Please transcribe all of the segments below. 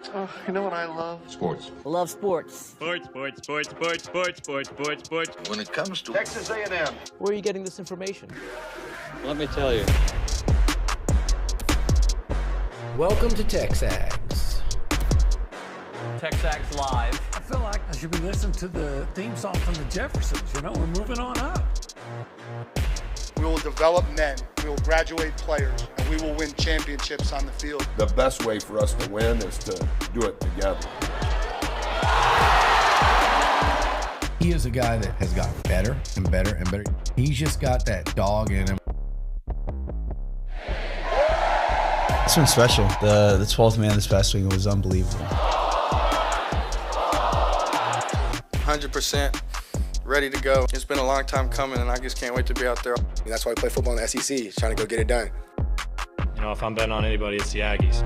Oh, you know what I love? Sports. Love sports. Sports. When it comes to Texas A&M. Where are you getting this information? Let me tell you. Welcome to TexAgs. TexAgs Live. I feel like I should be listening to the theme song from the Jeffersons. You know, we're moving on up. We will develop men, we will graduate players, and we will win championships on the field. The best way for us to win is to do it together. He is a guy that has gotten better and better and better. He's just got that dog in him. It's been special. The 12th man this past week was unbelievable. 100%. Ready to go. It's been a long time coming, and I just can't wait to be out there. That's why we play football in the SEC, trying to go get it done. You know, if I'm betting on anybody, it's the Aggies.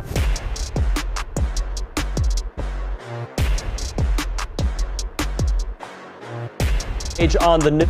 On the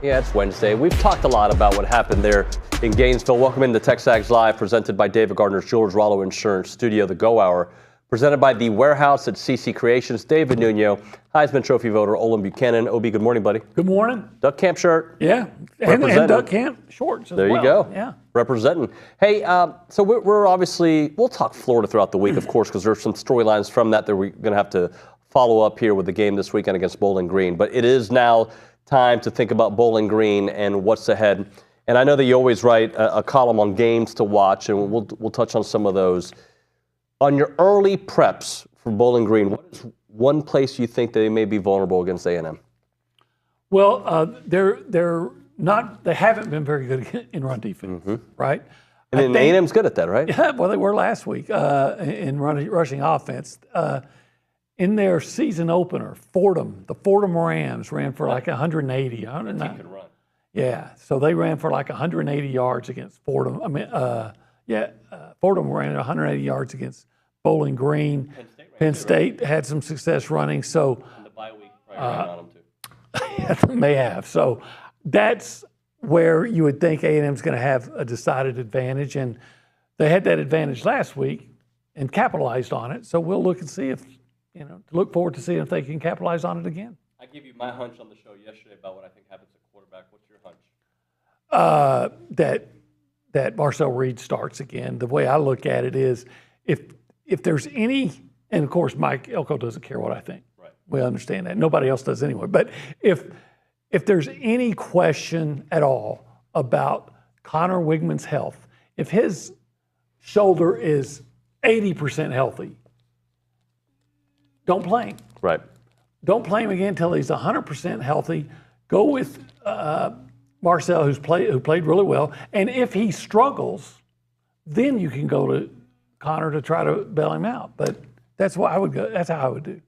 yeah, it's Wednesday. We've talked a lot about what happened there in Gainesville. Welcome into TexAgs Live, presented by David Gardner's Jewelers, Rollo Insurance Studio, the Go Hour, presented by The Warehouse at CC Creations. David Nuño, Heisman Trophy voter Olin Buchanan. OB, good morning, buddy. Good morning. Duck Camp shirt. Yeah, and Duck Camp shorts as there well. You go. Yeah. Representing. Hey, so we're obviously, we'll talk Florida throughout the week, of course, because there's some storylines from that we're going to have to follow up here with the game this weekend against Bowling Green. But it is now time to think about Bowling Green and what's ahead. And I know that you always write a column on games to watch, and we'll touch on some of those. On your early preps for Bowling Green, what is one place you think they may be vulnerable against A&M? Well, they're not. They haven't been very good in run defense, right? And A&M's good at that, right? Yeah. Well, they were last week in rushing offense. In their season opener, the Fordham Rams ran for like 180. The team can run. Yeah, so they ran for like 180 yards against Fordham. Fordham ran 180 yards against Bowling Green. Penn State had some success running. So the bye week probably ran on them too. May have. So that's where you would think A&M's going to have a decided advantage, and they had that advantage last week and capitalized on it. So we'll look and see if. Look forward to seeing if they can capitalize on it again. I gave you my hunch on the show yesterday about what I think happens at quarterback. What's your hunch? That Marcel Reed starts again. The way I look at it is, if there's any, and of course Mike Elko doesn't care what I think. Right. We understand that. Nobody else does anyway. But if there's any question at all about Connor Wigman's health, if his shoulder is 80% healthy, don't play him. Right. Don't play him again until he's 100% healthy. Go with Marcel, who played really well. And if he struggles, then you can go to Connor to try to bail him out. But that's what I would go. That's how I would do.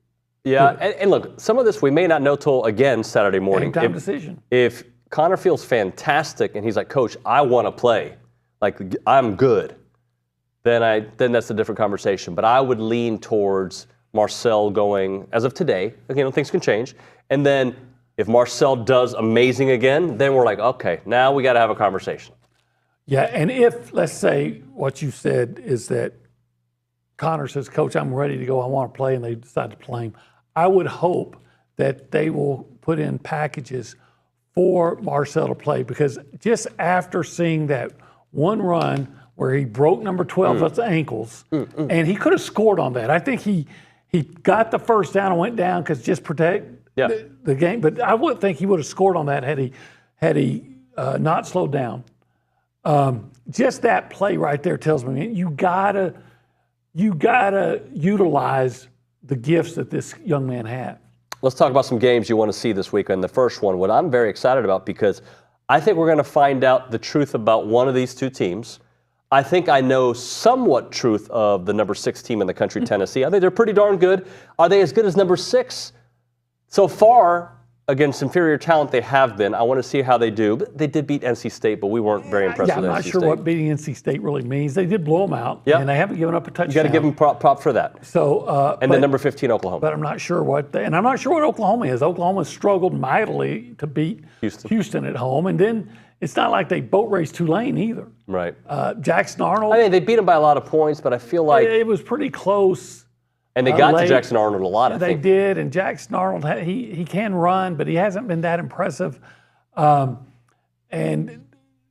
Yeah, and look, some of this we may not know till again Saturday morning. Game time decision. If Connor feels fantastic and he's like, Coach, I want to play, like I'm good, then that's a different conversation. But I would lean towards Marcel going, as of today, things can change. And then if Marcel does amazing again, then we're like, okay, now we got to have a conversation. Yeah, and if, let's say, what you said is that Connor says, Coach, I'm ready to go, I want to play, and they decide to play him, I would hope that they will put in packages for Marcel to play, because just after seeing that one run where he broke number 12's ankles, and he could have scored on that. I think he got the first down and went down because just protect the game. But I would think he would have scored on that had he not slowed down. Just that play right there tells me, man, you gotta utilize the gifts that this young man has. Let's talk about some games you want to see this weekend. The first one, what I'm very excited about, because I think we're going to find out the truth about one of these two teams. I think I know somewhat truth of the number 6 team in the country, Tennessee. I think they're pretty darn good. Are they as good as number 6? So far, against inferior talent, they have been. I want to see how they do. But they did beat NC State, but we weren't very impressed with NC State. I'm not sure what beating NC State really means. They did blow them out, and they haven't given up a touchdown. You got to give them prop for that. So, then number 15, Oklahoma. But I'm not sure what Oklahoma is. Oklahoma struggled mightily to beat Houston at home, and then it's not like they boat raced Tulane either. Right. Jackson Arnold. I mean, they beat them by a lot of points, but I feel like it was pretty close. And they got late. to Jackson Arnold a lot, I They think. did, and Jackson Arnold, he can run, but he hasn't been that impressive. And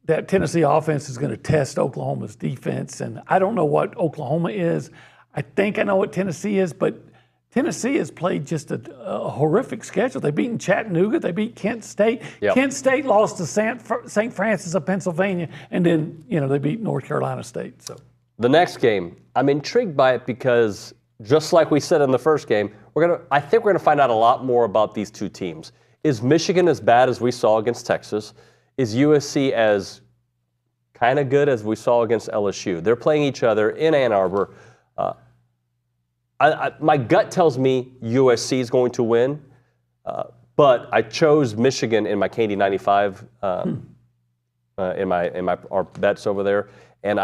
that Tennessee offense is going to test Oklahoma's defense, and I don't know what Oklahoma is. I think I know what Tennessee is, but Tennessee has played just a horrific schedule. They've beaten Chattanooga. They beat Kent State. Yep. Kent State lost to St. Francis of Pennsylvania, and then they beat North Carolina State. So The next game, I'm intrigued by it because just like we said in the first game, I think we're gonna find out a lot more about these two teams. Is Michigan as bad as we saw against Texas? Is USC as kind of good as we saw against LSU? They're playing each other in Ann Arbor. My gut tells me USC is going to win, but I chose Michigan in my Candy 95 in our bets over there, and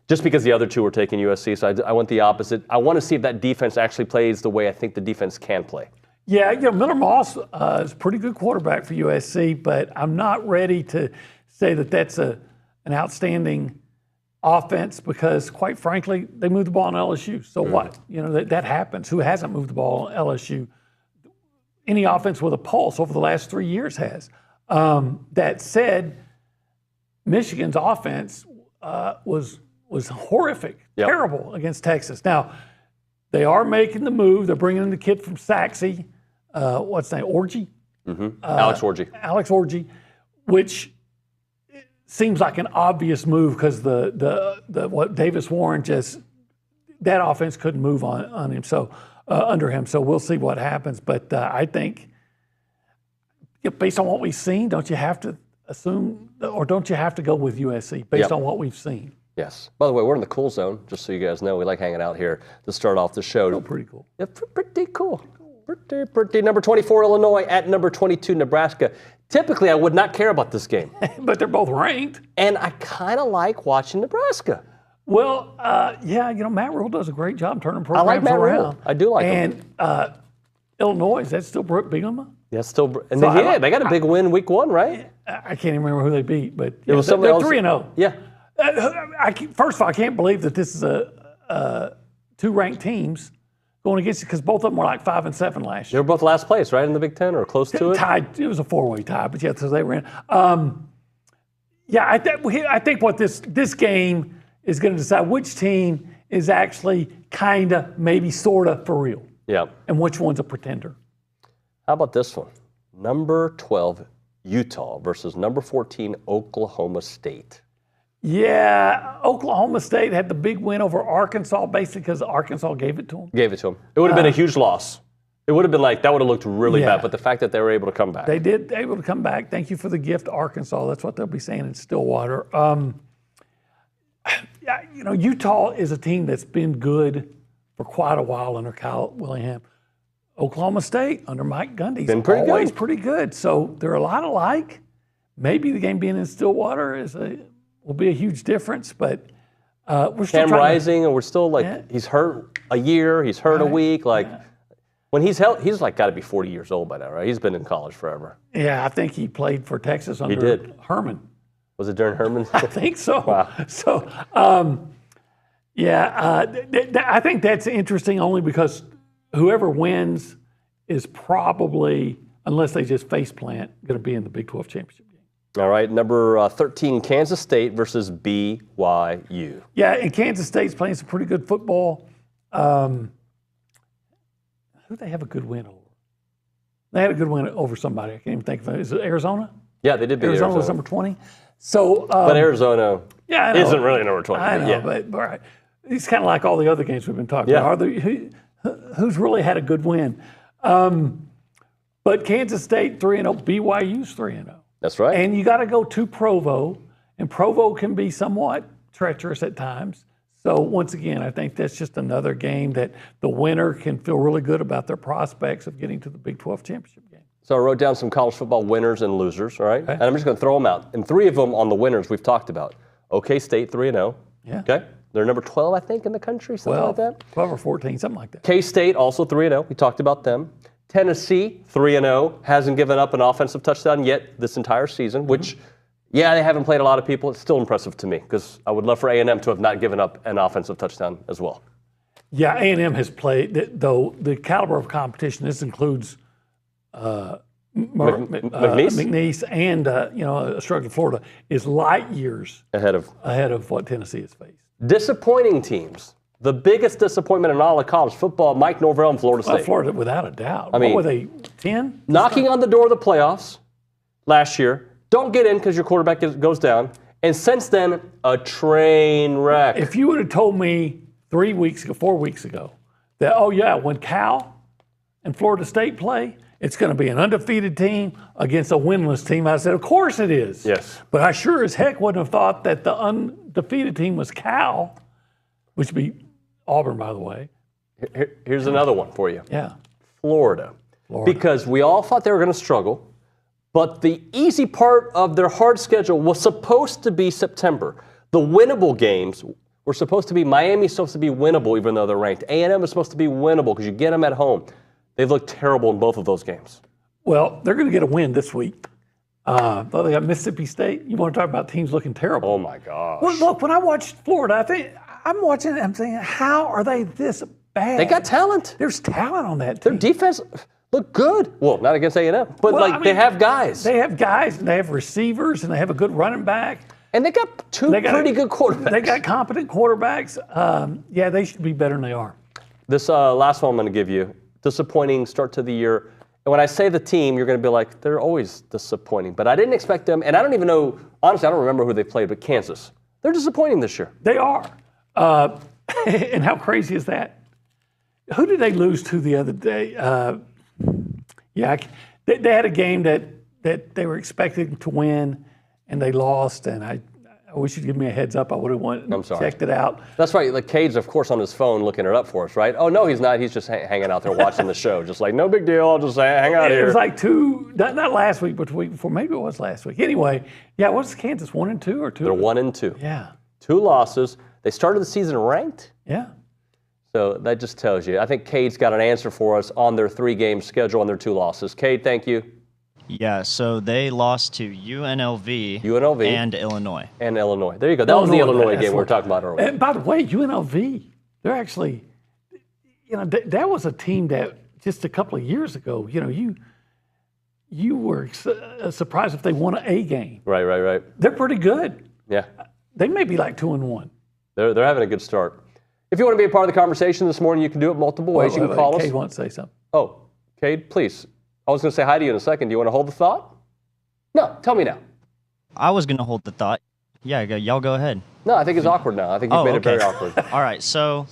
just because the other two were taking USC, so I went the opposite. I want to see if that defense actually plays the way I think the defense can play. yeah, Miller Moss is a pretty good quarterback for USC, but I'm not ready to say that that's an outstanding offense because, quite frankly, they moved the ball on LSU. So what? That happens. Who hasn't moved the ball on LSU? Any offense with a pulse over the last 3 years has. That said, Michigan's offense was horrific, terrible against Texas. Now, they are making the move. They're bringing in the kid from Saxe. What's his name? Orgy? Alex Orgy. Alex Orgy, which seems like an obvious move because what Davis Warren that offense couldn't move on him. So under him. So we'll see what happens. But I think based on what we've seen, don't you have to assume, or don't you have to go with USC based on what we've seen? Yes. By the way, we're in the cool zone, just so you guys know. We like hanging out here to start off the show. Pretty cool. Yeah, pretty cool. Pretty. Number 24, Illinois, at number 22, Nebraska. Typically, I would not care about this game. But they're both ranked. And I kind of like watching Nebraska. Well, Matt Rule does a great job turning programs I like Matt around. Rule. I do like him. And Illinois, is that still Brooke Bielema? Yeah, still. And they got a big win week one, right? I can't even remember who they beat, but it was they're else. 3-0. Yeah. First of all, I can't believe that this is two ranked teams going against you because both of them were like 5 and 7 last They year. were both last place, right, in the Big Ten or close to it? Tied. It was a 4-way tie, but so they were in. I think what this game is going to decide which team is actually kind of, maybe sort of for real. Yeah. And which one's a pretender. How about this one? Number 12, Utah versus number 14, Oklahoma State. Yeah, Oklahoma State had the big win over Arkansas basically because Arkansas gave it to them. Gave it to them. It would have been a huge loss. It would have been that would have looked really bad, but the fact that they were able to come back. They did able to come back. Thank you for the gift, Arkansas. That's what they'll be saying in Stillwater. Utah is a team that's been good for quite a while under Kyle Willingham. Oklahoma State under Mike Gundy's been pretty always good. Pretty good. So they're a lot alike. Maybe the game being in Stillwater will be a huge difference, but we're still Cam Rising, and we're still he's hurt a year, he's hurt a week. When he's he's got to be 40 years old by now, right? He's been in college forever. Yeah, I think he played for Texas under Herman. Was it during Herman's? I think so. Wow. So, I think that's interesting only because whoever wins is probably, unless they just face plant, going to be in the Big 12 championship game. All right, number 13, Kansas State versus BYU. Yeah, and Kansas State's playing some pretty good football. Who they have a good win over? They had a good win over somebody. I can't even think of it. Is it Arizona? Yeah, they did beat Arizona. Arizona was number 20. So, but Arizona isn't really number 20. I know, but right. It's kind of like all the other games we've been talking about. Who's really had a good win? But Kansas State 3-0, BYU's 3-0. That's right. And you got to go to Provo, and Provo can be somewhat treacherous at times. So once again, I think that's just another game that the winner can feel really good about their prospects of getting to the Big 12 championship game. So I wrote down some college football winners and losers, all right? Okay. And I'm just going to throw them out. And 3 of them on the winners we've talked about. OK State 3-0. Yeah. Okay. They're number 12, I think, in the country, something like that. 12 or 14, something like that. K-State also 3-0. We talked about them. Tennessee 3-0. Hasn't given up an offensive touchdown yet this entire season, which, they haven't played a lot of people. It's still impressive to me because I would love for A&M to have not given up an offensive touchdown as well. Yeah, A&M has played, though the caliber of competition, this includes McNeese and a struggling Florida, is light years ahead of what Tennessee has faced. Disappointing teams. The biggest disappointment in all of college football, Mike Norvell and Florida State. Florida, without a doubt. I mean, what were they, 10? Knocking on the door of the playoffs last year. Don't get in because your quarterback goes down. And since then, a train wreck. If you would have told me 4 weeks ago, that, when Cal and Florida State play, it's going to be an undefeated team against a winless team, I said, of course it is. Yes. But I sure as heck wouldn't have thought that the undefeated team was Cal, which would be Auburn, by the way. Here's another one for you. Yeah. Florida. Because we all thought they were going to struggle, but the easy part of their hard schedule was supposed to be September. The winnable games were supposed to be, Miami's supposed to be winnable even though they're ranked. A&M is supposed to be winnable because you get them at home. They've looked terrible in both of those games. Well, they're going to get a win this week. Though they got Mississippi State. You want to talk about teams looking terrible? Oh, my gosh. Well, look, when I watched Florida, I'm watching it, I'm saying, how are they this bad? They got talent. There's talent on that team. Their defense looked good. Well, not against A&M, but they have guys. They have guys, and they have receivers, and they have a good running back. And they got pretty good quarterbacks. They got competent quarterbacks. They should be better than they are. This last one I'm going to give you, disappointing start to the year. And when I say the team, you're going to be like, they're always disappointing. But I didn't expect them, and I don't even know, honestly, I don't remember who they played, but Kansas. They're disappointing this year. They are. And how crazy is that? Who did they lose to the other day? They had a game that they were expecting to win, and they lost, and I wish you'd give me a heads up. I would have went and checked it out. That's right. Like Cade's, of course, on his phone looking it up for us, right? Oh, no, he's not. He's just hanging out there watching the show. Just like, no big deal. I'll just hang out here. It was like not last week, but the week before. Maybe it was last week. Anyway, what's Kansas, 1-2 or 2? They're 1-2. Yeah. 2 losses. They started the season ranked. Yeah. So that just tells you. I think Cade's got an answer for us on their 3-game schedule on their 2 losses. Cade, thank you. Yeah, so they lost to UNLV and Illinois. There you go. That was the Illinois game we were talking about earlier. And by the way, UNLV, they're actually, that was a team that just a couple of years ago, you were surprised if they won an A game. Right. They're pretty good. Yeah. They may be like 2-1. They're having a good start. If you want to be a part of the conversation this morning, you can do it multiple ways. You can call us. Cade wants to say something. Oh, Cade, please. I was going to say hi to you in a second. Do you want to hold the thought? No, tell me now. I was going to hold the thought. Yeah, y'all go ahead. No, I think it's awkward now. I think you've made it very awkward. All right, so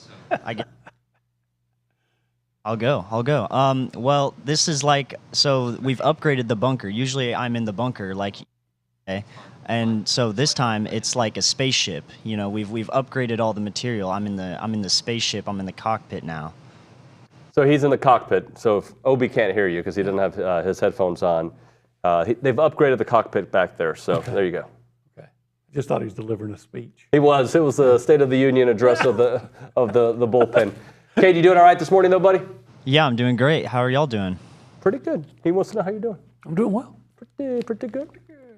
I'll go. Well, this is so we've upgraded the bunker. Usually I'm in the bunker, and so this time it's like a spaceship. We've upgraded all the material. I'm in the spaceship. I'm in the cockpit now. So he's in the cockpit. So if Obi can't hear you because he doesn't have his headphones on, they've upgraded the cockpit back there. So There you go. Okay. I just thought he was delivering a speech. He was. It was the State of the Union address of the bullpen. Cade, you doing all right this morning, though, buddy? Yeah, I'm doing great. How are y'all doing? Pretty good. He wants to know how you're doing. I'm doing well. Pretty good.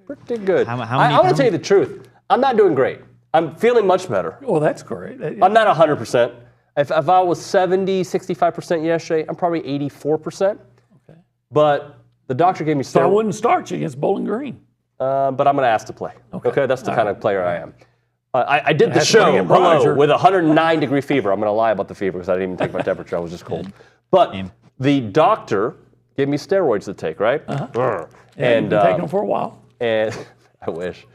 Pretty good. I want to tell you the truth. I'm not doing great. I'm feeling much better. Well, that's great. I'm not 100%. If I was 70, 65% yesterday, I'm probably 84%. Okay. But the doctor gave me So I wouldn't start you against Bowling Green. But I'm going to ask to play. Okay, that's the kind of player I am. I did the That's show Brauninger. with 109-degree fever. I'm going to lie about the fever because I didn't even take my temperature. I was just cold. But the doctor gave me steroids to take, right? And you've been taking them for a while. And I wish.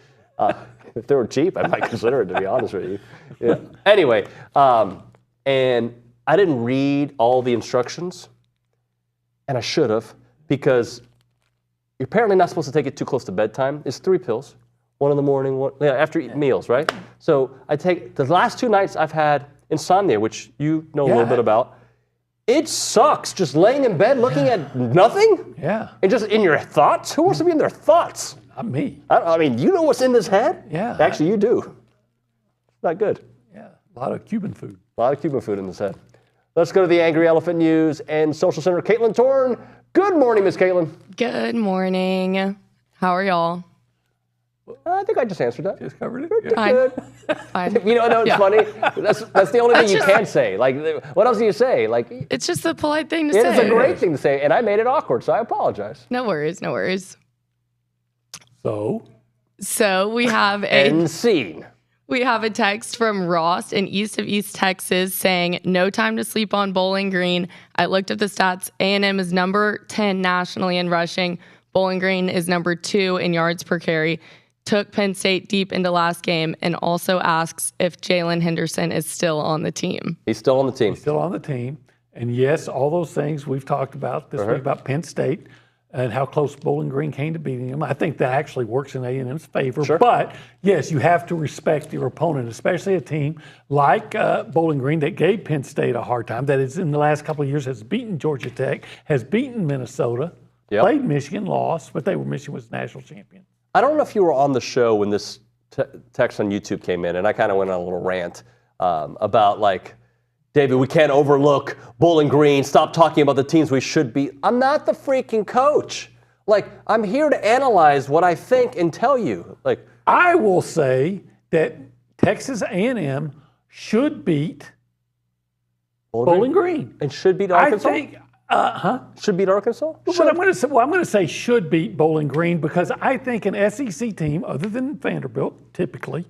If they were cheap, I might consider it, to be honest with you. Yeah. Anyway, and I didn't read all the instructions, and I should have, because you're apparently not supposed to take it too close to bedtime. It's 3 pills, 1 in the morning, after meals, right? So I take, the last 2 nights I've had insomnia, which you know a little bit about. It sucks just laying in bed looking at nothing. Yeah. And just in your thoughts. Who wants to be in their thoughts? Not me. I mean, you know what's in this head? Yeah. Actually, you do. Not good. Yeah. A lot of Cuban food. A lot of Cuban food in this head. Let's go to the Angry Elephant News and Social Center. Caitlin Torn. Good morning, Miss Caitlin. Good morning. How are y'all? I think I just answered that. Just covered it. Fine. You know, it's funny. That's the only thing you can say. Like, what else do you say? Like, It's just a polite thing to say. it is a great thing to say, and I made it awkward, so I apologize. No worries, no worries. So we have End scene. We have a text from Ross in East of East Texas saying, no time to sleep on Bowling Green. I looked at the stats. A&M is number 10 nationally in rushing. Bowling Green is number 2 in yards per carry. Took Penn State deep into last game, and also asks if Jalen Henderson is still on the team. He's still on the team. He's still on the team. And yes, all those things we've talked about this week about Penn State and how close Bowling Green came to beating them. I think that actually works in A&M's favor. Sure. But yes, you have to respect your opponent, especially a team like Bowling Green that gave Penn State a hard time, that is in the last couple of years has beaten Georgia Tech, has beaten Minnesota, played Michigan, lost, but Michigan was national champion. I don't know if you were on the show when this text on YouTube came in, and I kind of went on a little rant about, like, David, we can't overlook Bowling Green. Stop talking about the teams we should beat. I'm not the freaking coach. Like, I'm here to analyze what I think and tell you. Like, I will say that Texas A&M should beat Bowling Green. And should beat Arkansas? I think, Should beat Arkansas? But I'm going to say should beat Bowling Green because I think an SEC team, other than Vanderbilt, typically,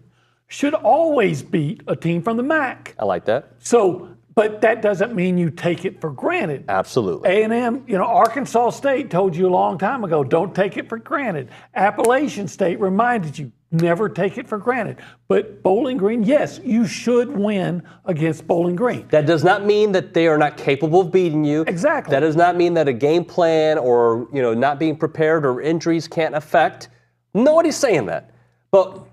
should always beat a team from the MAC. I like that. So, but that doesn't mean you take it for granted. Absolutely. A&M, Arkansas State told you a long time ago, don't take it for granted. Appalachian State reminded you, never take it for granted. But Bowling Green, yes, you should win against Bowling Green. That does not mean that they are not capable of beating you. Exactly. That does not mean that a game plan or, not being prepared or injuries can't affect. Nobody's saying that. But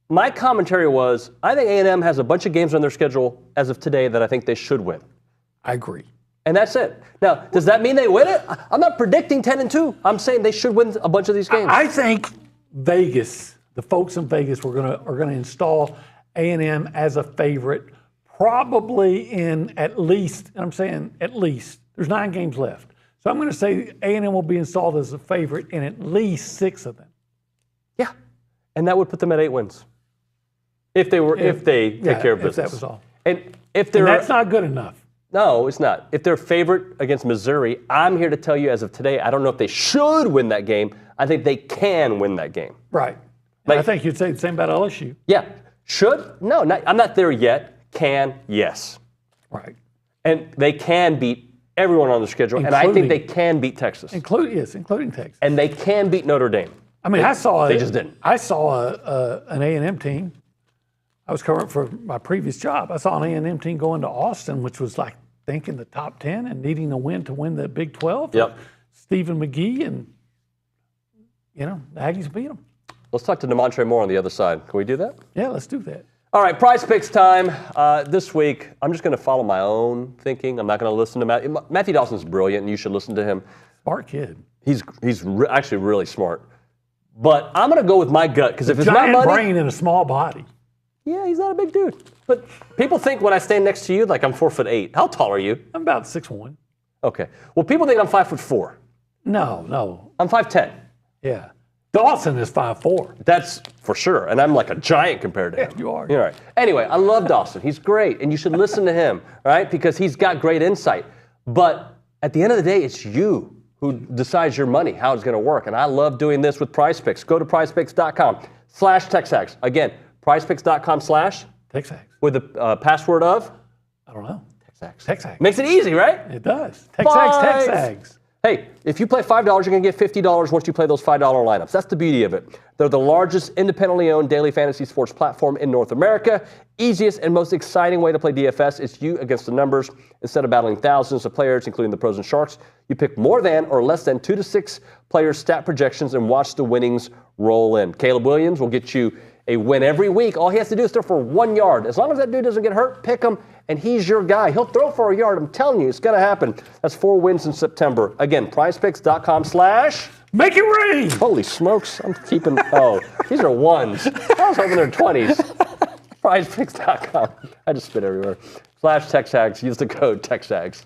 my commentary was, I think A&M has a bunch of games on their schedule as of today that I think they should win. I agree. And that's it. Now, does that mean they win it? I'm not predicting 10-2. I'm saying they should win a bunch of these games. I think Vegas, the folks in Vegas, are going to install A&M as a favorite, probably in at least, and I'm saying at least, there's 9 games left. So I'm going to say A&M will be installed as a favorite in at least 6 of them. Yeah. And that would put them at 8 wins. If they take care of business. If that was all. And that's not good enough. No, it's not. If they're favorite against Missouri, I'm here to tell you as of today, I don't know if they should win that game. I think they can win that game. Right. I think you'd say the same about LSU. Yeah. Should? No, I'm not there yet. Can? Yes. Right. And they can beat everyone on the schedule, and I think they can beat Texas. Including Texas. And they can beat Notre Dame. I mean, they just didn't. I saw an A&M team. I was covering for my previous job. I saw an A&M team going to Austin, which was like thinking the top 10 and needing a win to win the Big 12. Yep. Stephen McGee and, the Aggies beat them. Let's talk to Damontre Moore on the other side. Can we do that? Yeah, let's do that. All right, Prize Picks time. This week, I'm just going to follow my own thinking. I'm not going to listen to Matthew Dawson's brilliant, and you should listen to him. Smart kid. He's actually really smart. But I'm going to go with my gut, because if it's my money... brain in a small body. Yeah, he's not a big dude. But people think when I stand next to you, like I'm 4'8". How tall are you? I'm about 6'1". Okay. Well, people think I'm 5'4". No. I'm 5'10". Yeah. Dawson is 5'4". That's for sure. And I'm like a giant compared to him. Yeah, you are. All right. Anyway, I love Dawson. He's great. And you should listen to him, right? Because he's got great insight. But at the end of the day, it's you who decides your money, how it's going to work. And I love doing this with Prize Picks. Go to prizepicks.com/TexAgs. Again, prizepicks.com/TexAgs. With the password of? I don't know. TexAgs. Makes it easy, right? It does. TexAgs. Hey, if you play $5, you're going to get $50 once you play those $5 lineups. That's the beauty of it. They're the largest independently owned daily fantasy sports platform in North America. Easiest and most exciting way to play DFS is you against the numbers. Instead of battling thousands of players, including the pros and sharks, you pick more than or less than 2 to 6 players' stat projections and watch the winnings roll in. Caleb Williams will get you a win every week. All he has to do is throw for 1 yard. As long as that dude doesn't get hurt, pick him, and he's your guy. He'll throw for a yard. I'm telling you, it's going to happen. That's 4 wins in September. Again, prizepicks.com/ Make it rain! Holy smokes. I'm keeping, these are ones. I was hoping they're 20s. Prizepicks.com. I just spit everywhere. /TexAgs. Use the code TexAgs.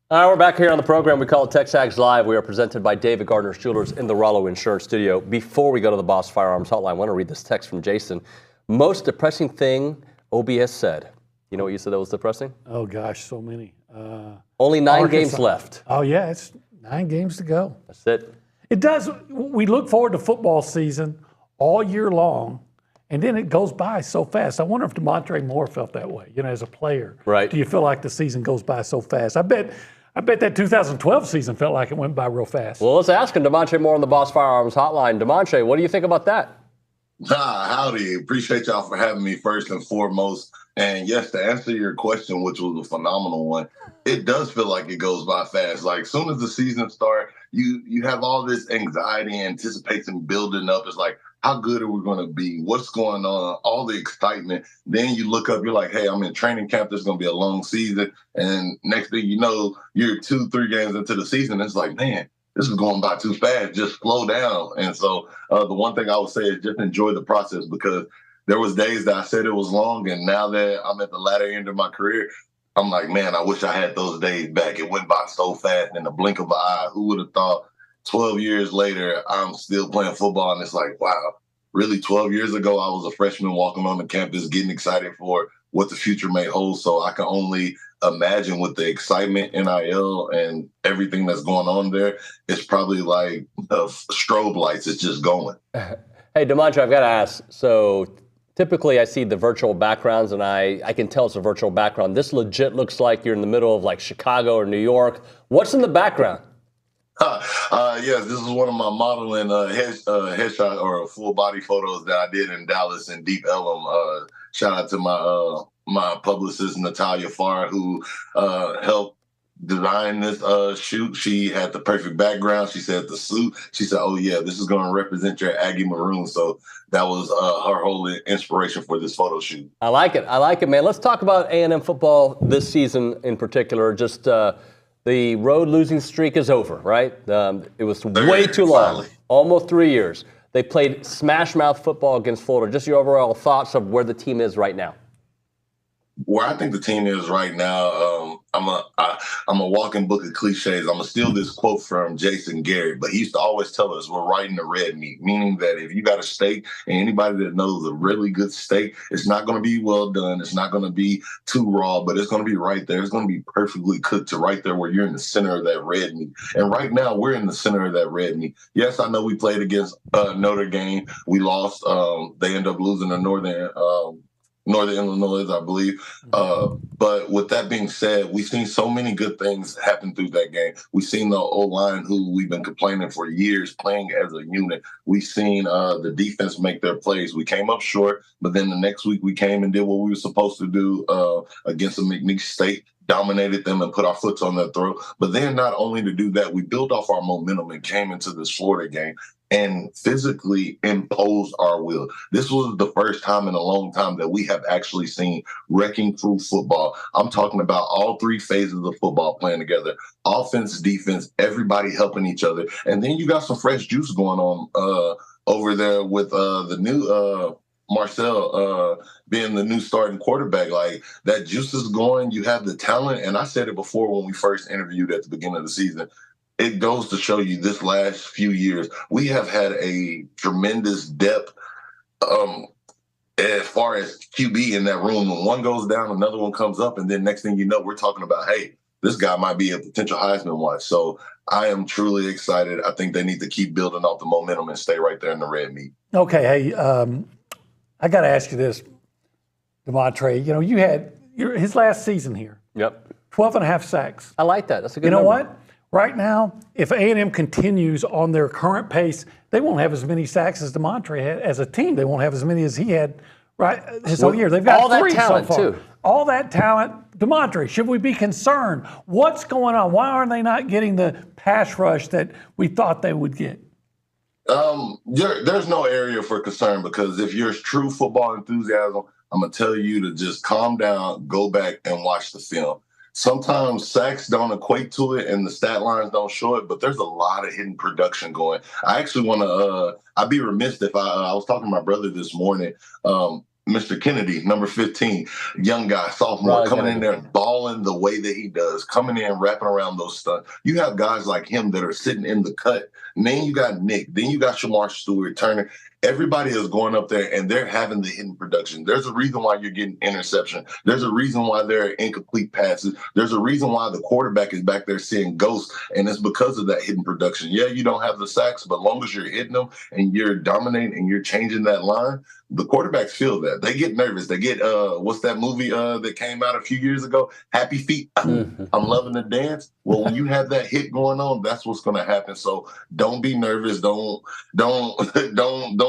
All right, we're back here on the program. We call it TexAgs Live. We are presented by David Gardner's Jewelers in the Rollo Insurance Studio. Before we go to the Boss Firearms Hotline, I want to read this text from Jason. Most depressing thing OBS said. You know what you said that was depressing? Oh, gosh, so many. Only 9 Arkansas. games left. Oh, yeah, it's 9 games to go. That's it. It does. We look forward to football season all year long, and then it goes by so fast. I wonder if Damontre Moore felt that way, as a player. Right. Do you feel like the season goes by so fast? I bet that 2012 season felt like it went by real fast. Well, let's ask him, Damontre Moore on the Boss Firearms Hotline. Damontre, what do you think about that? Howdy. Appreciate y'all for having me first and foremost. And yes, to answer your question, which was a phenomenal one, it does feel like it goes by fast. Like, as soon as the season starts, you have all this anxiety, anticipation building up. It's like, how good are we going to be? What's going on? All the excitement. Then you look up, you're like, hey, I'm in training camp. There's going to be a long season. And next thing you know, you're 2-3 games into the season. It's like, man, this is going by too fast. Just slow down. And so the one thing I would say is just enjoy the process, because there was days that I said it was long, and now that I'm at the latter end of my career, I'm like, man, I wish I had those days back. It went by so fast in the blink of an eye. Who would have thought 12 years later, I'm still playing football? And it's like, wow, really 12 years ago, I was a freshman walking on the campus, getting excited for what the future may hold. So I can only imagine with the excitement, NIL, and everything that's going on there, it's probably like strobe lights. It's just going. Hey, Damontre, I've got to ask. So typically I see the virtual backgrounds, and I can tell it's a virtual background. This legit looks like you're in the middle of like Chicago or New York. What's in the background? Yes, this is one of my modeling headshot or full body photos that I did in Dallas and Deep Ellum. Shout out to my publicist, Natalia Farr, who helped design this shoot. She had the perfect background. She said the suit. She said, oh, yeah, this is going to represent your Aggie maroon. So that was her whole inspiration for this photo shoot. I like it, man. Let's talk about A&M football this season in particular. Just the road losing streak is over, right? It was way too long, almost 3 years. They played smash mouth football against Florida. Just your overall thoughts of where the team is right now. Where I think the team is right now, I'm a walking book of cliches. I'm going to steal this quote from Jason Garrett, but he used to always tell us we're riding the red meat, meaning that if you got a steak, and anybody that knows a really good steak, it's not going to be well done. It's not going to be too raw, but it's going to be right there. It's going to be perfectly cooked to right there where you're in the center of that red meat. And right now, we're in the center of that red meat. Yes, I know we played against Notre Dame. We lost. They ended up losing to Northern Illinois, I believe. But with that being said, we've seen so many good things happen through that game. We've seen the O-line, who we've been complaining for years, playing as a unit. We've seen the defense make their plays. We came up short, but then the next week we came and did what we were supposed to do against a McNeese State, dominated them and put our foots on their throat. But then not only to do that, we built off our momentum and came into this Florida game and physically imposed our will. This was the first time in a long time that we have actually seen wrecking crew football. I'm talking about all 3 phases of football playing together. Offense, defense, everybody helping each other. And then you got some fresh juice going on over there with the new Marcel being the new starting quarterback. Like, that juice is going. You have the talent. And I said it before when we first interviewed at the beginning of the season. It goes to show you this last few years, we have had a tremendous depth as far as QB in that room. When one goes down, another one comes up, and then next thing you know, we're talking about, hey, this guy might be a potential Heisman watch. So I am truly excited. I think they need to keep building off the momentum and stay right there in the red meat. Okay, hey, I got to ask you this, Damontre. You had his last season here. Yep. 12.5 sacks. I like that. That's a good number. You know what? Right now, if A&M continues on their current pace, they won't have as many sacks as Damontre had as a team. They won't have as many as he had his whole year. They've got all 3 that talent so far. too. All that talent. Damontre, should we be concerned? What's going on? Why are they not getting the pass rush that we thought they would get? There's no area for concern, because if you're true football enthusiasm, I'm going to tell you to just calm down, go back and watch the film. Sometimes sacks don't equate to it and the stat lines don't show it, but there's a lot of hidden production going. I actually want to, I'd be remiss if I was talking to my brother this morning. Mr. Kennedy, number 15, young guy, sophomore, coming in there, balling the way that he does, coming in, wrapping around those stunts. You have guys like him that are sitting in the cut. And then you got Nick. Then you got Shamar Stewart, Turner. Everybody is going up there, and they're having the hidden production. There's a reason why you're getting interception. There's a reason why there are incomplete passes. There's a reason why the quarterback is back there seeing ghosts, and it's because of that hidden production. Yeah, you don't have the sacks, but as long as you're hitting them and you're dominating and you're changing that line, the quarterbacks feel that. They get nervous. They get, what's that movie that came out a few years ago? Happy Feet. I'm loving the dance. Well, when you have that hit going on, that's what's going to happen. So don't be nervous. Don't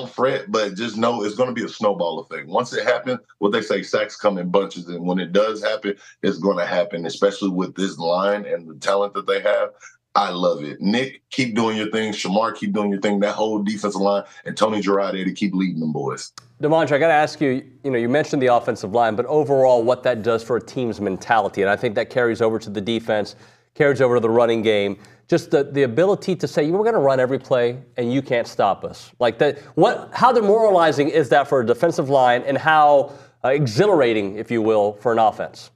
fret, but just know it's going to be a snowball effect. Once it happens, what they say, sacks come in bunches. And when it does happen, it's going to happen, especially with this line and the talent that they have. I love it. Nick, keep doing your thing. Shamar, keep doing your thing. That whole defensive line, and Tony Girardi to keep leading them boys. Damontre, I got to ask you, you mentioned the offensive line, but overall what that does for a team's mentality, and I think that carries over to the defense, carries over to the running game, just the ability to say, we're going to run every play and you can't stop us. Like that, how demoralizing is that for a defensive line, and how exhilarating, if you will, for an offense?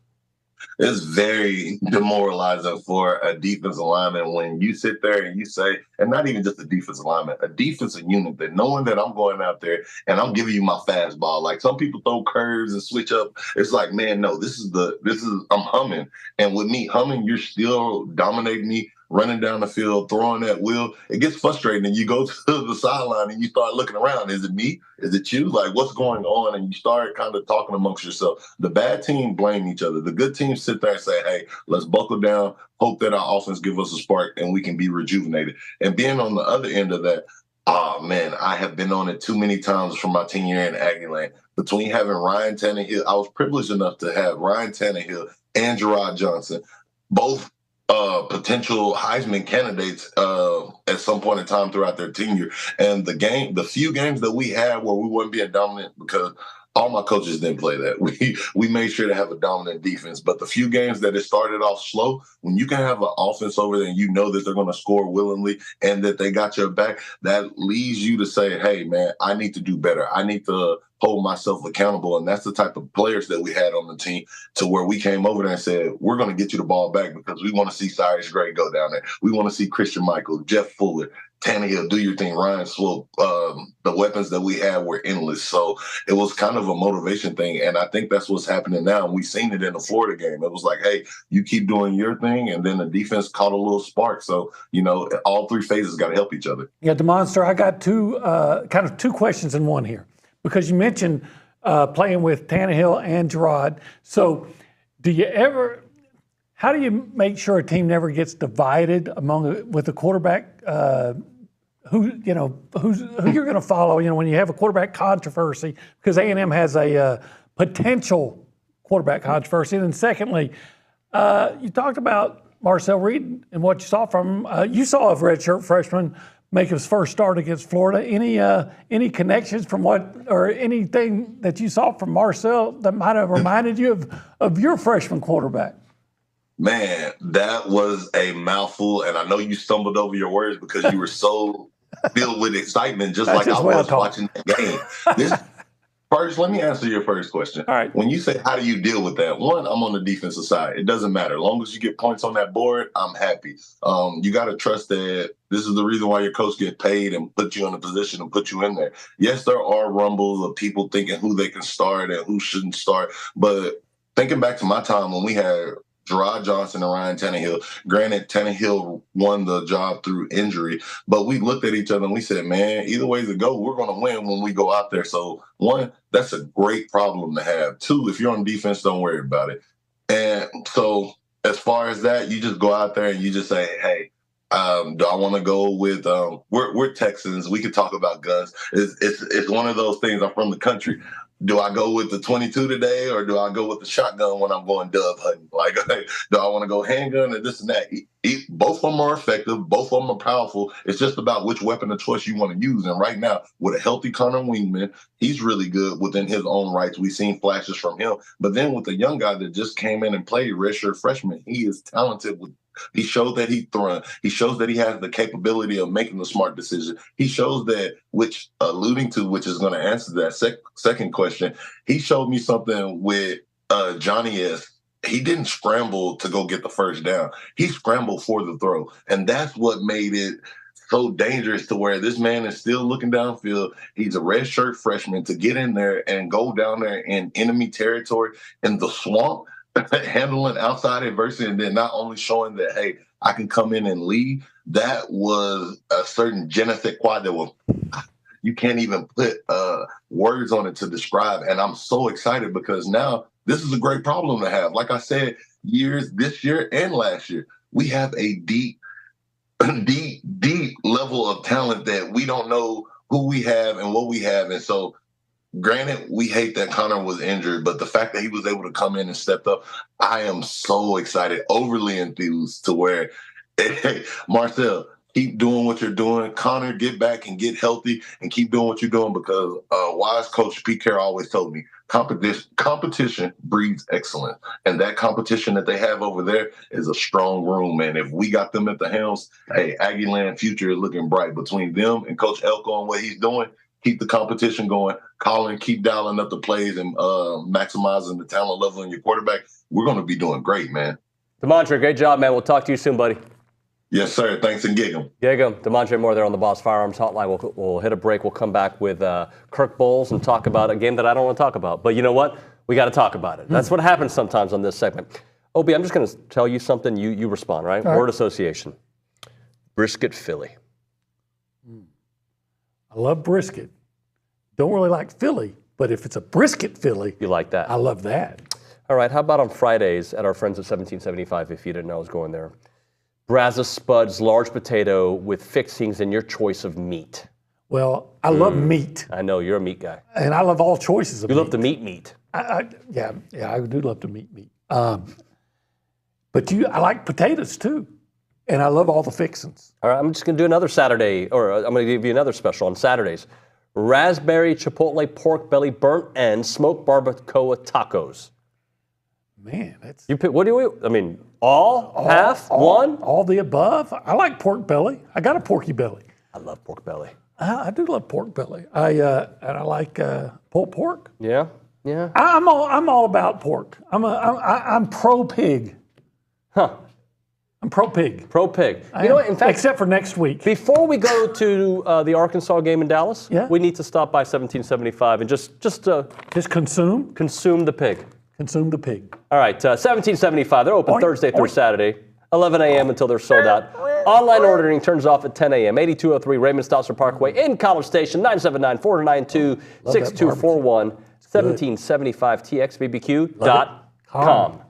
It's very demoralizing for a defensive lineman when you sit there and you say, and not even just a defensive lineman, a defensive unit, that knowing that I'm going out there and I'm giving you my fastball. Like some people throw curves and switch up. It's like, man, no, I'm humming. And with me humming, you're still dominating me, running down the field, throwing that wheel. It gets frustrating, and you go to the sideline and you start looking around. Is it me? Is it you? Like, what's going on? And you start kind of talking amongst yourself. The bad team blame each other. The good teams sit there and say, hey, let's buckle down, hope that our offense give us a spark and we can be rejuvenated. And being on the other end of that, oh, man, I have been on it too many times from my tenure in Aggie land. Between having Ryan Tannehill, I was privileged enough to have Ryan Tannehill and Gerard Johnson, both potential Heisman candidates at some point in time throughout their tenure. And the few games that we had where we weren't being dominant, because all my coaches didn't play that. We made sure to have a dominant defense. But the few games that it started off slow, when you can have an offense over there and you know that they're going to score willingly and that they got your back, that leads you to say, hey, man, I need to do better. I need to hold myself accountable. And that's the type of players that we had on the team, to where we came over there and said, we're going to get you the ball back because we want to see Cyrus Gray go down there. We want to see Christian Michael, Jeff Fuller, Tannehill, do your thing, Ryan Swope. The weapons that we had were endless. So it was kind of a motivation thing. And I think that's what's happening now. And we've seen it in the Florida game. It was like, hey, you keep doing your thing. And then the defense caught a little spark. So, all three phases got to help each other. Yeah, Damontre, I got two questions in one here. Because you mentioned playing with Tannehill and Gerard. So how do you make sure a team never gets divided with the quarterback? Who you're going to follow? When you have a quarterback controversy, because A&M has a potential quarterback controversy. And then secondly, you talked about Marcel Reed and what you saw from him. You saw a redshirt freshman make his first start against Florida. Any connections from or anything that you saw from Marcel that might have reminded you of your freshman quarterback? Man, that was a mouthful, and I know you stumbled over your words because you were so filled with excitement, just like I was watching that game. First, let me answer your first question. All right. When you say, how do you deal with that? One, I'm on the defensive side. It doesn't matter. As long as you get points on that board, I'm happy. You got to trust that this is the reason why your coach gets paid and put you in a position and put you in there. Yes, there are rumbles of people thinking who they can start and who shouldn't start. But thinking back to my time when we had Gerard Johnson and Ryan Tannehill. Granted, Tannehill won the job through injury, but we looked at each other and we said, man, either way to go, we're going to win when we go out there. So, one, that's a great problem to have. Two, if you're on defense, don't worry about it. And so as far as that, you just go out there and you just say, hey, do I want to go with we're Texans. We could talk about guns. It's one of those things. I'm from the country. Do I go with the 22 today, or do I go with the shotgun when I'm going dove hunting? Like, do I want to go handgun or this and that? Both of them are effective. Both of them are powerful. It's just about which weapon of choice you want to use. And right now, with a healthy Connor Wingman, he's really good within his own rights. We've seen flashes from him. But then with the young guy that just came in and played redshirt freshman, he is talented with He showed that he thrown. He shows that he has the capability of making the smart decision. He shows that, which which is going to answer that second question. He showed me something with Johnny S. He didn't scramble to go get the first down. He scrambled for the throw. And that's what made it so dangerous, to where this man is still looking downfield. He's a redshirt freshman, to get in there and go down there in enemy territory in the swamp, handling outside adversity, and then not only showing that, hey, I can come in and lead. That was a certain je ne sais quoi that was, you can't even put words on it to describe. And I'm so excited because now this is a great problem to have. Like I said, this year and last year, we have a deep level of talent that we don't know who we have and what we have. And so, granted, we hate that Connor was injured, but the fact that he was able to come in and step up, I am so excited, overly enthused, to where, hey, Marcel, keep doing what you're doing. Connor, get back and get healthy and keep doing what you're doing, because wise coach Pete Carroll always told me, competition breeds excellence. And that competition that they have over there is a strong room. And if we got them at the helms, hey, Aggie Land future is looking bright. Between them and Coach Elko and what he's doing, keep the competition going. Colin, keep dialing up the plays and maximizing the talent level in your quarterback. We're going to be doing great, man. Damontre, great job, man. We'll talk to you soon, buddy. Yes, sir. Thanks, and gig 'em. Damontre Moore there on the Boss Firearms Hotline. We'll hit a break. We'll come back with Kirk Bohls and talk about a game that I don't want to talk about. But you know what? We got to talk about it. That's what happens sometimes on this segment. Obi, I'm just going to tell you something. You respond, right? Word association. Brisket Philly. I love brisket. Don't really like Philly, but if it's a brisket Philly, you like that. I love that. All right. How about on Fridays at our friends at 1775, if you didn't know I was going there? Brazos Spuds, large potato with fixings and your choice of meat. Well, I love meat. I know, you're a meat guy. And I love all choices of meat. You love the meat. Yeah, I do love to meat. But I like potatoes too. And I love all the fixings. All right, I'm just going to do another Saturday, or I'm going to give you another special on Saturdays. Raspberry chipotle pork belly burnt end smoked barbacoa tacos. Man, that's... You pick, what do you, I mean, all half, one? All the above. I like pork belly. I got a porky belly. I love pork belly. I do love pork belly. And I like pulled pork. Yeah. I'm all about pork. I'm pro pig. Huh. I'm pro pig. Pro pig. You know what? In fact, except for next week. Before we go to the Arkansas game in Dallas, we need to stop by 1775 and just consume the pig. Consume the pig. All right, 1775. They're open Thursday through Saturday, 11 a.m. until they're sold out. Online ordering turns off at 10 a.m. 8203 Raymond Stosser Parkway in College Station, 979-492-6241, 1775txbbq.com.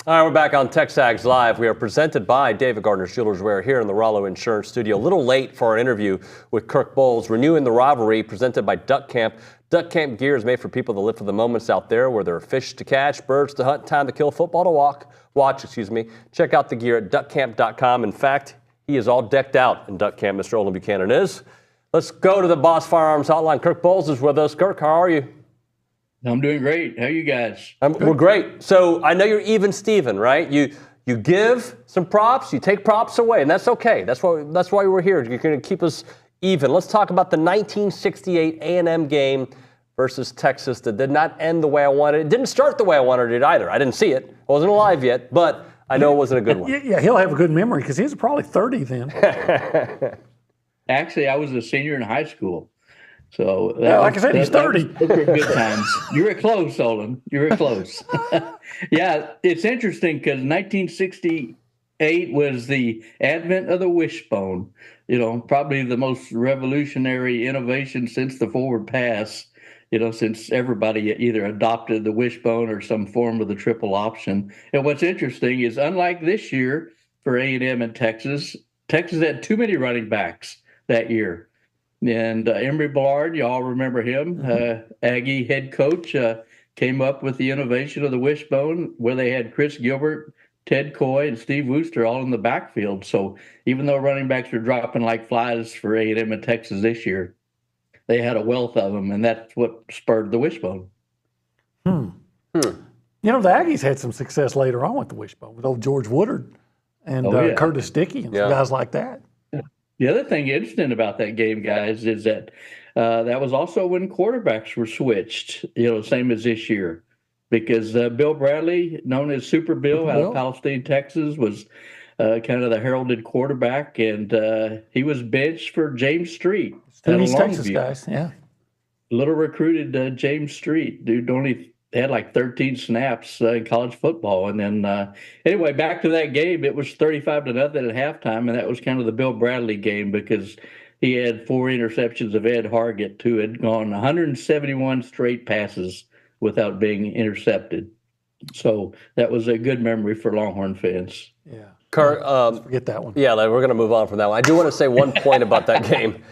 All right, we're back on TexAgs Live. We are presented by David Gardner's Jewelers. We're here in the Rollo Insurance Studio. A little late for our interview with Kirk Bohls, renewing the rivalry, presented by Duck Camp. Duck Camp gear is made for people that live for the moments out there where there are fish to catch, birds to hunt, time to kill, football to watch. Check out the gear at duckcamp.com. In fact, he is all decked out in Duck Camp, Mr. Olin Buchanan is. Let's go to the Boss Firearms Hotline. Kirk Bohls is with us. Kirk, how are you? I'm doing great. How are you guys? We're great. So I know you're even Steven, right? You give some props, you take props away, and that's okay. That's why we're here. You're going to keep us even. Let's talk about the 1968 A&M game versus Texas that did not end the way I wanted. It didn't start the way I wanted it either. I didn't see it. I wasn't alive yet, but I know it wasn't a good one. Yeah, he'll have a good memory because he was probably 30 then. Actually, I was a senior in high school. So, like I said, he's 30. Those were good times. You were close, Olin. You were close. Yeah, it's interesting because 1968 was the advent of the wishbone. Probably the most revolutionary innovation since the forward pass. Since everybody either adopted the wishbone or some form of the triple option. And what's interesting is, unlike this year for A&M and Texas, Texas had too many running backs that year. And Emory Ballard, you all remember him, Aggie head coach, came up with the innovation of the wishbone where they had Chris Gilbert, Ted Coy, and Steve Wooster all in the backfield. So even though running backs were dropping like flies for A&M and Texas this year, they had a wealth of them, and that's what spurred the wishbone. The Aggies had some success later on with the wishbone, with old George Woodard and Curtis Dickey and some guys like that. The other thing interesting about that game, guys, is that that was also when quarterbacks were switched, same as this year, because Bill Bradley, known as Super Bill out of Palestine, Texas, was kind of the heralded quarterback, and he was benched for James Street. East Texas guys, yeah. Little recruited James Street, dude only had like 13 snaps in college football. And then, anyway, back to that game, it was 35-0 at halftime, and that was kind of the Bill Bradley game because he had 4 interceptions of Ed Hargett, who had gone 171 straight passes without being intercepted. So that was a good memory for Longhorn fans. Yeah. Kirk, forget that one. Yeah, we're going to move on from that one. I do want to say one point about that game.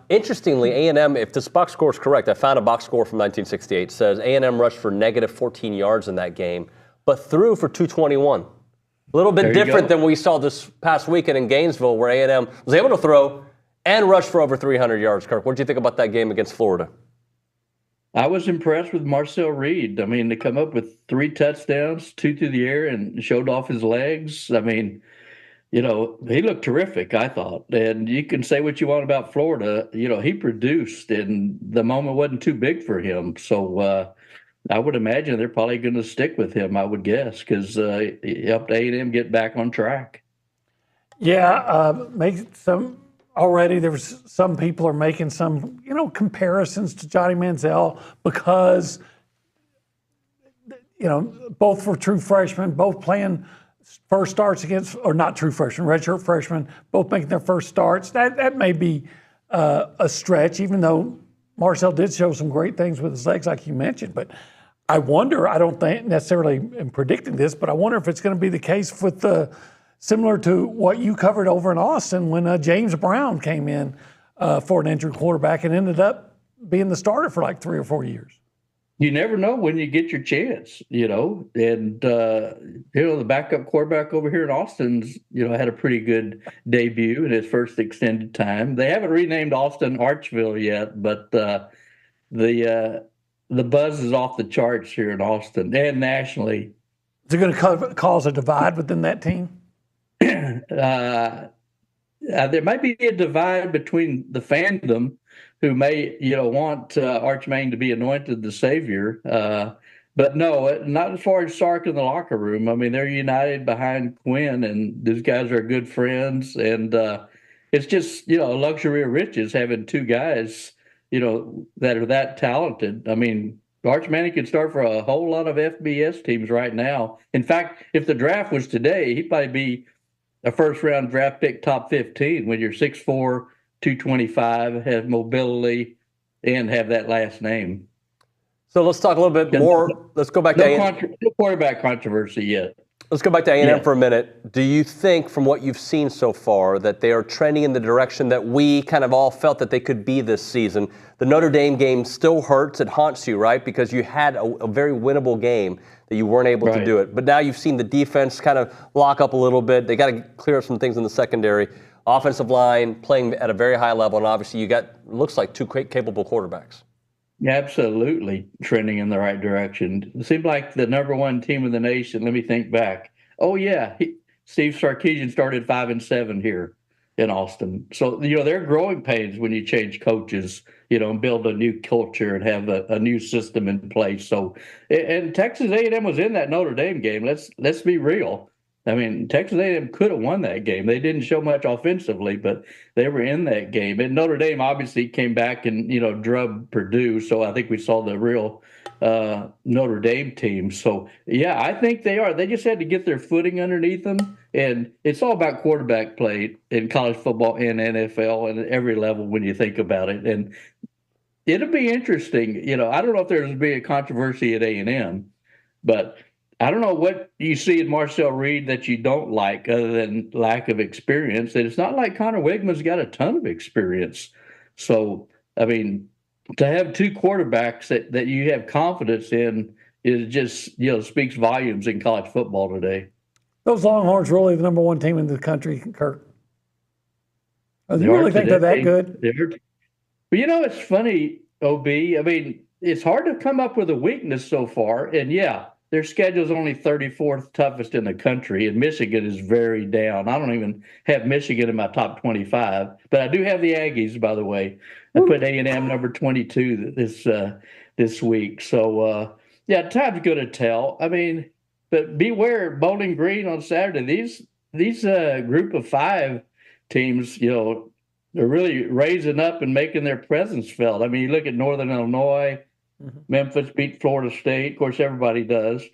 Interestingly, A&M, if this box score is correct, I found a box score from 1968, says A&M rushed for negative 14 yards in that game, but threw for 221. A little bit different than we saw this past weekend in Gainesville, where A&M was able to throw and rush for over 300 yards. Kirk, what did you think about that game against Florida? I was impressed with Marcel Reed. I mean, to come up with 3 touchdowns, 2 through the air, and showed off his legs. I mean, he looked terrific, I thought. And you can say what you want about Florida. He produced, and the moment wasn't too big for him. So I would imagine they're probably going to stick with him, I would guess, because he helped A&M get back on track. Yeah, already there was some people are making some, comparisons to Johnny Manziel because, both were true freshmen, both playing first starts against, or not true freshmen, redshirt freshmen, both making their first starts. That may be a stretch, even though Marcel did show some great things with his legs, like you mentioned. But I wonder, I don't think necessarily in predicting this, but I wonder if it's going to be the case with similar to what you covered over in Austin when James Brown came in for an injured quarterback and ended up being the starter for like 3 or 4 years. You never know when you get your chance, and, the backup quarterback over here in Austin's, had a pretty good debut in his first extended time. They haven't renamed Austin Archville yet, but the buzz is off the charts here in Austin and nationally. Is it going to cause a divide within that team? There might be a divide between the fandom who may, want Arch Manning to be anointed the savior. But no, not as far as Sark in the locker room. I mean, they're united behind Quinn, and these guys are good friends. And it's just, a luxury of riches having 2 guys, that are that talented. I mean, Arch Manning could start for a whole lot of FBS teams right now. In fact, if the draft was today, he'd probably be a first-round draft pick top 15 when you're 6'4", 225, have mobility, and have that last name. So let's talk a little bit more. Let's go back to no quarterback controversy yet. Let's go back to A&M for a minute. Do you think, from what you've seen so far, that they are trending in the direction that we kind of all felt that they could be this season? The Notre Dame game still hurts. It haunts you, right? Because you had a very winnable game that you weren't able to do it. But now you've seen the defense kind of lock up a little bit. They got to clear up some things in the secondary. Offensive line playing at a very high level. And obviously you got, looks like, two capable quarterbacks. Absolutely trending in the right direction. It seemed like the number one team in the nation. Let me think back. Oh, yeah. Steve Sarkisian started 5-7 here in Austin. So, there are growing pains when you change coaches, and build a new culture and have a new system in place. So, and Texas A&M was in that Notre Dame game. Let's be real. I mean, Texas A&M could have won that game. They didn't show much offensively, but they were in that game. And Notre Dame obviously came back and, drubbed Purdue. So I think we saw the real Notre Dame team. So, yeah, I think they are. They just had to get their footing underneath them. And it's all about quarterback play in college football and NFL and at every level when you think about it. And it'll be interesting. I don't know if there's going to be a controversy at A&M, but I don't know what you see in Marcel Reed that you don't like other than lack of experience. And it's not like Connor Wigman's got a ton of experience. So, I mean, to have two quarterbacks that you have confidence in is just, speaks volumes in college football today. Those Longhorns really the number one team in the country, Kirk. Do you really think they're that good? But it's funny, OB. I mean, it's hard to come up with a weakness so far. And yeah, their schedule is only 34th toughest in the country, and Michigan is very down. I don't even have Michigan in my top 25, but I do have the Aggies, by the way. I put A&M number 22 this week. So, time's going to tell. I mean, but beware, Bowling Green on Saturday. These group of five teams, they're really raising up and making their presence felt. I mean, you look at Northern Illinois. Memphis beat Florida State. Of course, everybody does.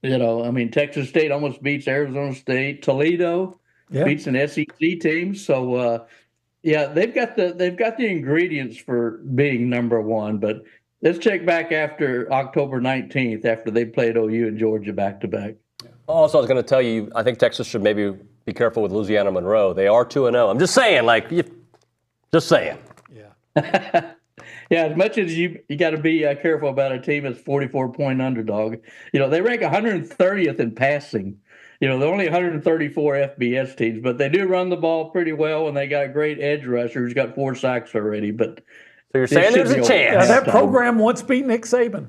Texas State almost beats Arizona State. Toledo beats an SEC team. So, they've got the ingredients for being number one. But let's check back after October 19th, after they played OU and Georgia back to back. Also, I was going to tell you, I think Texas should maybe be careful with Louisiana Monroe. They are 2-0. I'm just saying, just saying. Yeah. Yeah, as much as you got to be careful about a team that's 44-point underdog. They rank 130th in passing. They're only 134 FBS teams, but they do run the ball pretty well, and they got a great edge rusher who's got 4 sacks already. But so you're saying there's a chance? Yeah, that program once beat Nick Saban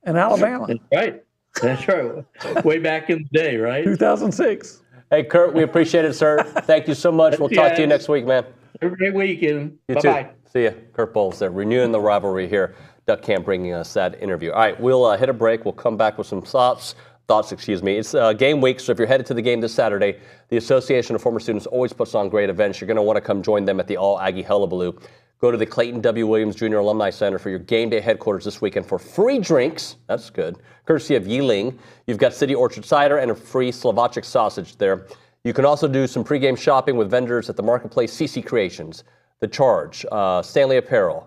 in Alabama. That's right. Way back in the day, right? 2006. Hey, Kurt, we appreciate it, sir. Thank you so much. We'll talk to you next week, man. Have a great weekend. Bye-bye. See ya. Kirk Bohls there, renewing the rivalry here. Duck Camp bringing us that interview. All right, we'll hit a break. We'll come back with some thoughts. It's game week, so if you're headed to the game this Saturday, the Association of Former Students always puts on great events. You're going to want to come join them at the All Aggie Hullabaloo. Go to the Clayton W. Williams Jr. Alumni Center for your game day headquarters this weekend for free drinks. That's good. Courtesy of Yiling. You've got City Orchard Cider and a free Slovacek sausage there. You can also do some pregame shopping with vendors at the Marketplace, CC Creations, The Charge, Stanley Apparel.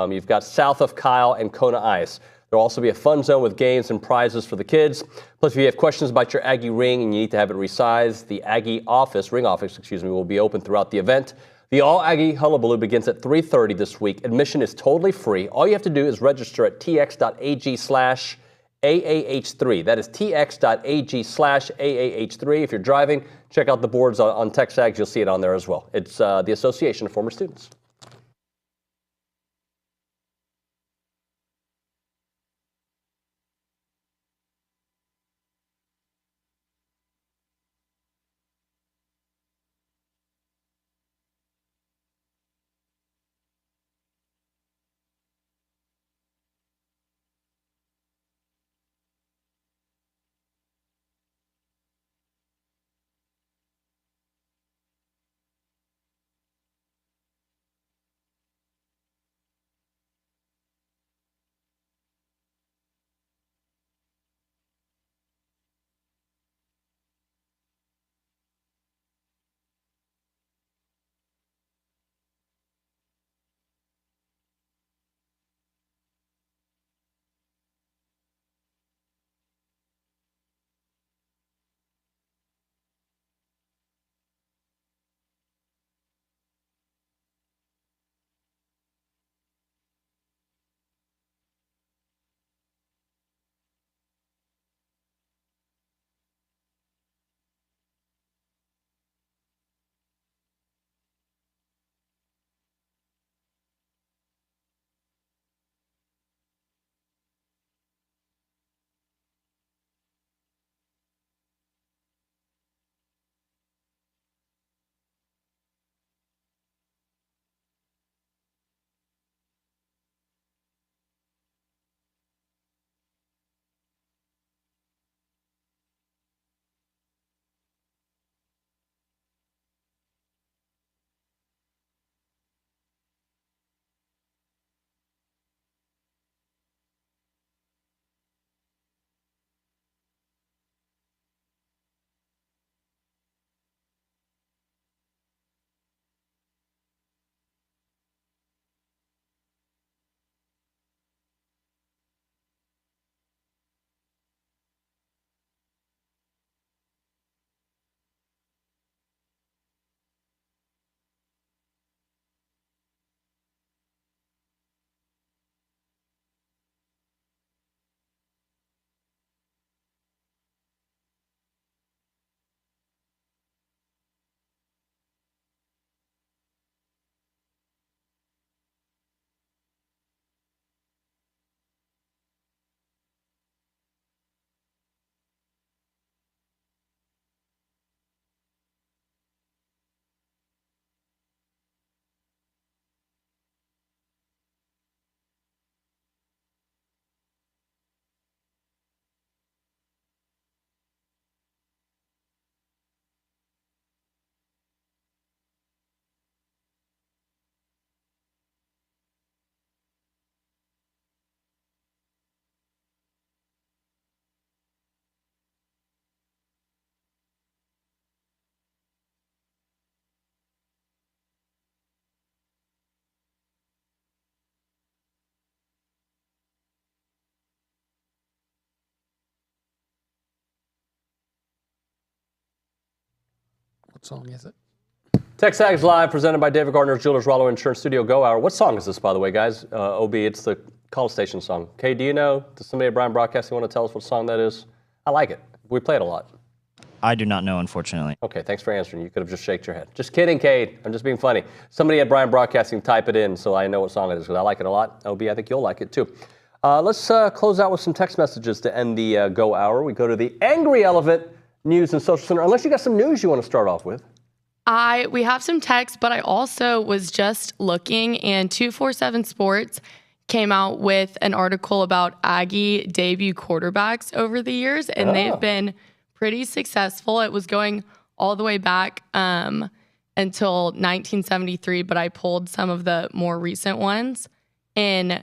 You've got South of Kyle and Kona Ice. There'll also be a fun zone with games and prizes for the kids. Plus, if you have questions about your Aggie ring and you need to have it resized, the Aggie ring office, will be open throughout the event. The All Aggie Hullabaloo begins at 3:30 this week. Admission is totally free. All you have to do is register at tx.ag/AAH3. That is tx.ag/AAH3. If you're driving, check out the boards on TexAgs. You'll see it on there as well. It's the Association of Former Students. What song is it? TexAgs Live, presented by David Gardner's Jewelers Rollo Insurance Studio Go Hour. What song is this, by the way, guys? OB, it's the Call Station song. Kay, do you know? Does somebody at Brian Broadcasting want to tell us what song that is? I like it. We play it a lot. I do not know, unfortunately. Okay, thanks for answering. You could have just shaked your head. Just kidding, Kate. I'm just being funny. Somebody at Brian Broadcasting, type it in so I know what song it is, because I like it a lot. OB, I think you'll like it too. Let's close out with some text messages to end the Go Hour. We go to the Angry Elephant News and Social Center. Unless you got some news you want to start off with. We have some text, but I also was just looking, and 247 Sports came out with an article about Aggie debut quarterbacks over the years, and they've been pretty successful. It was going all the way back until 1973, but I pulled some of the more recent ones. In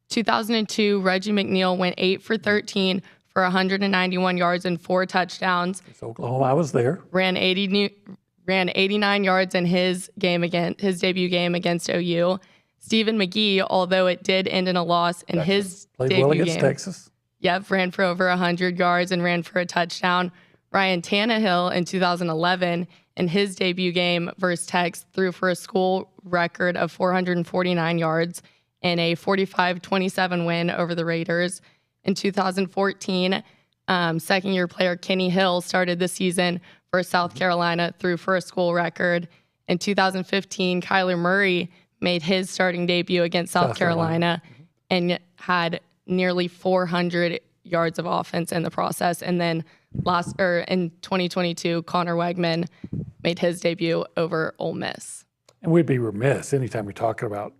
2002, Reggie McNeil went 8 for 13 for 191 yards and 4 touchdowns. It's Oklahoma. I was there. Ran 89 yards in his debut game against OU. Stephen McGee, although it did end in a loss in his Played debut well against game. Texas. Yep, ran for over 100 yards and ran for a touchdown. Ryan Tannehill in 2011 in his debut game versus Tex threw for a school record of 449 yards in a 45-27 win over the Raiders. In 2014, second-year player Kenny Hill started the season for South Carolina, threw for a school record. In 2015, Kyler Murray made his starting debut against South Carolina and had nearly 400 yards of offense in the process. And then in 2022, Connor Wegman made his debut over Ole Miss. And we'd be remiss anytime we're talking about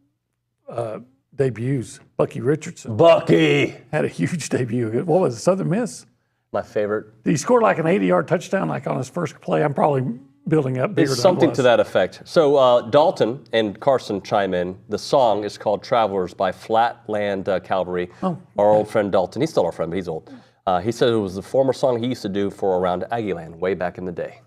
debuts. Bucky Richardson. Bucky! Had a huge debut. What was it, Southern Miss? My favorite. Did he score like an 80-yard touchdown like on his first play? I'm probably building up bigger It's than something it was. to that effect. So Dalton and Carson chime in. The song is called Travelers by Flatland Cavalry. Our old friend Dalton. He's still our friend, but he's old. He said it was the former song he used to do for around Aggieland way back in the day.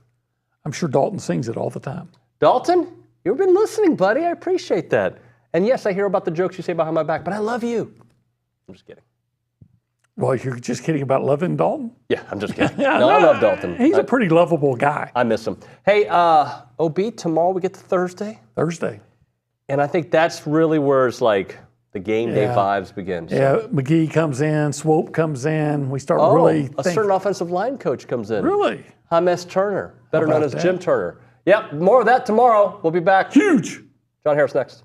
I'm sure Dalton sings it all the time. Dalton, you've been listening, buddy. I appreciate that. And yes, I hear about the jokes you say behind my back, but I love you. I'm just kidding. Well, you're just kidding about loving Dalton? Yeah, I'm just kidding. No, I love Dalton. He's a pretty lovable guy. I miss him. Hey, OB, tomorrow we get to Thursday. Thursday. And I think that's really where it's like the game day vibes begin. So. Yeah, McGee comes in, Swope comes in. We start a certain offensive line coach comes in. Really? James Turner, better known as that? Jim Turner. Yep, more of that tomorrow. We'll be back. Huge. John Harris next.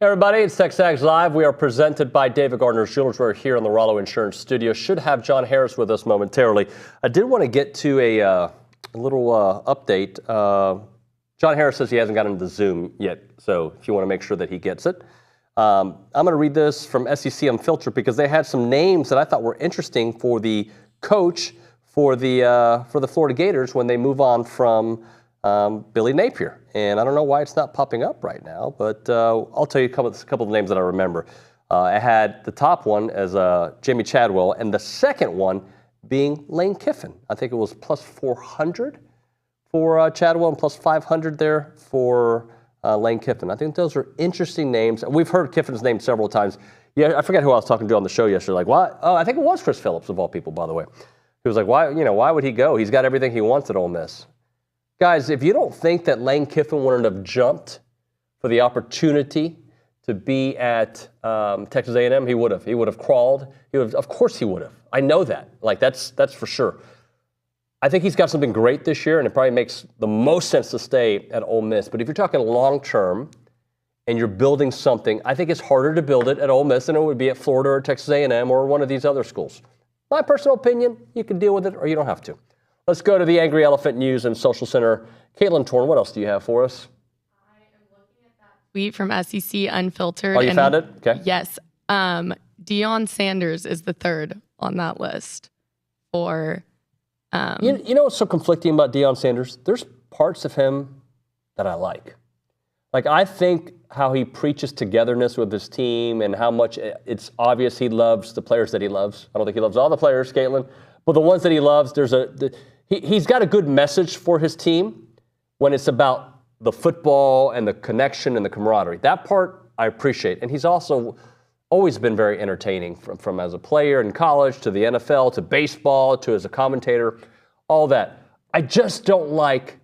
Hey everybody, it's TexAgs Live. We are presented by David Gardner's Jewelers. We're here in the Rollo Insurance Studio. Should have John Harris with us momentarily. I did want to get to a little update. John Harris says he hasn't gotten into Zoom yet, so if you want to make sure that he gets it. I'm going to read this from SEC Unfiltered because they had some names that I thought were interesting for the coach for the Florida Gators when they move on from Billy Napier. And I don't know why it's not popping up right now, but I'll tell you a couple of names that I remember. I had the top one as Jamie Chadwell, and the second one being Lane Kiffin. I think it was plus 400 for Chadwell and plus 500 there for Lane Kiffin. I think those are interesting names. We've heard Kiffin's name several times. Yeah, I forget who I was talking to on the show yesterday. Like, why? Oh, I think it was Chris Phillips, of all people, by the way. He was like, why would he go? He's got everything he wants at Ole Miss. Guys, if you don't think that Lane Kiffin wouldn't have jumped for the opportunity to be at Texas A&M, he would have. He would have crawled. Of course he would have. I know that. Like, that's for sure. I think he's got something great this year, and it probably makes the most sense to stay at Ole Miss. But if you're talking long-term and you're building something, I think it's harder to build it at Ole Miss than it would be at Florida or Texas A&M or one of these other schools. My personal opinion, you can deal with it or you don't have to. Let's go to the Angry Elephant News and Social Center. Caitlin Torn, what else do you have for us? I am looking at that tweet from SEC Unfiltered. Oh, you found it? Okay. Yes. Deion Sanders is the third on that list for... You know what's so conflicting about Deion Sanders? There's parts of him that I like. Like, I think how he preaches togetherness with his team and how much it's obvious he loves the players that he loves. I don't think he loves all the players, Caitlin, but the ones that he loves, he's got a good message for his team when it's about the football and the connection and the camaraderie. That part I appreciate. And he's also always been very entertaining from as a player in college to the NFL to baseball to as a commentator, all that. I just don't like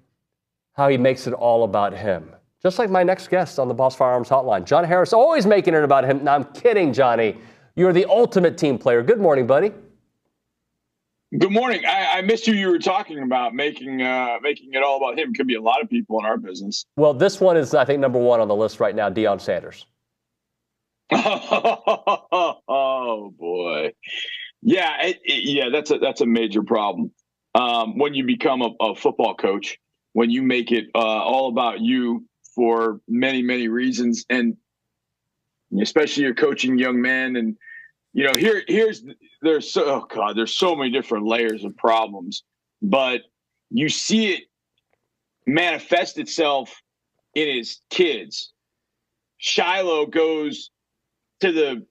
how he makes it all about him. Just like my next guest on the Boss Firearms Hotline, John Harris, always making it about him. No, I'm kidding, Johnny. You're the ultimate team player. Good morning, buddy. Good morning. I missed you were talking about making it all about him. Could be a lot of people in our business. Well, this one is, I think, number one on the list right now, Deion Sanders. Oh boy, yeah, that's a major problem when you become a football coach. When you make it all about you for many reasons, and especially you're coaching young men, and there's so many different layers of problems, but you see it manifest itself in his kids. Shiloh goes to the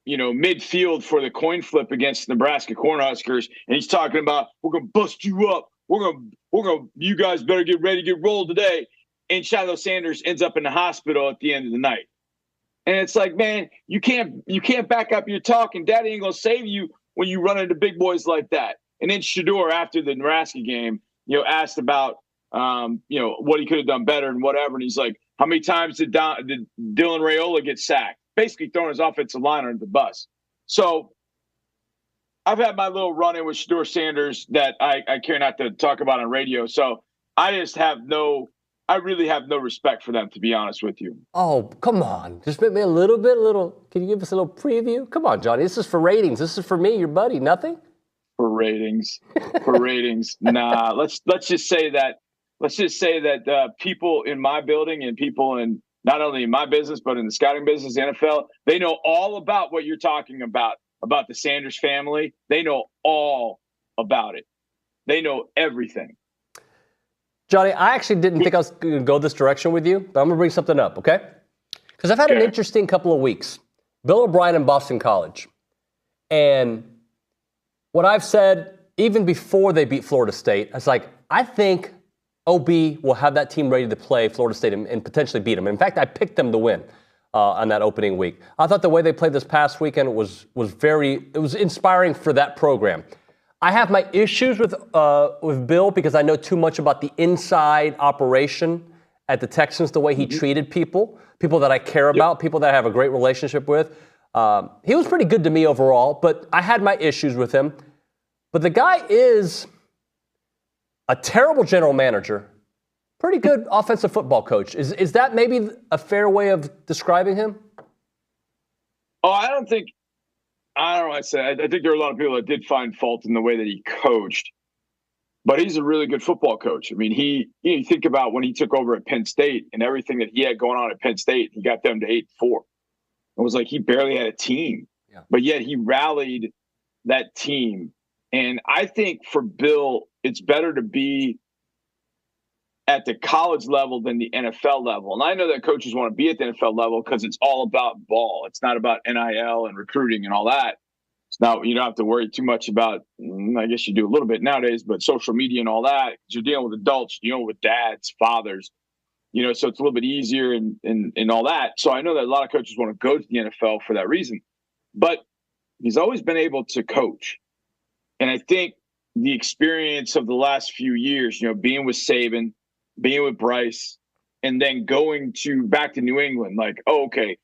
midfield for the coin flip against the Nebraska Cornhuskers, and he's talking about, we're gonna bust you up, we're gonna you guys better get ready to get rolled today. And Shiloh Sanders ends up in the hospital at the end of the night. And it's like, man, you can't back up your talk, and daddy ain't gonna save you when you run into big boys like that. And then Shador, after the Nebraska game, asked about what he could have done better and whatever, and he's like, how many times did Dylan Raiola get sacked? Basically throwing his offensive line under the bus. So I've had my little run-in with Shador Sanders that I care not to talk about on radio. So I really have no respect for them, to be honest with you. Oh, come on. Just maybe a little bit. Can you give us a little preview? Come on, Johnny. This is for ratings. This is for me, your buddy. Nothing? For ratings. Nah, let's just say that people in my building and people in not only in my business, but in the scouting business, the NFL, they know all about what you're talking about the Sanders family. They know all about it. They know everything. Johnny, I actually didn't think I was going to go this direction with you, but I'm going to bring something up, okay? Because I've had an interesting couple of weeks. Bill O'Brien in Boston College. And what I've said, even before they beat Florida State, it's like, I think OB will have that team ready to play Florida State and potentially beat them. In fact, I picked them to win on that opening week. I thought the way they played this past weekend was inspiring for that program. I have my issues with Bill because I know too much about the inside operation at the Texans, the way he treated people that I care about, people that I have a great relationship with. He was pretty good to me overall, but I had my issues with him. But the guy is a terrible general manager, pretty good offensive football coach. Is that maybe a fair way of describing him? Oh, I don't know. I think there are a lot of people that did find fault in the way that he coached, but he's a really good football coach. I mean, you think about when he took over at Penn State and everything that he had going on at Penn State, he got them to 8-4. It was like he barely had a team, but yet he rallied that team. And I think for Bill, it's better to be at the college level than the NFL level. And I know that coaches want to be at the NFL level because it's all about ball. It's not about NIL and recruiting and all that. It's not, you don't have to worry too much about, I guess you do a little bit nowadays, but social media and all that. You're dealing with adults, you're dealing with dads, fathers, so it's a little bit easier and all that. So I know that a lot of coaches want to go to the NFL for that reason. But he's always been able to coach. And I think the experience of the last few years, being with Saban, being with Bryce, and then going back to New England, like, oh, okay,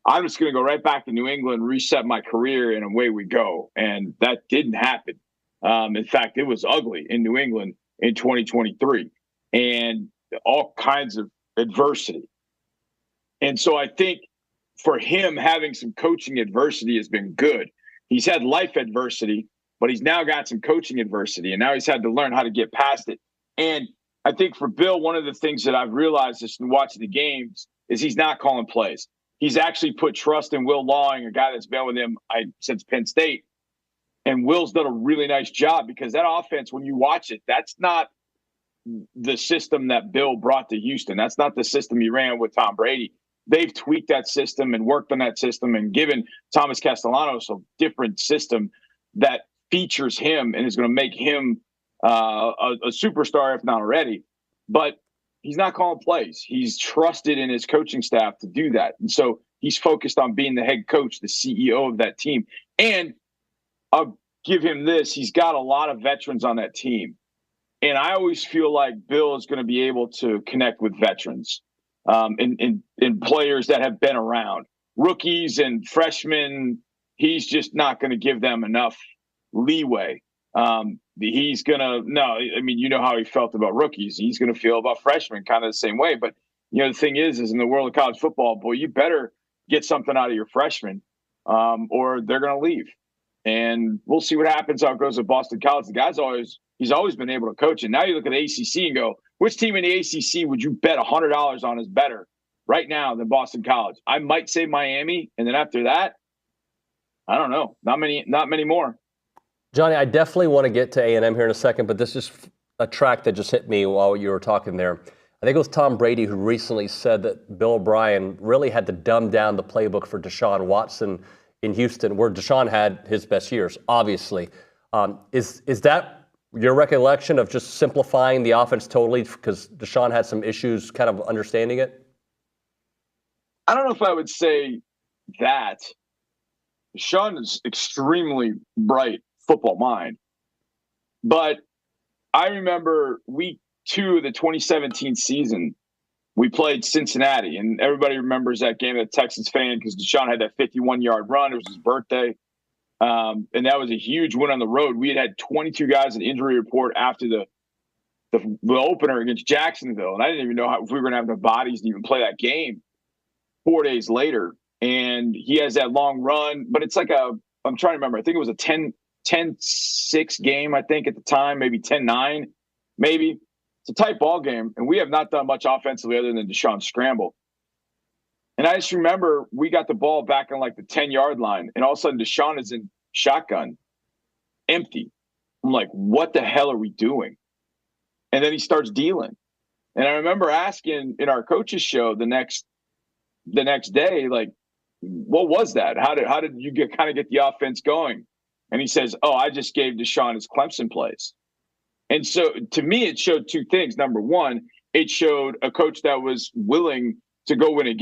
I'm just going to go right back to New England, reset my career, and away we go. And that didn't happen. In fact, it was ugly in New England in 2023 and all kinds of adversity. And so I think for him, having some coaching adversity has been good. He's had life adversity, but he's now got some coaching adversity, and now he's had to learn how to get past it. And I think for Bill, one of the things that I've realized just in watching the games is he's not calling plays. He's actually put trust in Will Lawing, a guy that's been with him since Penn State. And Will's done a really nice job because that offense, when you watch it, that's not the system that Bill brought to Houston. That's not the system he ran with Tom Brady. They've tweaked that system and worked on that system and given Thomas Castellanos a different system that features him and is going to make him a superstar, if not already. But he's not calling plays. He's trusted in his coaching staff to do that. And so he's focused on being the head coach, the CEO of that team. And I'll give him this. He's got a lot of veterans on that team. And I always feel like Bill is going to be able to connect with veterans and players that have been around. Rookies and freshmen, he's just not going to give them enough leeway. He's going to, you know how he felt about rookies. He's going to feel about freshmen kind of the same way. But, the thing is in the world of college football, boy, you better get something out of your freshmen or they're going to leave. And we'll see what happens, how it goes at Boston College. The guy's he's always been able to coach. And now you look at the ACC and go, which team in the ACC would you bet $100 on is better right now than Boston College? I might say Miami. And then after that, I don't know. Not many more. Johnny, I definitely want to get to A&M here in a second, but this is a track that just hit me while you were talking there. I think it was Tom Brady who recently said that Bill O'Brien really had to dumb down the playbook for Deshaun Watson in Houston, where Deshaun had his best years, obviously. Is that your recollection of just simplifying the offense totally because Deshaun had some issues kind of understanding it? I don't know if I would say that. Deshaun is extremely bright football mind. But I remember week 2 of the 2017 season, we played Cincinnati, and everybody remembers that game as a Texans fan because Deshaun had that 51-yard run. It was his birthday, and that was a huge win on the road. We had 22 guys in injury report after the opener against Jacksonville, and I didn't even know if we were going to have the bodies to even play that game 4 days later. And he has that long run, but it's like I'm trying to remember. I think it was a 10-6 game, I think, at the time, maybe 10-9, maybe. It's a tight ball game, and we have not done much offensively other than Deshaun scramble. And I just remember we got the ball back on like the 10-yard line, and all of a sudden Deshaun is in shotgun, empty. I'm like, what the hell are we doing? And then he starts dealing. And I remember asking in our coaches show the next day, like, what was that? How did you get the offense going? And he says, oh, I just gave Deshaun his Clemson plays. And so to me, it showed two things. Number one, it showed a coach that was willing to go win a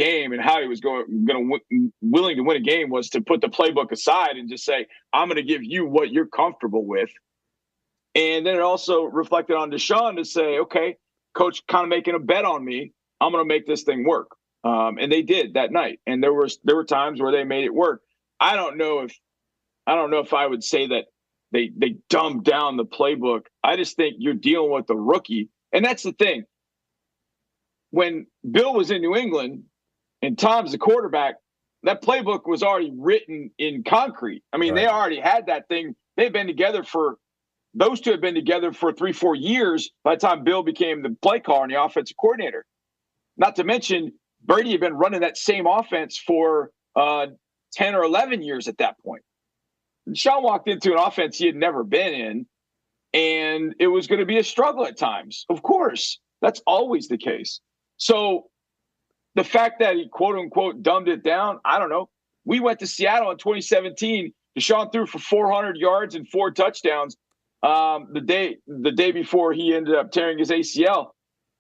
willing to win a game was to put the playbook aside and just say, I'm going to give you what you're comfortable with. And then it also reflected on Deshaun to say, okay, coach kind of making a bet on me. I'm going to make this thing work. And they did that night. And there were times where they made it work. I don't know if I would say that they dumbed down the playbook. I just think you're dealing with the rookie. And that's the thing. When Bill was in New England and Tom's the quarterback, that playbook was already written in concrete. I mean, They already had that thing. They've been together those two have been together for 3-4 years by the time Bill became the play caller and the offensive coordinator. Not to mention, Brady had been running that same offense for 10 or 11 years at that point. Sean walked into an offense he had never been in, and it was going to be a struggle at times. Of course, that's always the case. So the fact that he quote unquote dumbed it down, I don't know. We went to Seattle in 2017. Deshaun threw for 400 yards and 4 touchdowns the day before he ended up tearing his ACL.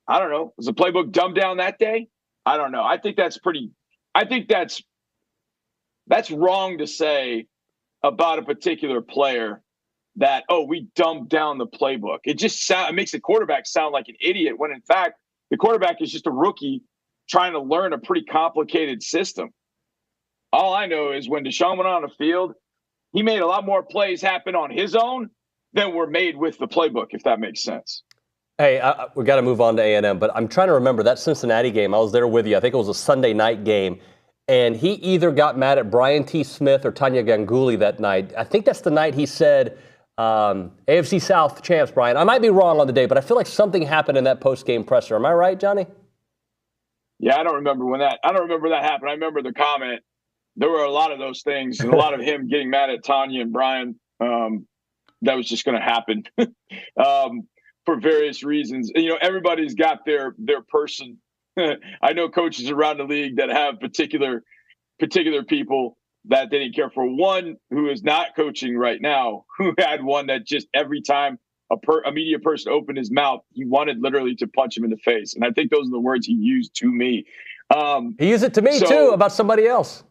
I don't know. Was the playbook dumbed down that day? I don't know. I think that's wrong to say about a particular player that, oh, we dumbed down the playbook. It makes the quarterback sound like an idiot when in fact the quarterback is just a rookie trying to learn a pretty complicated system. All I know is when Deshaun went on the field, he made a lot more plays happen on his own than were made with the playbook, if that makes sense. Hey, we got to move on to A&M, but I'm trying to remember that Cincinnati game. I was there with you. I think it was a Sunday night game, and he either got mad at Brian T. Smith or Tanya Ganguly that night. I think that's the night he said, AFC South champs, Brian. I might be wrong on the day, but I feel like something happened in that post-game presser. Am I right, Johnny? Yeah, I don't remember that happened. I remember the comment. There were a lot of those things and a lot of him getting mad at Tanya and Brian. That was just going to happen for various reasons. You know, everybody's got their person. I know coaches around the league that have particular people that they didn't care for. One who is not coaching right now, who had one that just every time a media person opened his mouth, he wanted literally to punch him in the face. And I think those are the words he used to me. He used it to me too about somebody else.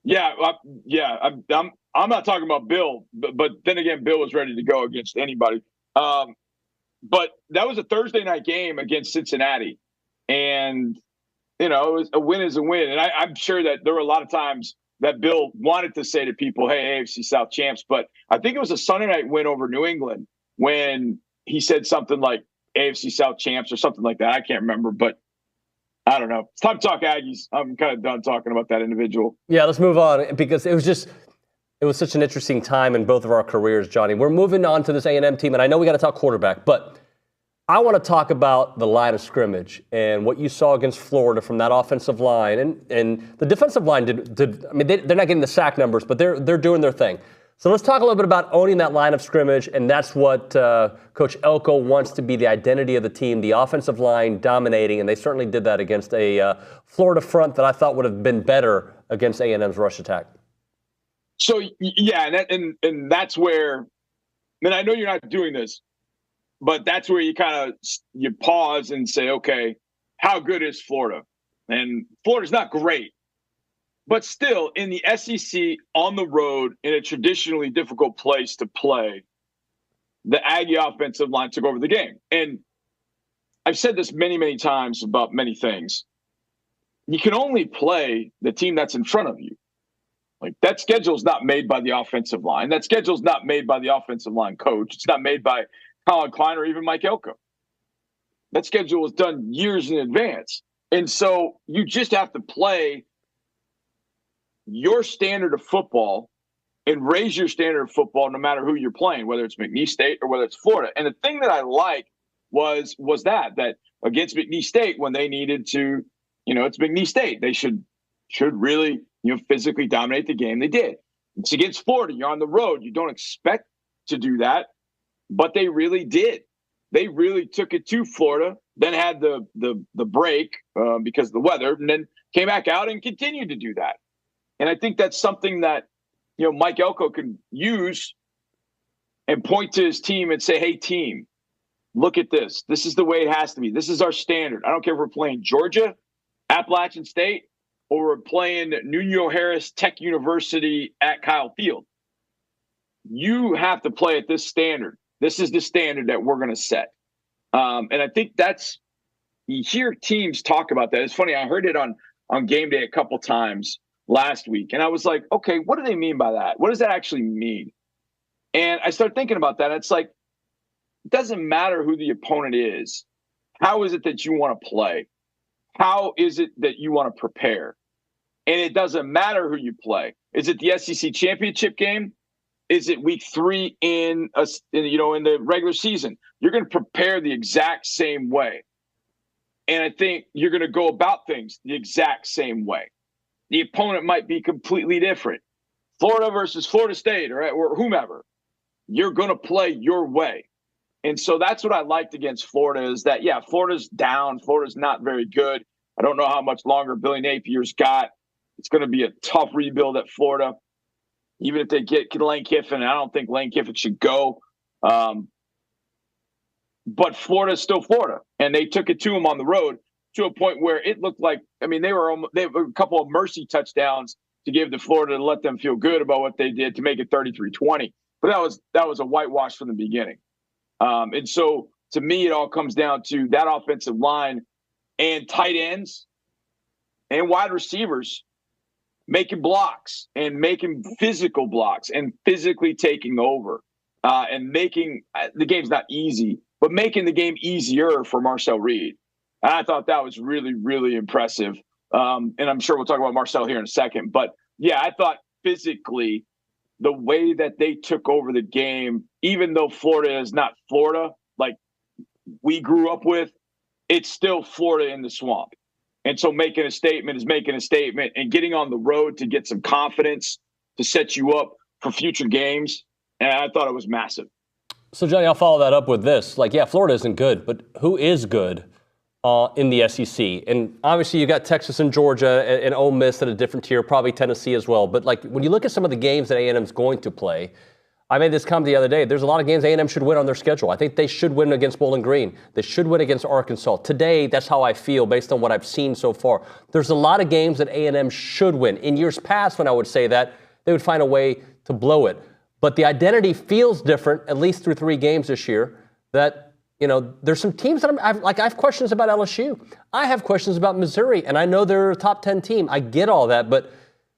Yeah. I'm not talking about Bill, but then again, Bill was ready to go against anybody. But that was a Thursday night game against Cincinnati. And, you know, a win is a win. And I'm sure that there were a lot of times that Bill wanted to say to people, hey, AFC South champs. But I think it was a Sunday night win over New England when he said something like AFC South champs or something like that. I can't remember, but I don't know. It's time to talk Aggies. I'm kind of done talking about that individual. Yeah, let's move on because it was such an interesting time in both of our careers, Johnny. We're moving on to this A&M team, and I know we got to talk quarterback, but I want to talk about the line of scrimmage and what you saw against Florida from that offensive line. And the defensive line they're not getting the sack numbers, but they're doing their thing. So let's talk a little bit about owning that line of scrimmage, and that's what Coach Elko wants to be the identity of the team, the offensive line dominating, and they certainly did that against a Florida front that I thought would have been better against A&M's rush attack. So, yeah, and that's where, and I know you're not doing this, but that's where you pause and say, okay, how good is Florida? And Florida's not great. But still, in the SEC, on the road, in a traditionally difficult place to play, the Aggie offensive line took over the game. And I've said this many, many times about many things. You can only play the team that's in front of you. Like, that schedule is not made by the offensive line. That schedule is not made by the offensive line coach. It's not made by Colin Klein or even Mike Elko. That schedule was done years in advance. And so you just have to play your standard of football and raise your standard of football no matter who you're playing, whether it's McNeese State or whether it's Florida. And the thing that I like was that against McNeese State, when they needed to, it's McNeese State. They should really, physically dominate the game. They did. It's against Florida. You're on the road. You don't expect to do that, but they really did. They really took it to Florida, then had the break because of the weather, and then came back out and continued to do that. And I think that's something that, Mike Elko can use and point to his team and say, hey, team, look at this. This is the way it has to be. This is our standard. I don't care if we're playing Georgia, Appalachian State, or we're playing Nuño Harris Tech University at Kyle Field. You have to play at this standard. This is the standard that we're going to set. And I think you hear teams talk about that. It's funny. I heard it on game day a couple times last week. And I was like, okay, what do they mean by that? What does that actually mean? And I started thinking about that. It's like, it doesn't matter who the opponent is. How is it that you want to play? How is it that you want to prepare? And it doesn't matter who you play. Is it the SEC championship game? Is it week 3 in the regular season? You're going to prepare the exact same way. And I think you're going to go about things the exact same way. The opponent might be completely different. Florida versus Florida State or whomever. You're going to play your way. And so that's what I liked against Florida is that, yeah, Florida's down. Florida's not very good. I don't know how much longer Billy Napier's got. It's going to be a tough rebuild at Florida. Even if they get Lane Kiffin, I don't think Lane Kiffin should go. But Florida's still Florida. And they took it to them on the road to a point where it looked like, I mean, they were a couple of mercy touchdowns to give to Florida to let them feel good about what they did to make it 33-20. But that was a whitewash from the beginning. And so to me, it all comes down to that offensive line and tight ends and wide receivers making blocks and making physical blocks and physically taking over and making the game's not easy, but making the game easier for Marcel Reed. And I thought that was really, really impressive. And I'm sure we'll talk about Marcel here in a second. But, yeah, I thought physically the way that they took over the game, even though Florida is not Florida like we grew up with, it's still Florida in the swamp. And so making a statement is making a statement, and getting on the road to get some confidence to set you up for future games. And I thought it was massive. So, Johnny, I'll follow that up with this. Like, yeah, Florida isn't good, but who is good in the SEC? And obviously you got Texas and Georgia and Ole Miss at a different tier, probably Tennessee as well. But, like, when you look at some of the games that A&M's going to play, I made this comment the other day. There's a lot of games A&M should win on their schedule. I think they should win against Bowling Green. They should win against Arkansas. Today, that's how I feel based on what I've seen so far. There's a lot of games that A&M should win. In years past, when I would say that, they would find a way to blow it. But the identity feels different, at least through 3 games this year, that, you know, there's some teams that I have questions about LSU. I have questions about Missouri, and I know they're a top 10 team. I get all that. But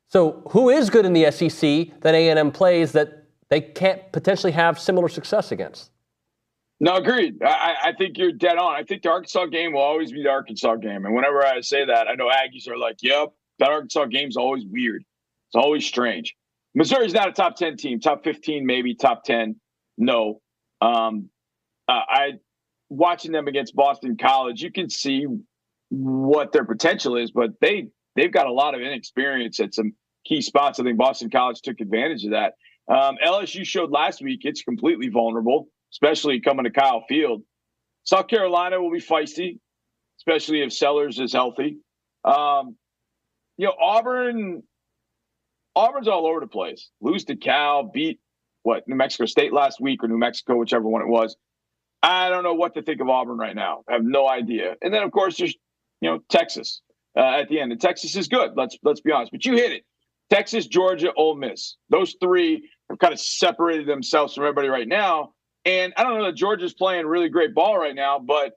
so who is good in the SEC that A&M plays that they can't potentially have similar success against? No, agreed. I think you're dead on. I think the Arkansas game will always be the Arkansas game. And whenever I say that, I know Aggies are like, yep, that Arkansas game's always weird. It's always strange. Missouri's not a top 10 team, top 15, maybe top 10. No. Watching them against Boston College, you can see what their potential is, but they've got a lot of inexperience at some key spots. I think Boston College took advantage of that. LSU showed last week it's completely vulnerable, especially coming to Kyle Field. South Carolina will be feisty, especially if Sellers is healthy. Auburn's all over the place. Lose to Cal, beat New Mexico State last week, or New Mexico, whichever one it was. I don't know what to think of Auburn right now. I have no idea. And then, of course, there's Texas at the end. And Texas is good. Let's be honest. But you hit it. Texas, Georgia, Ole Miss. Those 3 have kind of separated themselves from everybody right now. And I don't know that Georgia's playing really great ball right now, but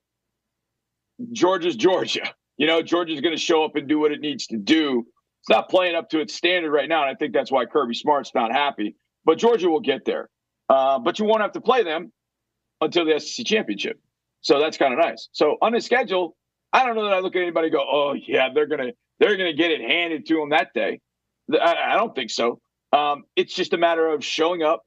Georgia's Georgia. Georgia's going to show up and do what it needs to do. It's not playing up to its standard right now, and I think that's why Kirby Smart's not happy. But Georgia will get there. But you won't have to play them until the SEC championship. So that's kind of nice. So on the schedule, I don't know that I look at anybody and go, oh, yeah, they're gonna get it handed to them that day. I don't think so. It's just a matter of showing up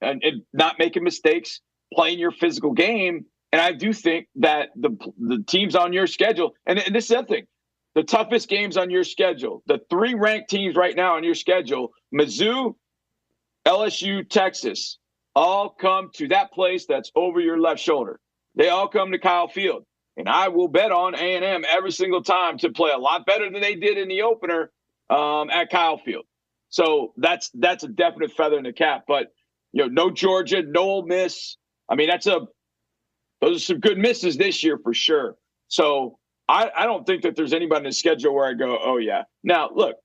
and not making mistakes, playing your physical game. And I do think that the teams on your schedule, and this is the other thing, the toughest games on your schedule, the 3 ranked teams right now on your schedule, Mizzou, LSU, Texas, all come to that place that's over your left shoulder. They all come to Kyle Field. And I will bet on A&M every single time to play a lot better than they did in the opener at Kyle Field. So that's a definite feather in the cap. But, no Georgia, no Ole Miss. I mean, those are some good misses this year for sure. So I don't think that there's anybody in the schedule where I go, oh, yeah. Now, look,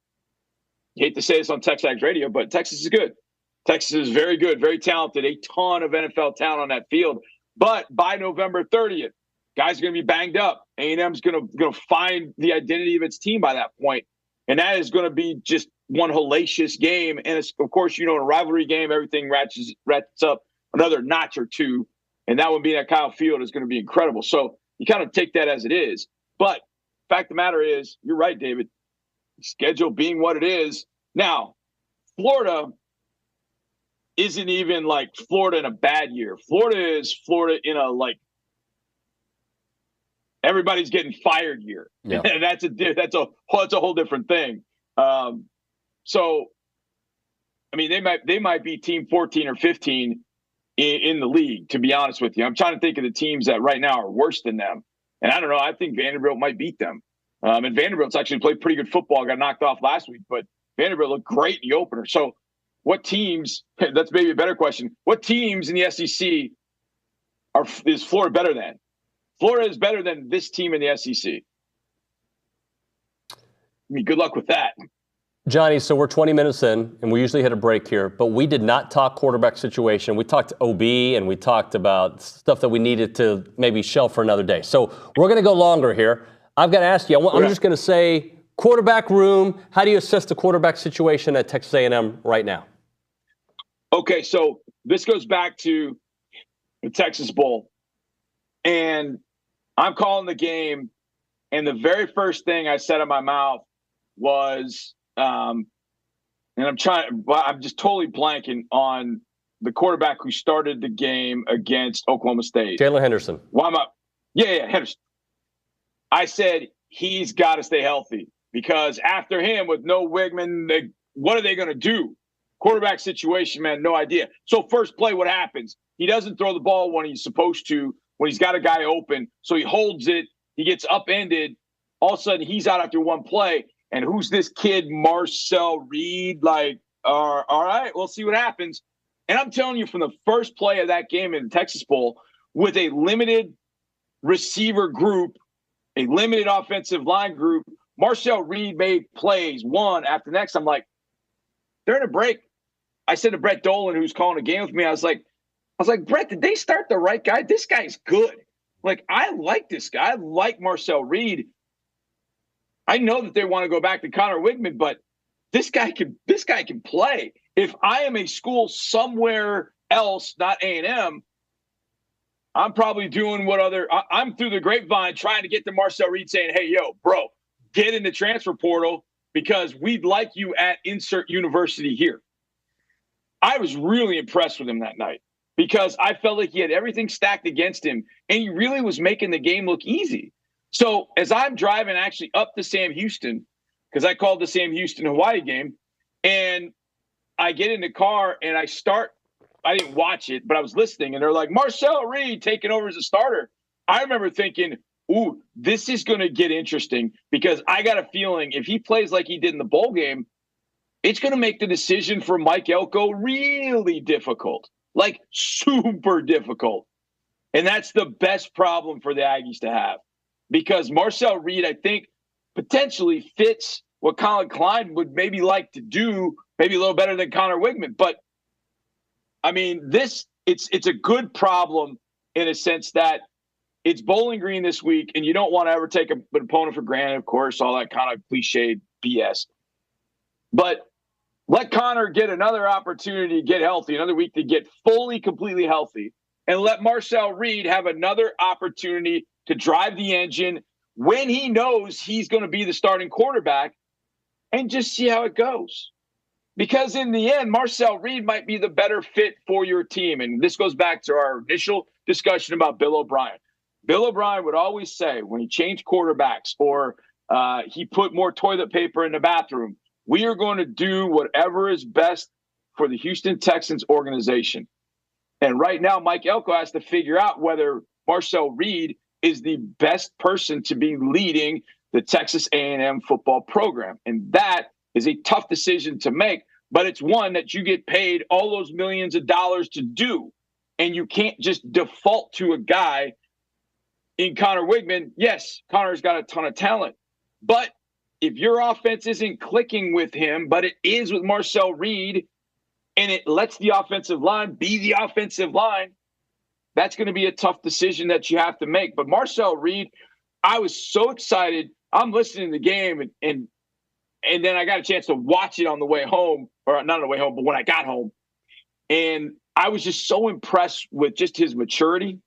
you hate to say this on TexAgs Radio, but Texas is good. Texas is very good, very talented, a ton of NFL talent on that field. But by November 30th, guys are going to be banged up. A&M's going to find the identity of its team by that point. And that is going to be just one hellacious game. And it's, of course, in a rivalry game, everything ratchets up another notch or 2. And that one being at Kyle Field is going to be incredible. So you kind of take that as it is. But fact of the matter is, you're right, David. schedule being what it is. Now, Florida isn't even like Florida in a bad year. Florida is Florida in a everybody's getting fired year. Yeah. And that's a whole different thing. So, I mean, they might be team 14 or 15 in the league, to be honest with you. I'm trying to think of the teams that right now are worse than them. And I don't know. I think Vanderbilt might beat them. And Vanderbilt's actually played pretty good football. Got knocked off last week, but Vanderbilt looked great in the opener. So what teams, that's maybe a better question, what teams in the SEC is Florida better than? Florida is better than this team in the SEC. I mean, good luck with that. Johnny, so we're 20 minutes in, and we usually hit a break here, but we did not talk quarterback situation. We talked OB, and we talked about stuff that we needed to maybe shelf for another day. So we're going to go longer here. I've got to ask you, I'm just going to say quarterback room. How do you assess the quarterback situation at Texas A&M right now? Okay, so this goes back to the Texas Bowl. And I'm calling the game, and the very first thing I said in my mouth was, and I'm just totally blanking on the quarterback who started the game against Oklahoma State. Jalen Henderson. Why am I? Yeah, Henderson. I said he's got to stay healthy because after him with no Wigman, what are they going to do? Quarterback situation, man, no idea. So first play, what happens? He doesn't throw the ball when he's supposed to, when he's got a guy open. So he holds it. He gets upended. All of a sudden, he's out after one play. And who's this kid, Marcel Reed? All right, we'll see what happens. And I'm telling you, from the first play of that game in the Texas Bowl, with a limited receiver group, a limited offensive line group, Marcel Reed made plays one after the next. I'm like, during a break, I said to Brett Dolan, who's calling a game with me, I was like, Brett, did they start the right guy? This guy's good. I like this guy. I like Marcel Reed. I know that they want to go back to Connor Wigman, but this guy can play. If I am a school somewhere else, not A&M, I'm probably doing I'm through the grapevine trying to get to Marcel Reed saying, hey, yo, bro, get in the transfer portal because we'd like you at insert university here. I was really impressed with him that night because I felt like he had everything stacked against him, and he really was making the game look easy. So as I'm driving actually up to Sam Houston, because I called the Sam Houston-Hawaii game, and I get in the car and I didn't watch it, but I was listening, and they're like, Marcel Reed taking over as a starter. I remember thinking, ooh, this is going to get interesting because I got a feeling if he plays like he did in the bowl game, it's going to make the decision for Mike Elko really difficult, like super difficult. And that's the best problem for the Aggies to have because Marcel Reed, I think, potentially fits what Colin Klein would maybe like to do, maybe a little better than Connor Wigman. But, I mean, it's a good problem in a sense that it's Bowling Green this week, and you don't want to ever take an opponent for granted, of course, all that kind of cliched BS. But let Connor get another opportunity to get healthy, another week to get fully, completely healthy, and let Marcel Reed have another opportunity to drive the engine when he knows he's going to be the starting quarterback and just see how it goes. Because in the end, Marcel Reed might be the better fit for your team. And this goes back to our initial discussion about Bill O'Brien. Bill O'Brien would always say when he changed quarterbacks or he put more toilet paper in the bathroom, we are going to do whatever is best for the Houston Texans organization. And right now, Mike Elko has to figure out whether Marcel Reed is the best person to be leading the Texas A&M football program. And that is a tough decision to make, but it's one that you get paid all those millions of dollars to do. And you can't just default to a guy in Connor Wigman. Yes, Connor's got a ton of talent, but if your offense isn't clicking with him, but it is with Marcel Reed, and it lets the offensive line be the offensive line, that's going to be a tough decision that you have to make. But Marcel Reed, I was so excited. I'm listening to the game, and then I got a chance to watch it on the way home, or not on the way home, but when I got home. And I was just so impressed with just his maturity,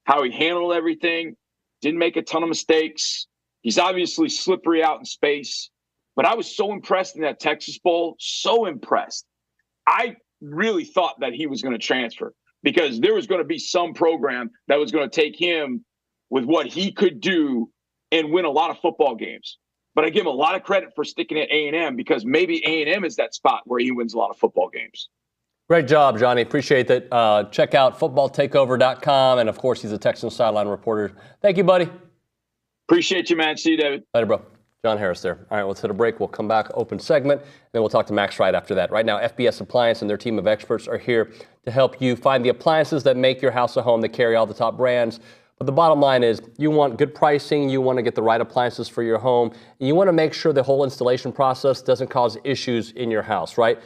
how he handled everything, didn't make a ton of mistakes. He's obviously slippery out in space. But I was so impressed in that Texas Bowl, so impressed. I really thought that he was going to transfer because there was going to be some program that was going to take him with what he could do and win a lot of football games. But I give him a lot of credit for sticking at A&M because maybe A&M is that spot where he wins a lot of football games. Great job, Johnny. Appreciate that. Check out footballtakeover.com. And, of course, he's a Texans sideline reporter. Thank you, buddy. Appreciate you, man. See you, David. Later, bro. John Harris there. All right, let's hit a break. We'll come back, open segment, and then we'll talk to Max Wright after that. Right now, FBS Appliance and their team of experts are here to help you find the appliances that make your house a home, that carry all the top brands. But the bottom line is you want good pricing, you want to get the right appliances for your home, and you want to make sure the whole installation process doesn't cause issues in your house, right?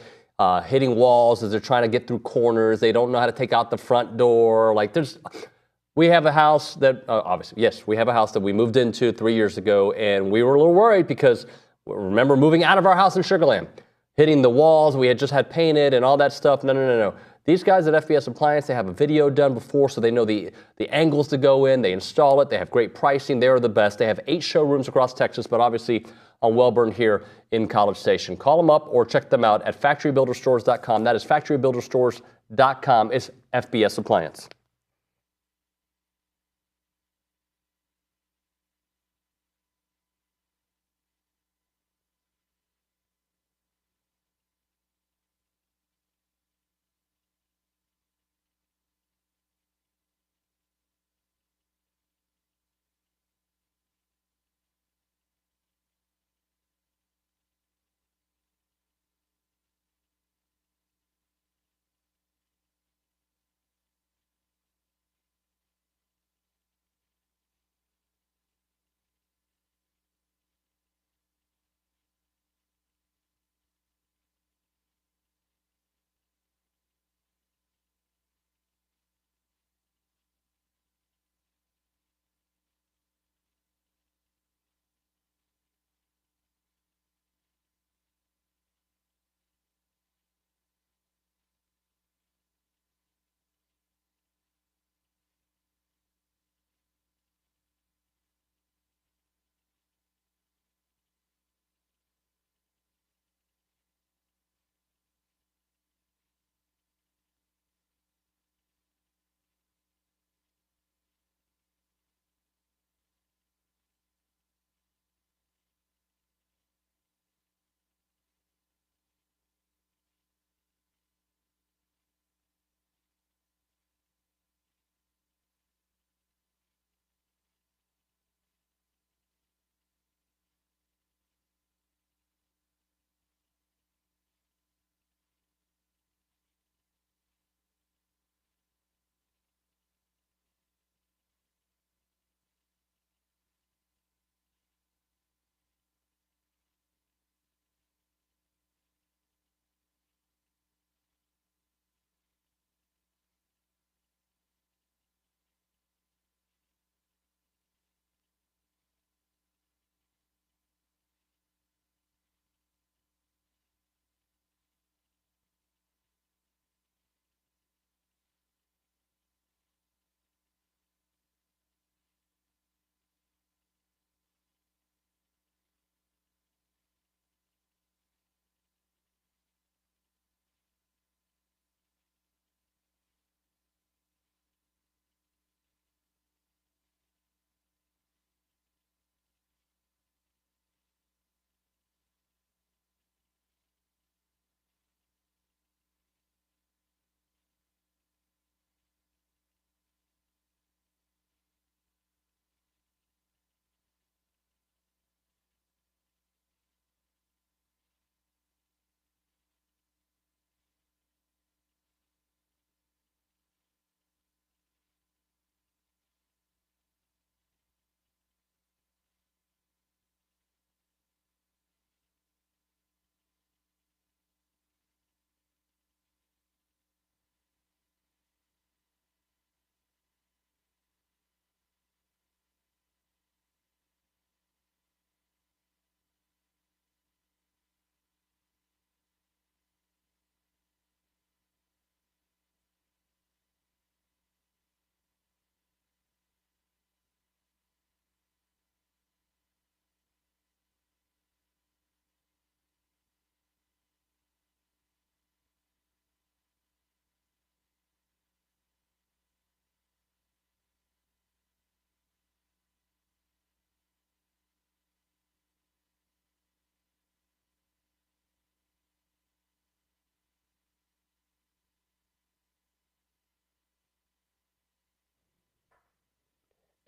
Hitting walls as they're trying to get through corners. They don't know how to take out the front door. We have a house that, obviously, yes, we have a house that we moved into 3 years ago, and we were a little worried because, remember, moving out of our house in Sugar Land, hitting the walls, we had just had painted and all that stuff. No. These guys at FBS Appliance, they have a video done before, so they know the angles to go in. They install it. They have great pricing. They are the best. They have 8 showrooms across Texas, but obviously on Welburn here in College Station. Call them up or check them out at factorybuilderstores.com. That is factorybuilderstores.com. It's FBS Appliance.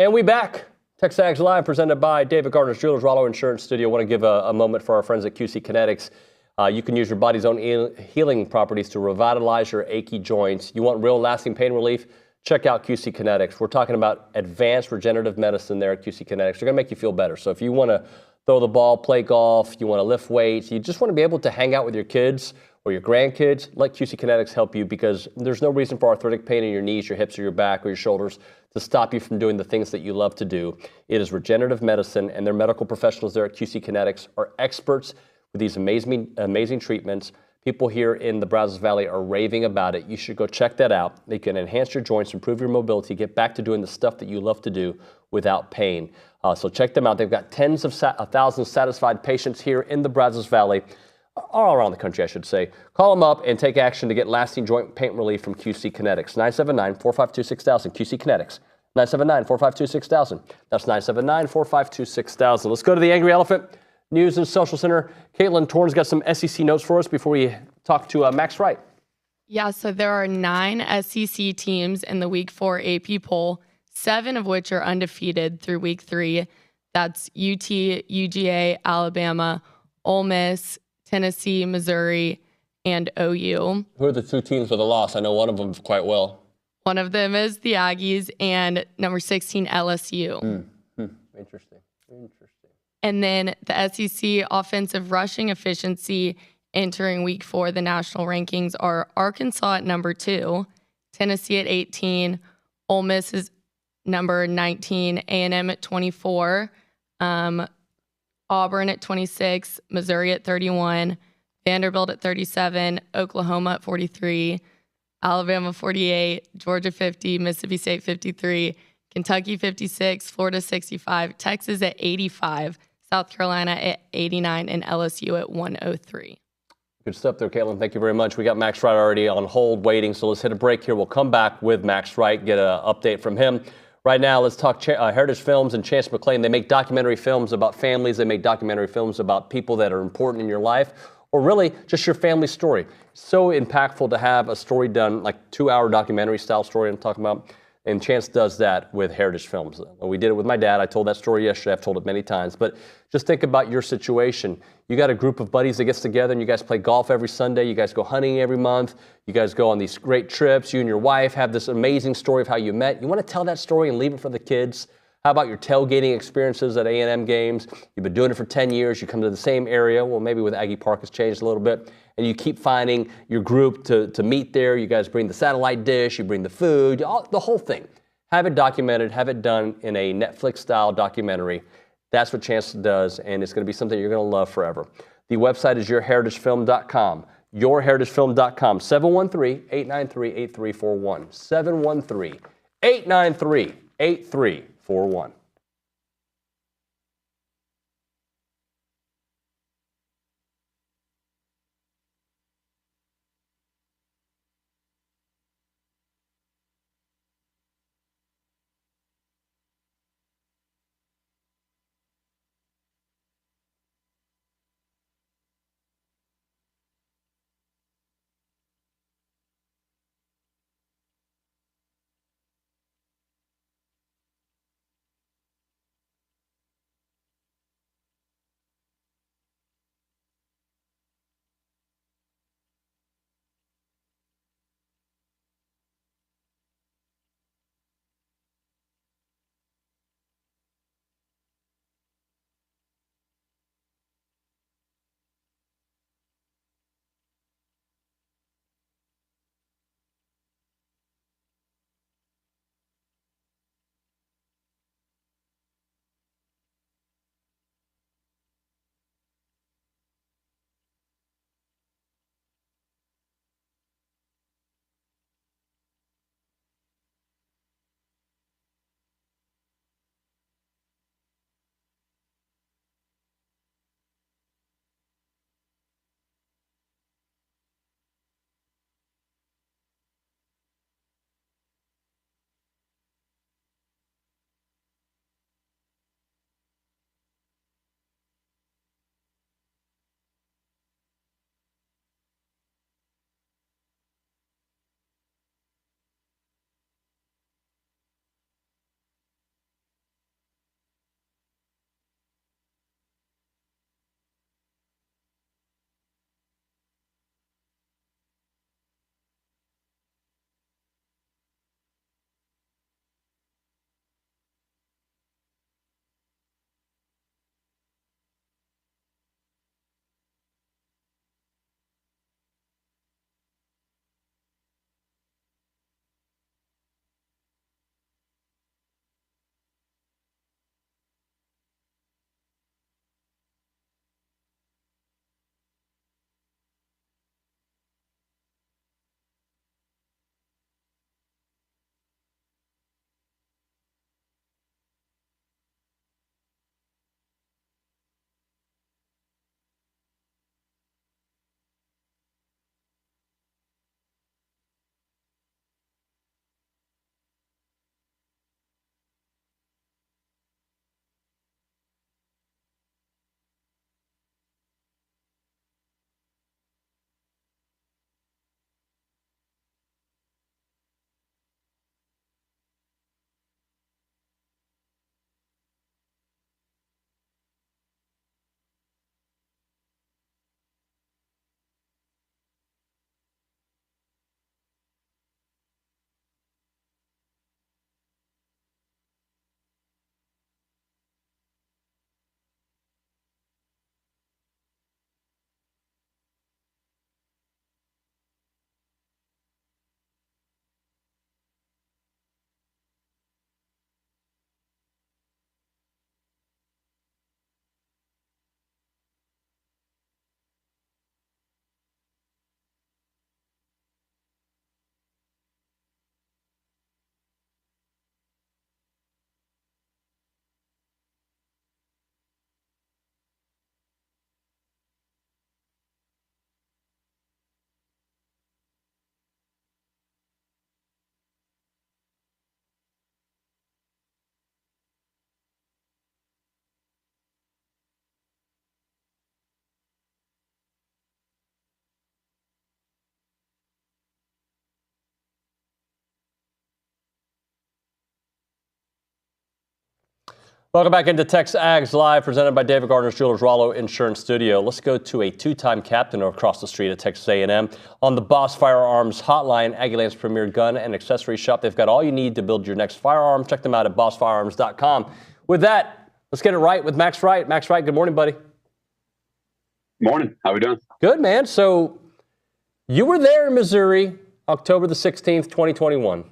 And we back. TexAgs Live presented by David Gardner's Jewelers, Rollo Insurance Studio. I want to give a moment for our friends at QC Kinetics. You can use your body's own healing properties to revitalize your achy joints. You want real lasting pain relief? Check out QC Kinetics. We're talking about advanced regenerative medicine there at QC Kinetics. They're going to make you feel better. So if you want to throw the ball, play golf, you want to lift weights, you just want to be able to hang out with your kids or your grandkids, let QC Kinetics help you, because there's no reason for arthritic pain in your knees, your hips, or your back, or your shoulders to stop you from doing the things that you love to do. It is regenerative medicine, and their medical professionals there at QC Kinetics are experts with these amazing treatments. People here in the Brazos Valley are raving about it. You should go check that out. They can enhance your joints, improve your mobility, get back to doing the stuff that you love to do without pain. So check them out. They've got tens of thousands of satisfied patients here in the Brazos Valley, all around the country, I should say. Call them up and take action to get lasting joint pain relief from QC Kinetics. 979-452-6000, QC Kinetics. 979-452-6000. That's 979-452-6000. Let's go to the Angry Elephant News and Social Center. Caitlin Torn's got some SEC notes for us before we talk to Max Wright. Yeah, so there are 9 SEC teams in the Week 4 AP poll, 7 of which are undefeated through Week 3. That's UT, UGA, Alabama, Ole Miss, Tennessee, Missouri, and OU. Who are the 2 teams with a loss? I know one of them quite well. One of them is the Aggies and number 16, LSU. Interesting. And then the SEC offensive rushing efficiency entering Week 4, the national rankings are Arkansas at number 2, Tennessee at 18, Ole Miss is number 19, A&M at 24, Auburn at 26, Missouri at 31, Vanderbilt at 37, Oklahoma at 43, Alabama 48, Georgia 50, Mississippi State 53, Kentucky 56, Florida 65, Texas at 85, South Carolina at 89, and LSU at 103. Good stuff there, Caitlin. Thank you very much. We got Max Wright already on hold waiting, so let's hit a break here. We'll come back with Max Wright, get an update from him. Right now, let's talk Heritage Films and Chance McClain. They make documentary films about families. They make documentary films about people that are important in your life, or really just your family story. So impactful to have a story done, like 2-hour documentary style story I'm talking about. And Chance does that with Heritage Films. We did it with my dad. I told that story yesterday. I've told it many times. But just think about your situation. You got a group of buddies that gets together and you guys play golf every Sunday. You guys go hunting every month. You guys go on these great trips. You and your wife have this amazing story of how you met. You want to tell that story and leave it for the kids. How about your tailgating experiences at A&M games? You've been doing it for 10 years. You come to the same area. Well, maybe with Aggie Park it's changed a little bit. And you keep finding your group to meet there. You guys bring the satellite dish. You bring the food, the whole thing. Have it documented. Have it done in a Netflix-style documentary. That's what Chance does, and it's going to be something you're going to love forever. The website is yourheritagefilm.com. Yourheritagefilm.com. 713-893-8341. 713-893-8341. Welcome back into TexAgs Live, presented by David Gardner's Jewelers Rollo Insurance Studio. Let's go to a two-time captain across the street at Texas A&M. On the Boss Firearms Hotline, Aggieland's premier gun and accessory shop. They've got all you need to build your next firearm. Check them out at bossfirearms.com. With that, let's get it right with Max Wright. Max Wright, good morning, buddy. Morning. How we doing? Good, man. So you were there in Missouri, October the 16th, 2021.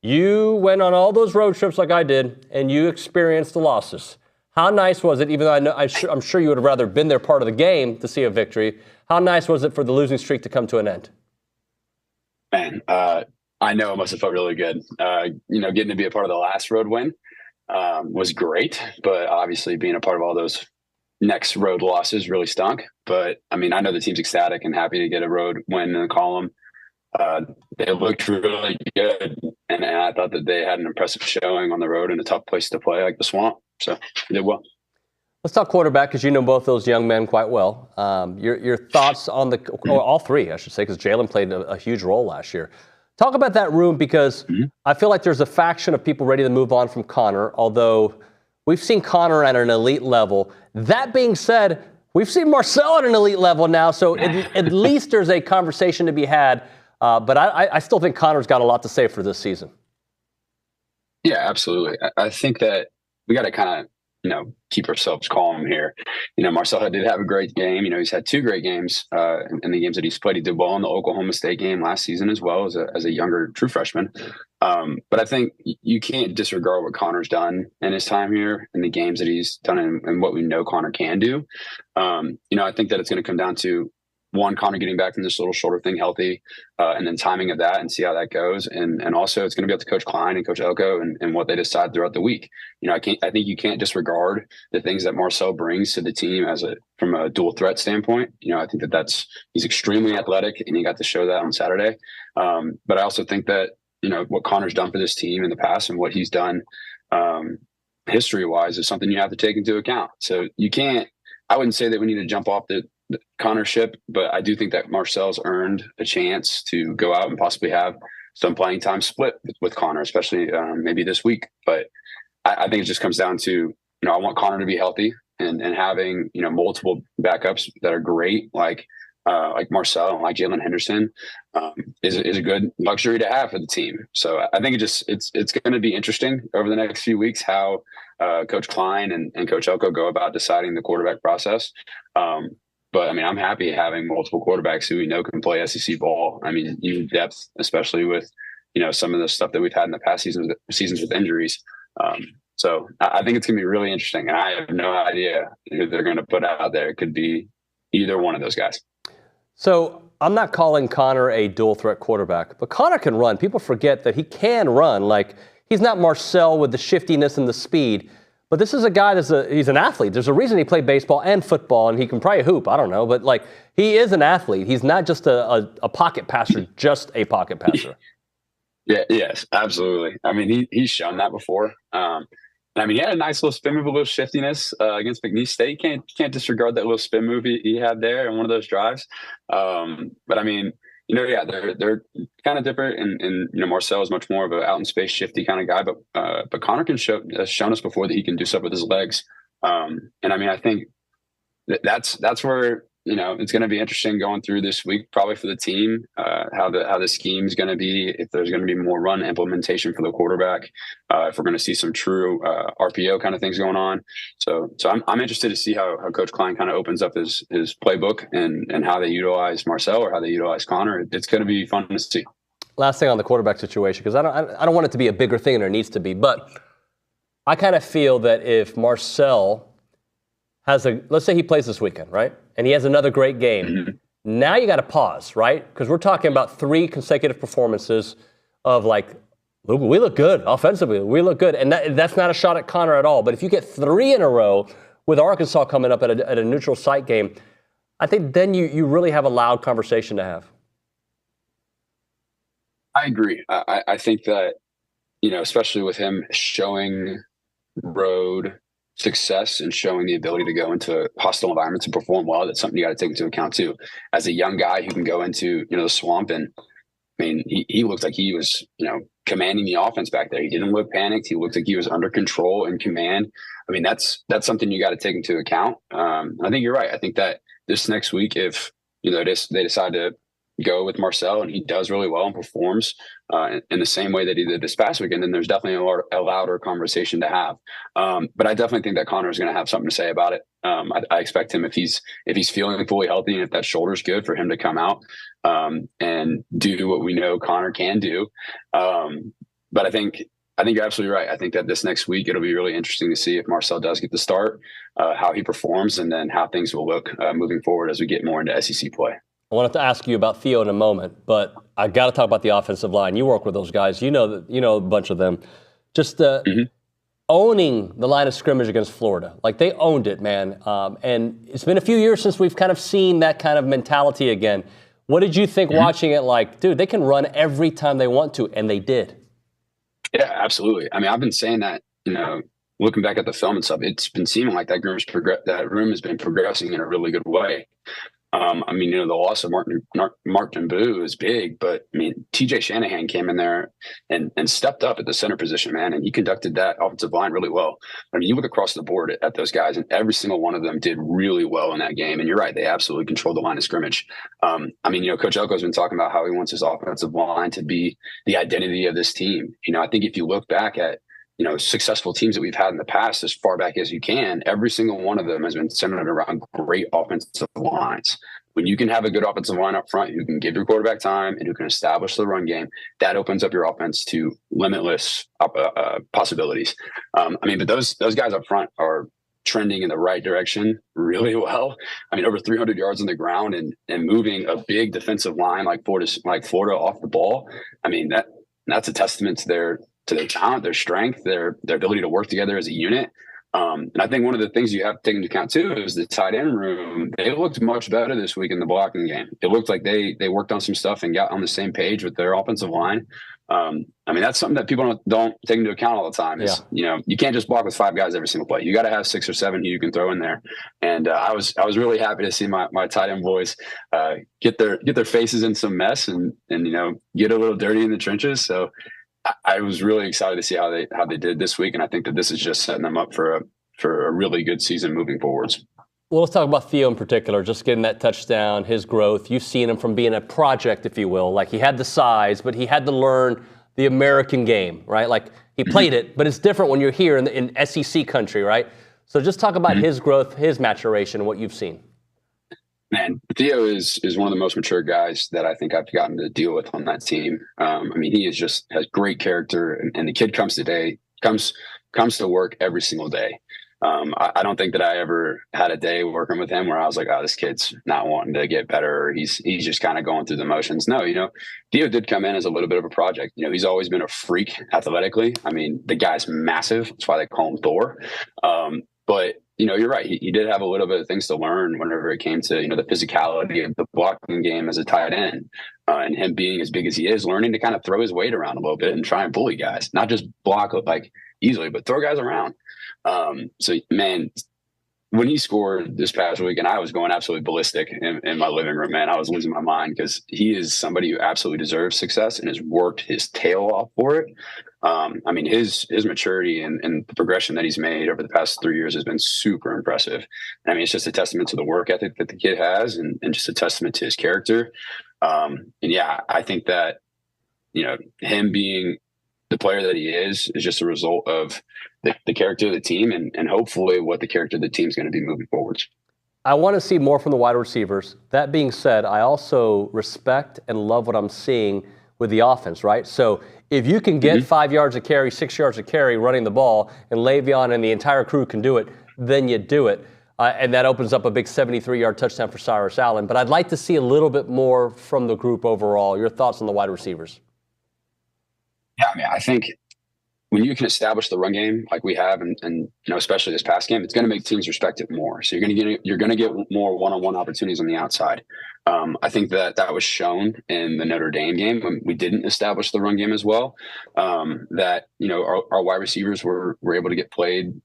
You went on all those road trips like I did, and you experienced the losses. How nice was it, even though I'm sure you would have rather been there part of the game to see a victory, how nice was it for the losing streak to come to an end? Man, I know it must have felt really good. Getting to be a part of the last road win was great, but obviously being a part of all those next road losses really stunk. But, I mean, I know the team's ecstatic and happy to get a road win in the column. They looked really good, and I thought that they had an impressive showing on the road in a tough place to play like the Swamp. So they did well. Let's talk quarterback, because you know both those young men quite well. Your thoughts on all three, I should say, because Jalen played a huge role last year. Talk about that room, because I feel like there's a faction of people ready to move on from Connor, although we've seen Connor at an elite level. That being said, we've seen Marcel at an elite level now, so at least there's a conversation to be had. But I still think Connor's got a lot to say for this season. Yeah, absolutely. I think that we got to kind of, keep ourselves calm here. Marcel did have a great game. He's had two great games in the games that he's played. He did well in the Oklahoma State game last season as well as a younger true freshman. But I think you can't disregard what Connor's done in his time here and the games that he's done and what we know Connor can do. I think that it's going to come down to, one, Connor getting back from this little shoulder thing healthy, and then timing of that and see how that goes. And also it's going to be up to Coach Klein and Coach Elko and what they decide throughout the week. I think you can't disregard the things that Marcel brings to the team from a dual threat standpoint. I think he's extremely athletic, and he got to show that on Saturday. But I also think that, what Connor's done for this team in the past and what he's done history-wise is something you have to take into account. So I wouldn't say that we need to jump off the Connor ship, but I do think that Marcel's earned a chance to go out and possibly have some playing time split with Connor, especially maybe this week. But I think it just comes down to, I want Connor to be healthy and having, multiple backups that are great, like Marcel and like Jalen Henderson is a good luxury to have for the team. So I think it's going to be interesting over the next few weeks how Coach Klein and Coach Elko go about deciding the quarterback process. But, I'm happy having multiple quarterbacks who we know can play SEC ball. You need depth, especially with, some of the stuff that we've had in the past seasons with injuries. So I think it's going to be really interesting. And I have no idea who they're going to put out there. It could be either one of those guys. So I'm not calling Connor a dual threat quarterback, but Connor can run. People forget that he can run. Like, he's not Marcel with the shiftiness and the speed. But this is a guy he's an athlete. There's a reason he played baseball and football, and he can probably hoop. I don't know. But, he is an athlete. He's not just a pocket passer, just a pocket passer. Yeah, yes, absolutely. He's shown that before. He had a nice little spin move, a little shiftiness against McNeese State. Can't disregard that little spin move he had there in one of those drives. They're kind of different, and Marcel is much more of an out in space shifty kind of guy, but Connor has shown us before that he can do stuff with his legs. I think that's where it's going to be interesting going through this week, probably for the team, how the scheme is going to be, if there's going to be more run implementation for the quarterback, if we're going to see some true RPO kind of things going on. So I'm interested to see how Coach Klein kind of opens up his playbook and how they utilize Marcel or how they utilize Connor. It's going to be fun to see. Last thing on the quarterback situation, because I don't want it to be a bigger thing than it needs to be, but I kind of feel that if Marcel let's say he plays this weekend, right? And he has another great game. Mm-hmm. Now you got to pause, right? Because we're talking about 3 consecutive performances of we look good offensively. We look good. And that's not a shot at Connor at all. But if you get 3 in a row with Arkansas coming up at a neutral site game, I think then you really have a loud conversation to have. I agree. I think that, especially with him showing road success and showing the ability to go into hostile environments and perform well, that's something you got to take into account too. As a young guy who can go into, the Swamp, and he looked like he was, commanding the offense back there. He didn't look panicked. He looked like he was under control and command. I mean, that's something you got to take into account. I think you're right. I think that this next week, if they decide to go with Marcel and he does really well and performs in the same way that he did this past weekend, then there's definitely a louder conversation to have. But I definitely think that Connor is going to have something to say about it. I expect him, if he's feeling fully healthy and if that shoulder's good, for him to come out and do what we know Connor can do. But I think you're absolutely right. I think that this next week, it'll be really interesting to see if Marcel does get the start, how he performs, and then how things will look moving forward as we get more into SEC play. I wanted to ask you about Theo in a moment, but I got to talk about the offensive line. You work with those guys. You know a bunch of them. Just owning the line of scrimmage against Florida. Like, they owned it, man. And it's been a few years since we've kind of seen that kind of mentality again. What did you think watching it? Like, dude, they can run every time they want to, and they did. Yeah, absolutely. I mean, I've been saying that, looking back at the film and stuff, it's been seeming like that room has been progressing in a really good way. I mean, the loss of Martin Boo is big, but I mean, TJ Shanahan came in there and stepped up at the center position, man, and he conducted that offensive line really well. I mean, you look across the board at those guys, and every single one of them did really well in that game. And you're right, they absolutely controlled the line of scrimmage. I mean, Coach Elko's been talking about how he wants his offensive line to be the identity of this team. I think if you look back at successful teams that we've had in the past, as far back as you can, every single one of them has been centered around great offensive lines. When you can have a good offensive line up front who can give your quarterback time and who can establish the run game, that opens up your offense to limitless possibilities. I mean, but those guys up front are trending in the right direction really well. I mean, over 300 yards on the ground and moving a big defensive line like Florida off the ball. I mean, that's a testament to their talent, their strength, their ability to work together as a unit. And I think one of the things you have to take into account too is the tight end room. They looked much better this week in the blocking game. It looked like they worked on some stuff and got on the same page with their offensive line. I mean, that's something that people don't take into account all the time. Is, you can't just block with 5 guys every single play. You got to have 6 or 7 who you can throw in there. And I was really happy to see my tight end boys get their faces in some mess and get a little dirty in the trenches. So I was really excited to see how they did this week, and I think that this is just setting them up for a really good season moving forwards. Well, let's talk about Theo in particular, just getting that touchdown, his growth. You've seen him from being a project, if you will. Like, he had the size, but he had to learn the American game, right? Like, he played it, but it's different when you're here in SEC country, right? So just talk about his growth, his maturation, what you've seen. Man, Theo is one of the most mature guys that I think I've gotten to deal with on that team. I mean, he has great character, and the kid comes to work every single day. I don't think that I ever had a day working with him where I was like, oh, this kid's not wanting to get better. Or he's just kind of going through the motions. No, Theo did come in as a little bit of a project. He's always been a freak athletically. I mean, the guy's massive. That's why they call him Thor. But you're right. He did have a little bit of things to learn whenever it came to, the physicality of the blocking game as a tight end, and him being as big as he is, learning to kind of throw his weight around a little bit and try and bully guys, not just block like easily, but throw guys around. So, man, when he scored this past week, and I was going absolutely ballistic in my living room, man, I was losing my mind because he is somebody who absolutely deserves success and has worked his tail off for it. I mean, his maturity and the progression that he's made over the past 3 years has been super impressive. I mean, it's just a testament to the work ethic that the kid has and just a testament to his character. And yeah, I think that, him being the player that he is just a result of the character of the team and hopefully what the character of the team is going to be moving forwards. I want to see more from the wide receivers. That being said, I also respect and love what I'm seeing with the offense, right? So if you can get 5 yards a carry, 6 yards a carry running the ball, and Le'Veon and the entire crew can do it, then you do it. And that opens up a big 73-yard touchdown for Cyrus Allen. But I'd like to see a little bit more from the group overall. Your thoughts on the wide receivers? Yeah, I mean, I think when you can establish the run game like we have, and especially this past game, it's going to make teams respect it more. So you're going to get more one-on-one opportunities on the outside. I think that was shown in the Notre Dame game when we didn't establish the run game as well. That our wide receivers were able to get played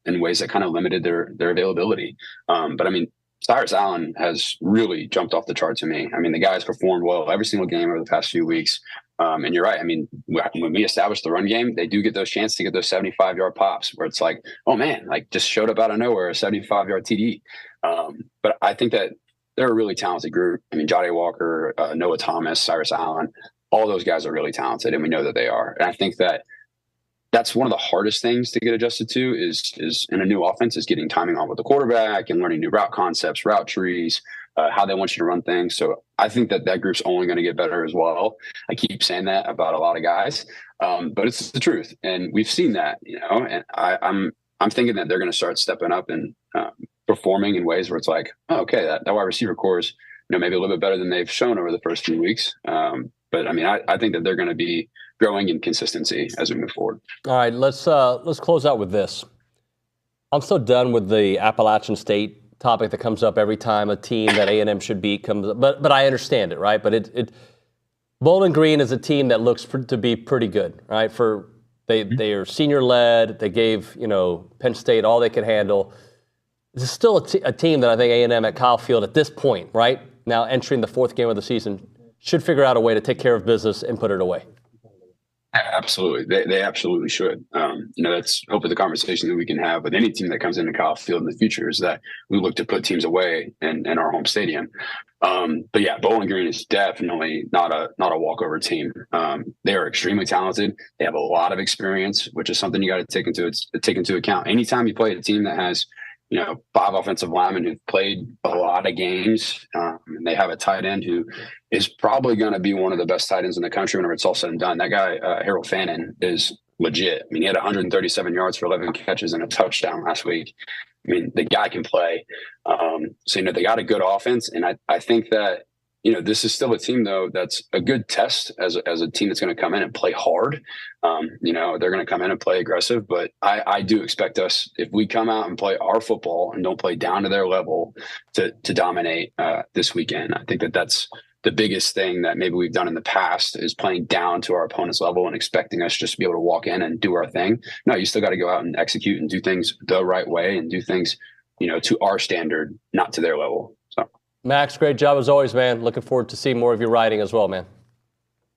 in ways that kind of limited their availability. But I mean, Cyrus Allen has really jumped off the chart to me. I mean, the guy's performed well every single game over the past few weeks. And you're right. I mean, when we establish the run game, they do get those chances to get those 75-yard pops where it's like, oh man, like just showed up out of nowhere, a 75-yard TD. But I think that they're a really talented group. I mean, Jahdae Walker, Noah Thomas, Cyrus Allen, all those guys are really talented, and we know that they are. And I think that that's one of the hardest things to get adjusted to is in a new offense is getting timing on with the quarterback and learning new route concepts, route trees, how they want you to run things. So I think that group's only going to get better as well. I keep saying that about a lot of guys, but it's the truth, and we've seen that, And I'm thinking that they're going to start stepping up and performing in ways where it's like, oh, okay, that wide receiver core is maybe a little bit better than they've shown over the first few weeks. But I mean, I think that they're going to be growing in consistency as we move forward. All right, let's close out with this. I'm so done with the Appalachian State topic that comes up every time a team that A&M should beat comes up. But I understand it, right? But Bowling Green is a team that looks to be pretty good, right? They are senior led. They gave Penn State all they could handle. This is still a team that I think A&M at Kyle Field at this point, right now entering the fourth game of the season, should figure out a way to take care of business and put it away. Absolutely. They absolutely should. That's hopefully the conversation that we can have with any team that comes into Kyle Field in the future is that we look to put teams away in our home stadium. But yeah, Bowling Green is definitely not a walkover team. They are extremely talented. They have a lot of experience, which is something you got to take into account. Anytime you play a team that has 5 offensive linemen who've played a lot of games, and they have a tight end who is probably going to be one of the best tight ends in the country whenever it's all said and done. That guy, Harold Fannin, is legit. I mean, he had 137 yards for 11 catches and a touchdown last week. I mean, the guy can play. So, they got a good offense, and I think that, this is still a team, though, that's a good test as a team that's going to come in and play hard. They're going to come in and play aggressive, but I do expect us, if we come out and play our football and don't play down to their level, to dominate this weekend. I think that that's the biggest thing that maybe we've done in the past is playing down to our opponent's level and expecting us just to be able to walk in and do our thing. No, you still got to go out and execute and do things the right way and do things, to our standard, not to their level. So. Max, great job as always, man. Looking forward to seeing more of your writing as well, man.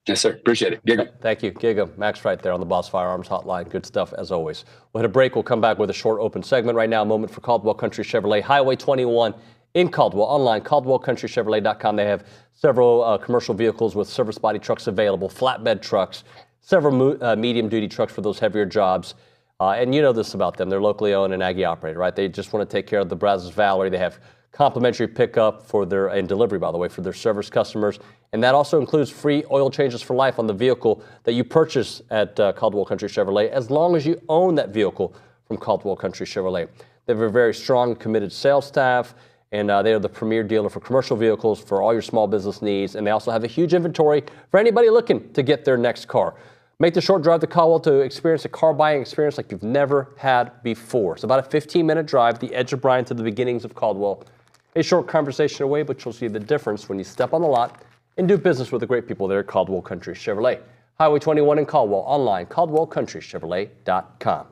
Yes, sir. Appreciate it. Gig 'em. Thank you. Gig 'em. Max Wright there on the Boss Firearms Hotline. Good stuff as always. We'll hit a break. We'll come back with a short open segment right now. A moment for Caldwell Country Chevrolet, Highway 21 in Caldwell. Online, CaldwellCountryChevrolet.com. They have several commercial vehicles with service body trucks available, flatbed trucks, several medium-duty trucks for those heavier jobs. And you know this about them. They're locally owned and Aggie operated, right? They just want to take care of the Brazos Valley. They have complimentary pickup and delivery, by the way, for their service customers. And that also includes free oil changes for life on the vehicle that you purchase at Caldwell Country Chevrolet, as long as you own that vehicle from Caldwell Country Chevrolet. They have a very strong, committed sales staff, and they are the premier dealer for commercial vehicles for all your small business needs. And they also have a huge inventory for anybody looking to get their next car. Make the short drive to Caldwell to experience a car buying experience like you've never had before. It's about a 15-minute drive, the edge of Bryan to the beginnings of Caldwell. A short conversation away, but you'll see the difference when you step on the lot and do business with the great people there at Caldwell Country Chevrolet. Highway 21 in Caldwell. Online, CaldwellCountryChevrolet.com.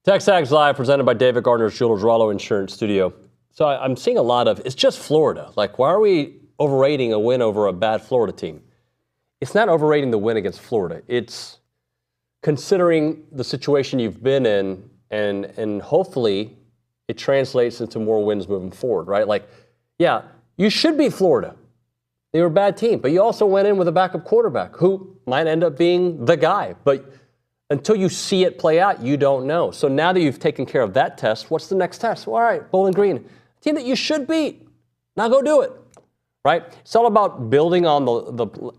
TexAgs Live, presented by David Gardner's Jewelers Rollo Insurance Studio. So I'm seeing a lot of, it's just Florida. Like, why are we overrating a win over a bad Florida team? It's not overrating the win against Florida. It's considering the situation you've been in, and hopefully it translates into more wins moving forward, right? Like, yeah, you should beat Florida. They were a bad team, but you also went in with a backup quarterback who might end up being the guy. But until you see it play out, you don't know. So now that you've taken care of that test, what's the next test? Well, all right, Bowling Green, a team that you should beat. Now go do it, right? It's all about building on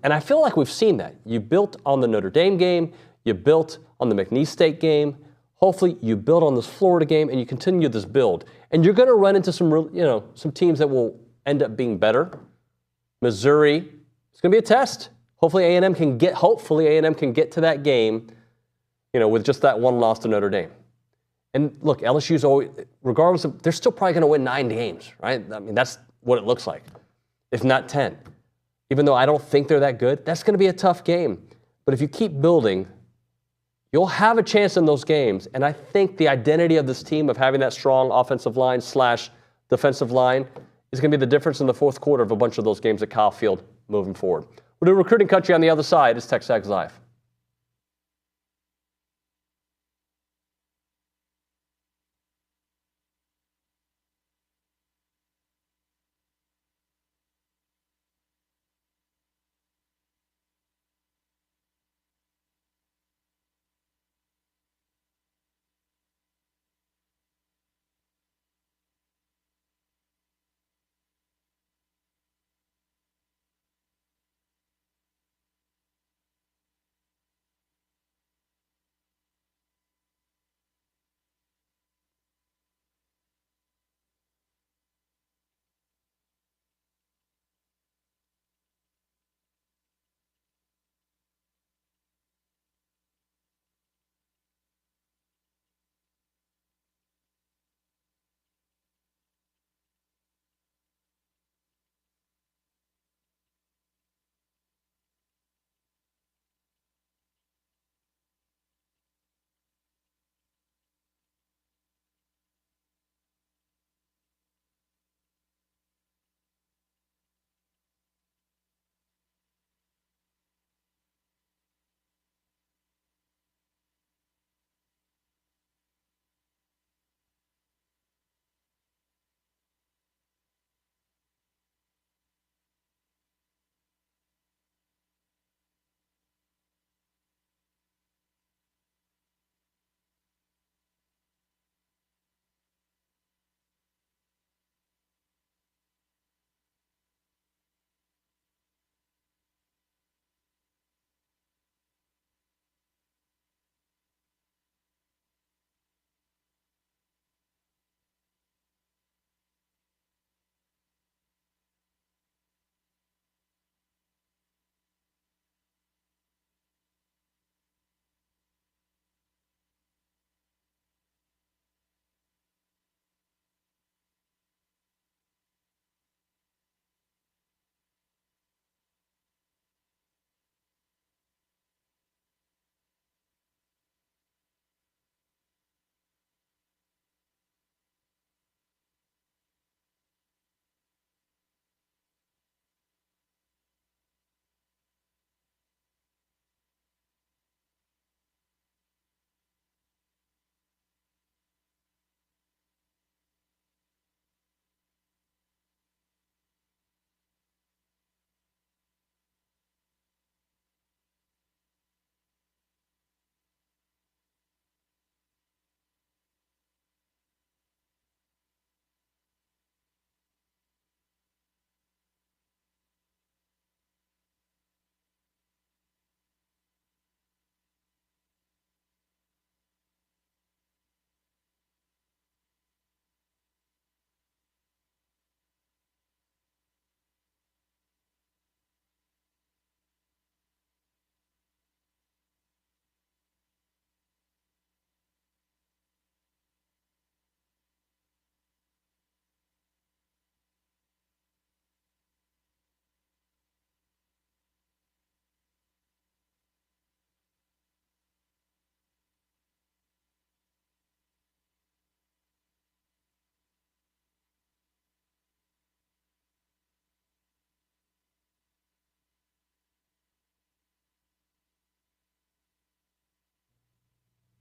and I feel like we've seen that. You built on the Notre Dame game. You built on the McNeese State game. Hopefully you build on this Florida game and you continue this build. And you're going to run into some teams that will end up being better. Missouri, it's going to be a test. Hopefully A&M can get to that game, with just that one loss to Notre Dame. And look, LSU's always, regardless of, they're still probably going to win 9 games, right? I mean, that's what it looks like, if not 10. Even though I don't think they're that good, that's going to be a tough game. But if you keep building, you'll have a chance in those games. And I think the identity of this team of having that strong offensive line / defensive line is going to be the difference in the fourth quarter of a bunch of those games at Kyle Field moving forward. We'll do Recruiting Country on the other side. It's TexAgs Live.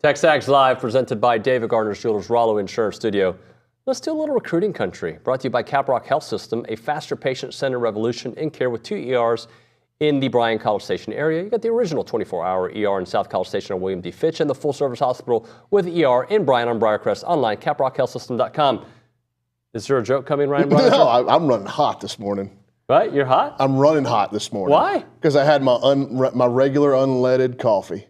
TexAgs Live, presented by David Gardner's Jewelers, Rollo Insurance Studio. Let's do a little recruiting country. Brought to you by Caprock Health System, a faster patient-centered revolution in care with 2 ERs in the Bryan College Station area. You got the original 24-hour ER in South College Station on William D. Fitch, and the full-service hospital with ER in Bryan on Briarcrest. Online, caprockhealthsystem.com. Is there a joke coming, Ryan Brauninger? No, I'm running hot this morning. Right? You're hot? I'm running hot this morning. Why? Because I had my regular unleaded coffee.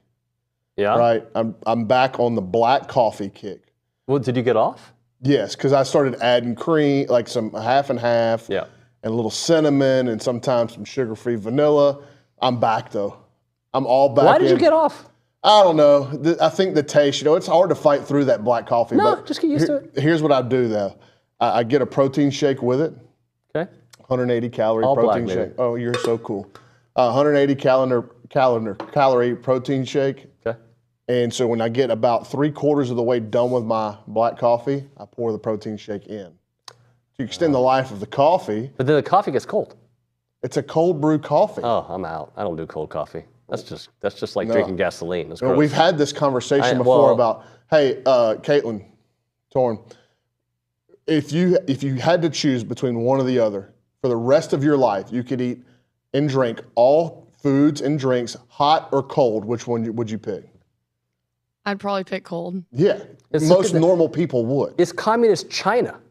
Yeah. Right. I'm back on the black coffee kick. Well, did you get off? Yes, because I started adding cream, like some half and half. Yeah. And a little cinnamon and sometimes some sugar-free vanilla. I'm back, though. I'm all back. Why did you get off? I don't know. I think the taste, it's hard to fight through that black coffee. No, but just get used to it. Here's what I do, though. I get a protein shake with it. Okay. 180 calorie All protein black, shake. Oh, you're so cool. 180 calorie protein shake. Okay. And so when I get about 3/4 of the way done with my black coffee, I pour the protein shake in. To extend the life of the coffee. But then the coffee gets cold. It's a cold brew coffee. Oh, I'm out. I don't do cold coffee. That's just like drinking gasoline. That's gross. We've had this conversation before about, hey, Caitlin, Torn, if you had to choose between one or the other for the rest of your life, you could eat and drink all foods and drinks, hot or cold. Which one would you pick? I'd probably pick cold. Yeah, most normal people would. It's communist China.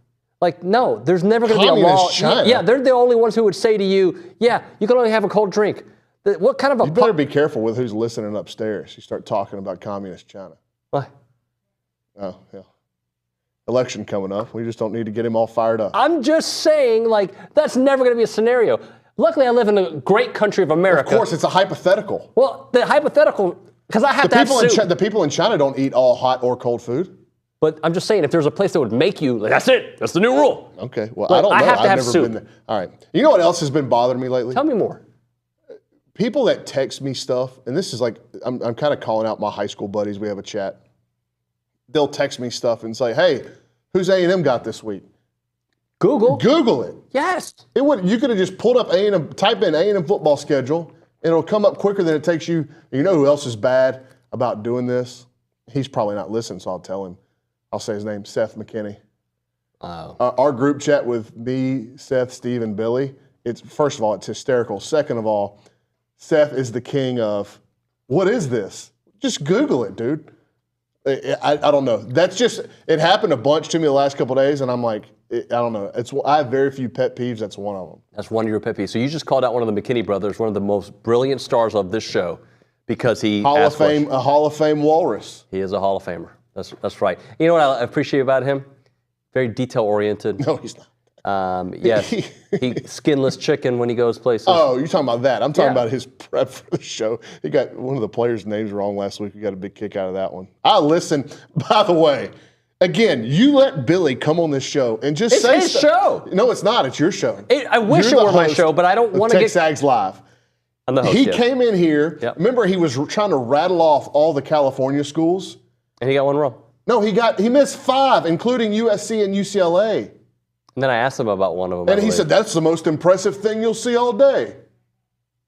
Like, no, there's never going to be a law. Communist China? Yeah, they're the only ones who would say to you, yeah, you can only have a cold drink. What kind of a... You better be careful with who's listening upstairs. You start talking about communist China. Why? Oh, yeah. Election coming up. We just don't need to get him all fired up. I'm just saying, like, that's never going to be a scenario. Luckily, I live in a great country of America. Of course, it's a hypothetical. Well, the hypothetical, because I have to have soup. The people in China don't eat all hot or cold food. But I'm just saying, if there's a place that would make you, like, that's it. That's the new rule. Okay. Well, But I don't know. I have to I've have never soup. been there. All right. You know what else has been bothering me lately? Tell me more. People that text me stuff, and this is like, I'm kind of calling out my high school buddies. We have a chat. They'll text me stuff and say, hey, who's A&M got this week? Google. Google it. Yes. You could have just pulled up A&M, type in A&M football schedule, and it'll come up quicker than it takes you. You know who else is bad about doing this? He's probably not listening, so I'll tell him. I'll say his name, Seth McKinney. Wow. Our group chat with me, Seth, Steve, and Billy, first of all, it's hysterical. Second of all, Seth is the king of, what is this? Just Google it, dude. I don't know. It happened a bunch to me the last couple of days, and I'm like, I don't know. I have very few pet peeves. That's one of them. That's one of your pet peeves. So you just called out one of the McKinney brothers, one of the most brilliant stars of this show, because he a Hall of Fame walrus. He is a Hall of Famer. That's right. You know what I appreciate about him? Very detail-oriented. No, he's not. Yes, he skinless chicken when he goes places. Oh, you're talking about that. I'm talking about his prep for the show. He got one of the players' names wrong last week. We got a big kick out of that one. I listen. By the way, again, you let Billy come on this show and just say it's his show. No, it's not. It's your show. I wish it were my show, but I don't want to get TexAgs Live. I'm the host. He came in here. Yep. Remember, he was trying to rattle off all the California schools, and he got one wrong. No, he missed 5, including USC and UCLA. And then I asked him about one of them. And he said, that's the most impressive thing you'll see all day.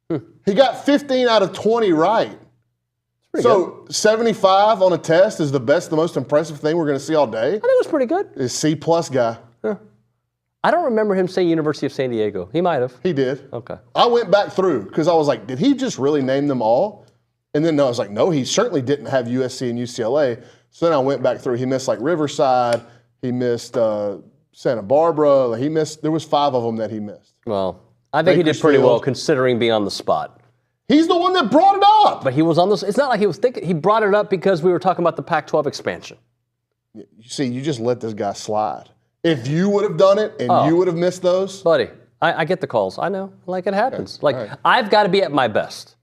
He got 15 out of 20 right. So good. 75 on a test is the most impressive thing we're going to see all day? I think it was pretty good. He's C+ guy. Yeah. I don't remember him saying University of San Diego. He might have. He did. Okay. I went back through because I was like, did he just really name them all? And then I was like, no, he certainly didn't have USC and UCLA. So then I went back through. He missed like Riverside. He missed Santa Barbara. There was 5 of them that he missed. Well, I think he did pretty well considering being on the spot. He's the one that brought it up. But he was on this. It's not like he was thinking. He brought it up because we were talking about the Pac-12 expansion. You see, you just let this guy slide. If you would have done it and you would have missed those. Buddy, I get the calls. I know. Like, it happens. Okay. Like, I've got to be at my best.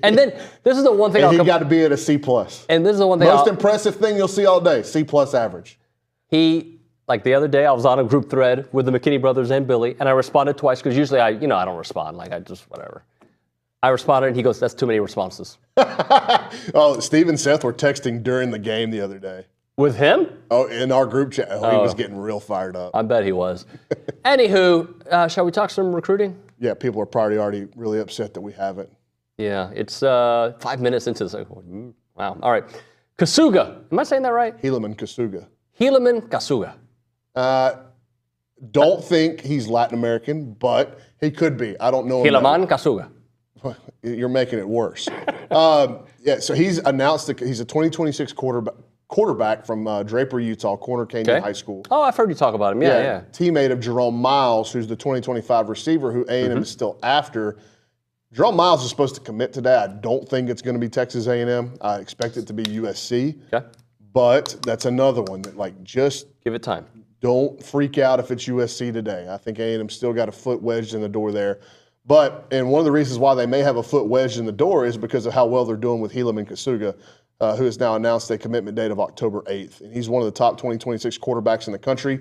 And then this is the one thing he got to be at a C+. And this is the one thing. Most impressive thing you'll see all day, C+ average. Like the other day, I was on a group thread with the McKinney brothers and Billy, and I responded twice because usually I don't respond. Like, I just, whatever. I responded, and he goes, that's too many responses. Oh, Steve and Seth were texting during the game the other day. With him? Oh, in our group chat. He was getting real fired up. I bet he was. Anywho, shall we talk some recruiting? Yeah, people are probably already really upset that we haven't. Yeah, it's 5 minutes into this. Wow. All right. Kasuga. Am I saying that right? Helaman Kasuga. Helaman Kasuga. Don't think he's Latin American, but he could be. I don't know. Helaman Kasuga. You're making it worse. Yeah, so he's announced that he's a 2026 quarterback from Draper, Utah, Corner Canyon High School. Oh, I've heard you talk about him. Yeah. Teammate of Jerome Miles, who's the 2025 receiver, who A&M is still after. Jerome Miles is supposed to commit today. I don't think it's going to be Texas A&M. I expect it to be USC. Okay. But that's another one that, just give it time. Don't freak out if it's USC today. I think A&M still got a foot wedged in the door there. And one of the reasons why they may have a foot wedged in the door is because of how well they're doing with Helaman Kasuga, who has now announced a commitment date of October 8th. And he's one of the top 2026 quarterbacks in the country.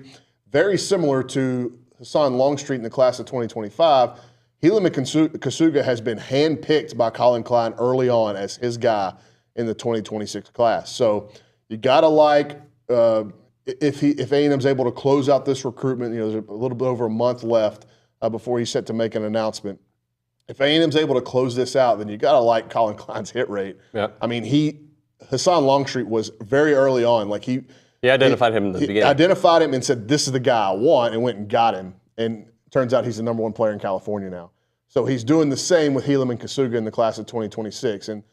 Very similar to Hassan Longstreet in the class of 2025. Helaman Kasuga has been handpicked by Colin Klein early on as his guy in the 2026 class. So you got to if A&M's able to close out this recruitment, there's a little bit over a month left before he's set to make an announcement. If A&M's able to close this out, then you got to like Colin Klein's hit rate. Yeah. I mean, Hassan Longstreet was very early on. He identified him in the beginning. Identified him and said, "This is the guy I want," and went and got him. And turns out he's the number one player in California now. So he's doing the same with Helaman Kasuga in the class of 2026. And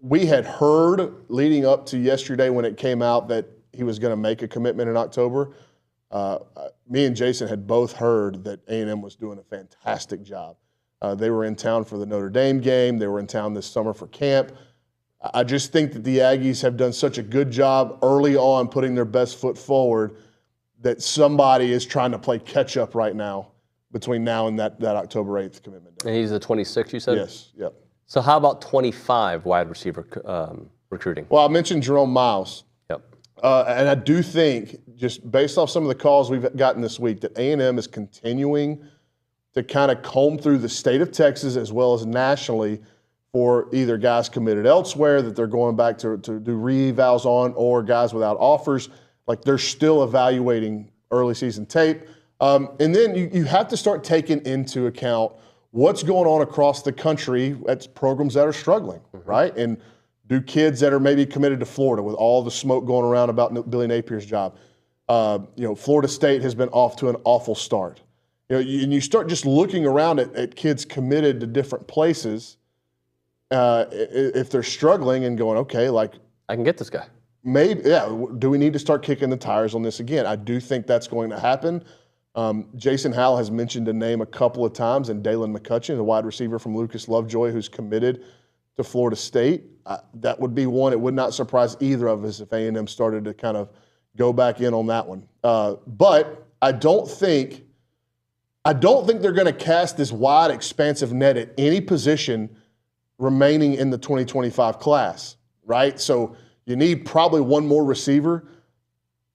we had heard leading up to yesterday when it came out that he was going to make a commitment in October. Me and Jason had both heard that A&M was doing a fantastic job. They were in town for the Notre Dame game. They were in town this summer for camp. I just think that the Aggies have done such a good job early on putting their best foot forward that somebody is trying to play catch up right now between now and that October 8th commitment day. And he's the 26, you said? Yes, yep. So how about 25 wide receiver recruiting? Well, I mentioned Jerome Miles. Yep. And I do think, just based off some of the calls we've gotten this week, that A&M is continuing to kind of comb through the state of Texas as well as nationally for either guys committed elsewhere that they're going back to do re-evals on, or guys without offers. They're still evaluating early season tape. And then you have to start taking into account what's going on across the country at programs that are struggling, right? And do kids that are maybe committed to Florida with all the smoke going around about Billy Napier's job. Florida State has been off to an awful start. And you start just looking around at kids committed to different places if they're struggling and going, okay, I can get this guy. Maybe, yeah. Do we need to start kicking the tires on this again? I do think that's going to happen. Jason Howell has mentioned a name a couple of times, and Dalen McCutcheon, the wide receiver from Lucas Lovejoy, who's committed to Florida State. That would be one. It would not surprise either of us if A&M started to kind of go back in on that one. But I don't think they're going to cast this wide, expansive net at any position remaining in the 2025 class, right? So you need probably one more receiver.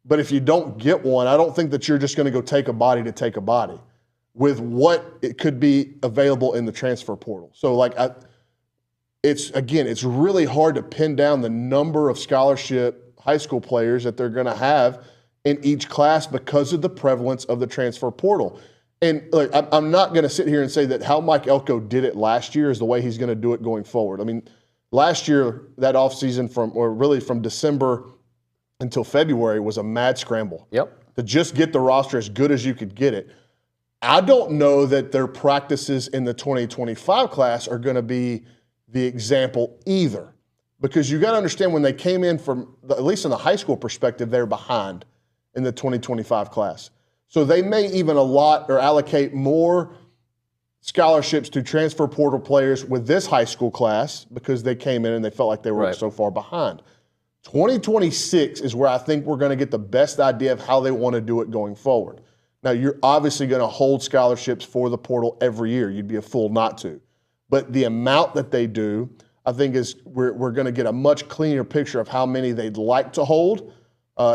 But if you don't get one, I don't think that you're just going to go take a body to take a body with what it could be available in the transfer portal. So, it's really hard to pin down the number of scholarship high school players that they're going to have in each class because of the prevalence of the transfer portal. And look, I'm not going to sit here and say that how Mike Elko did it last year is the way he's going to do it going forward. I mean, last year, that offseason from December until February was a mad scramble. Yep. To just get the roster as good as you could get it. I don't know that their practices in the 2025 class are going to be the example either. Because you got to understand, when they came in at least in the high school perspective, they're behind in the 2025 class. So they may even allot or allocate more scholarships to transfer portal players with this high school class because they came in and they felt like they were so far behind. 2026 is where I think we're going to get the best idea of how they want to do it going forward. Now, you're obviously going to hold scholarships for the portal every year. You'd be a fool not to. But the amount that they do, I think we're going to get a much cleaner picture of how many they'd like to hold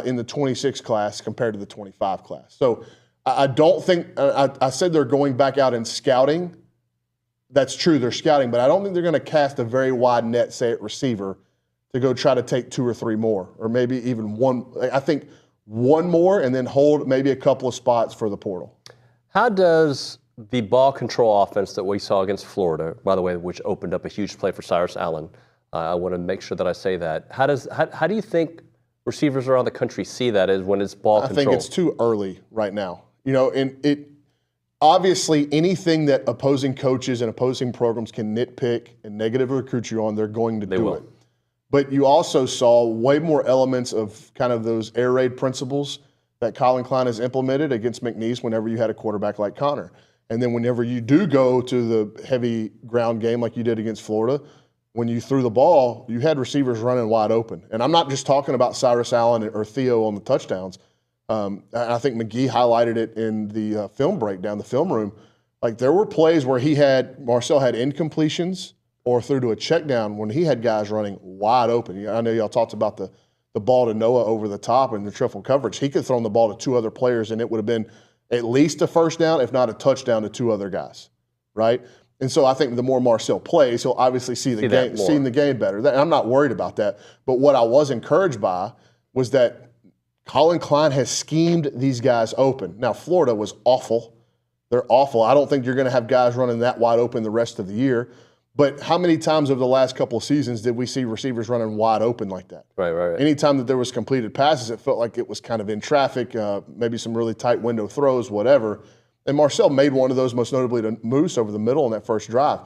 in the 26 class compared to the 25 class. So I don't think I said they're going back out and scouting. That's true, they're scouting, but I don't think they're going to cast a very wide net, say at receiver, to go try to take 2 or 3 more, or maybe even one. I think one more and then hold maybe a couple of spots for the portal. How does the ball control offense that we saw against Florida, by the way, which opened up a huge play for Cyrus Allen, I want to make sure that I say that. How do you think receivers around the country see that as when it's ball control? I think it's too early right now. And it obviously anything that opposing coaches and opposing programs can nitpick and negatively recruit you on, they're going to do it. But you also saw way more elements of kind of those air raid principles that Colin Klein has implemented against McNeese whenever you had a quarterback like Connor. And then whenever you do go to the heavy ground game like you did against Florida, when you threw the ball, you had receivers running wide open. And I'm not just talking about Cyrus Allen or Theo on the touchdowns. I think McGee highlighted it in the film breakdown, the film room. Like there were plays where Marcel had incompletions or threw to a check down when he had guys running wide open. I know y'all talked about the ball to Noah over the top and the triple coverage. He could have thrown the ball to two other players and it would have been at least a first down, if not a touchdown to two other guys, right? And so I think the more Marcel plays, he'll obviously see the game better. I'm not worried about that. But what I was encouraged by was that Colin Klein has schemed these guys open. Now, Florida was awful. They're awful. I don't think you're going to have guys running that wide open the rest of the year. But how many times over the last couple of seasons did we see receivers running wide open like that? Right. Anytime that there was completed passes, it felt like it was kind of in traffic, maybe some really tight window throws, whatever. And Marcel made one of those, most notably to Moose over the middle on that first drive.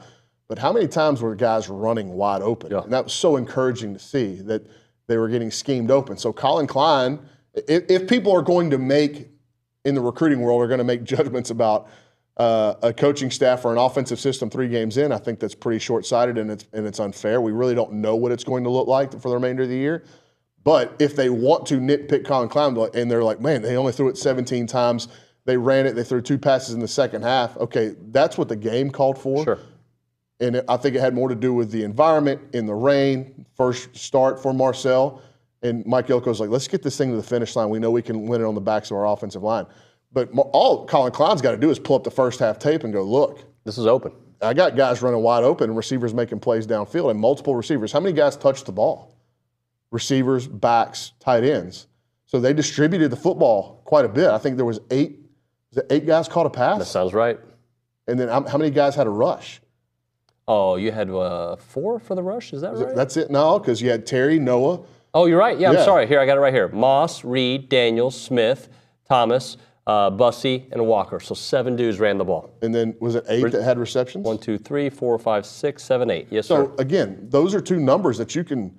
But how many times were guys running wide open? Yeah. And that was so encouraging to see that they were getting schemed open. So Colin Klein, if people are going to make, in the recruiting world, are going to make judgments about a coaching staff or an offensive system 3 games in, I think that's pretty short-sighted and it's unfair. We really don't know what it's going to look like for the remainder of the year. But if they want to nitpick Colin Klein and they're like, man, they only threw it 17 times, they ran it, they threw 2 passes in the second half. Okay, that's what the game called for. Sure. And I think it had more to do with the environment, in the rain, first start for Marcel. And Mike Yelko's like, let's get this thing to the finish line. We know we can win it on the backs of our offensive line. But all Colin Klein's got to do is pull up the first half tape and go, look. This is open. I got guys running wide open and receivers making plays downfield and multiple receivers. How many guys touched the ball? Receivers, backs, tight ends. So they distributed the football quite a bit. I think there was 8 guys caught a pass? That sounds right. And then how many guys had a rush? Oh, you had 4 for the rush? Is that right? That's it? No, because you had Terry, Noah. Oh, you're right. Yeah, I'm sorry. Here, I got it right here. Moss, Reed, Daniels, Smith, Thomas, Bussey, and Walker. So 7 dudes ran the ball. And then was it 8 that had receptions? 1, 2, 3, 4, 5, 6, 7, 8. Yes, sir. So again, those are 2 numbers that you can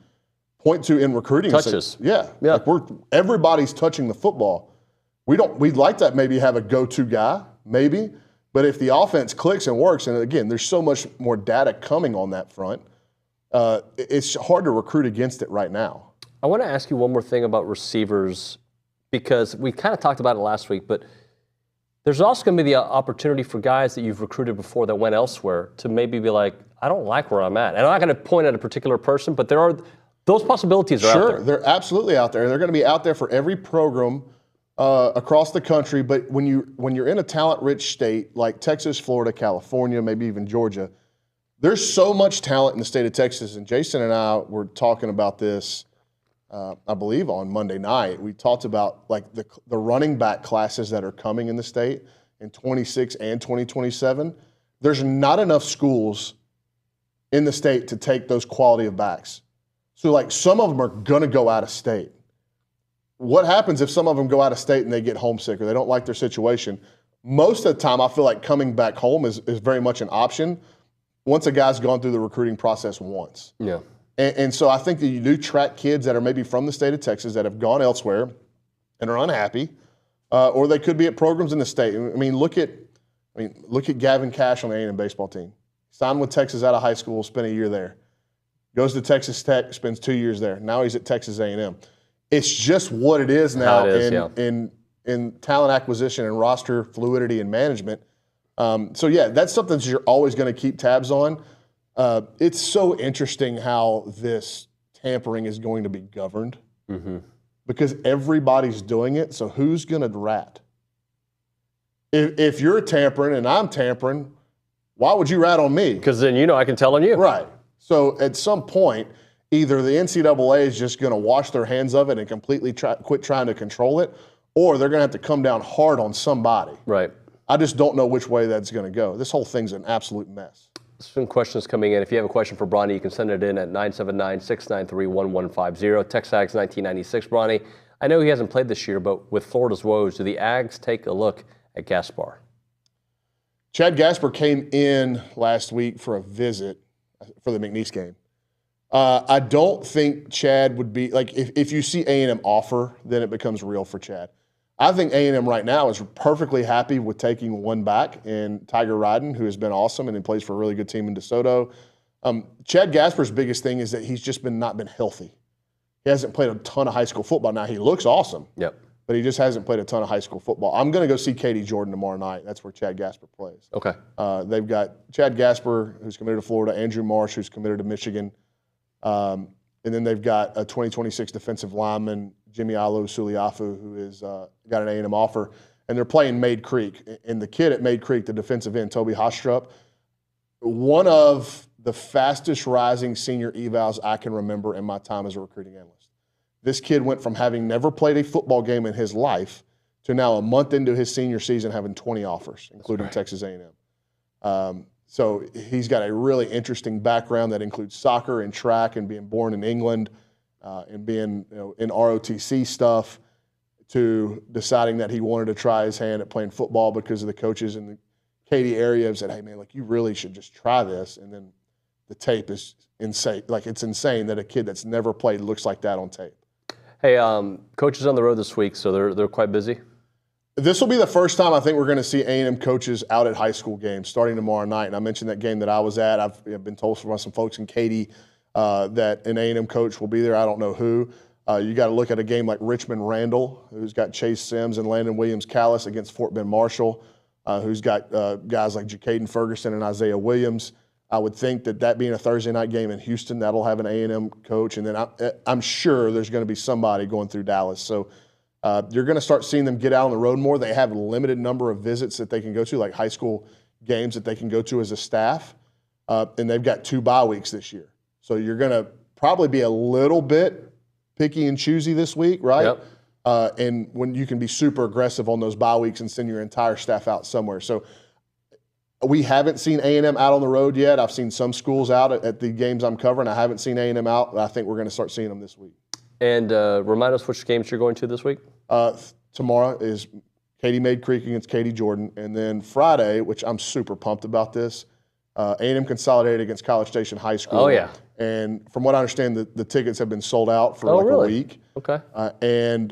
point to in recruiting. Touches. Yeah. Like everybody's touching the football. We'd like to maybe have a go-to guy, maybe. But if the offense clicks and works, and again, there's so much more data coming on that front, it's hard to recruit against it right now. I want to ask you one more thing about receivers, because we kind of talked about it last week, but there's also going to be the opportunity for guys that you've recruited before that went elsewhere to maybe be like, I don't like where I'm at. And I'm not going to point at a particular person, but those possibilities are out there. Sure, they're absolutely out there. They're going to be out there for every program across the country. But when you're in a talent-rich state like Texas, Florida, California, maybe even Georgia, there's so much talent in the state of Texas. And Jason and I were talking about this, I believe, on Monday night. We talked about like the running back classes that are coming in the state in 26 and 2027. There's not enough schools in the state to take those quality of backs. So like some of them are going to go out of state. What happens if some of them go out of state and they get homesick or they don't like their situation? Most of the time, I feel like coming back home is very much an option once a guy's gone through the recruiting process once. Yeah. And so I think that you do track kids that are maybe from the state of Texas that have gone elsewhere and are unhappy, or they could be at programs in the state. I mean, look at Gavin Cash on the A&M baseball team. Signed with Texas out of high school, spent a year there. Goes to Texas Tech, spends 2 years there. Now he's at Texas A&M. It's just what it is now in talent acquisition and roster fluidity and management. So yeah, that's something that you're always going to keep tabs on. It's so interesting how this tampering is going to be governed because everybody's doing it. So who's going to rat? If you're tampering and I'm tampering, why would you rat on me? Because then I can tell on you. Right. So at some point, either the NCAA is just going to wash their hands of it and completely quit trying to control it, or they're going to have to come down hard on somebody. Right. I just don't know which way that's going to go. This whole thing's an absolute mess. some questions coming in. If you have a question for Bronny, you can send it in at 979-693-1150. TexAgs 1996. Bronny, I know he hasn't played this year, but with Florida's woes, do the Ags take a look at Gaspar? Chad Gaspar came in last week for a visit for the McNeese game. I don't think Chad would be, like, if you see A&M offer, then it becomes real for Chad. I think A&M right now is perfectly happy with taking one back in Tiger Ryden, who has been awesome and he plays for a really good team in DeSoto. Chad Gaspar's biggest thing is that he's just not been healthy. He hasn't played a ton of high school football. Now, he looks awesome, but he just hasn't played a ton of high school football. I'm going to go see Katie Jordan tomorrow night. That's where Chad Gaspar plays. Okay. They've got Chad Gaspar, who's committed to Florida, Andrew Marsh, who's committed to Michigan. And then they've got a 2026 defensive lineman, Jimmy Alo Suliafu, who is got an A&M offer. And they're playing Maid Creek. And the kid at Maid Creek, the defensive end, Toby Hostrup, one of the fastest rising senior evals I can remember in my time as a recruiting analyst. This kid went from having never played a football game in his life to now a month into his senior season having 20 offers, including Texas A&M. So he's got a really interesting background that includes soccer and track and being born in England and being in ROTC stuff, to deciding that he wanted to try his hand at playing football because of the coaches in the Katy area have said, hey, man, like, you really should just try this. And then the tape is insane. Like, it's insane that a kid that's never played looks like that on tape. Hey, coaches on the road this week, so they're quite busy? This will be the first time I think we're going to see A&M coaches out at high school games starting tomorrow night. And I mentioned that game that I was at. I've been told from some folks in Katy that an A&M coach will be there. I don't know who. You got to look at a game like Richmond-Randall, who's got Chase Sims and Landon Williams-Callis, against Fort Bend Marshall, who's got guys like Jacaden Ferguson and Isaiah Williams. I would think that being a Thursday night game in Houston, that'll have an A&M coach. And then I'm sure there's going to be somebody going through Dallas. So you're going to start seeing them get out on the road more. They have a limited number of visits that they can go to, like high school games that they can go to as a staff. And they've got 2 bye weeks this year. So you're going to probably be a little bit picky and choosy this week, right? Yep. And when you can be super aggressive on those bye weeks and send your entire staff out somewhere. So we haven't seen A&M out on the road yet. I've seen some schools out at the games I'm covering. I haven't seen A&M out, but I think we're going to start seeing them this week. And remind us which games you're going to this week. Tomorrow is Katy Maid Creek against Katy Jordan. And then Friday, which I'm super pumped about this, A&M consolidated against College Station High School. Oh, yeah. And from what I understand, the tickets have been sold out for a week. Okay. And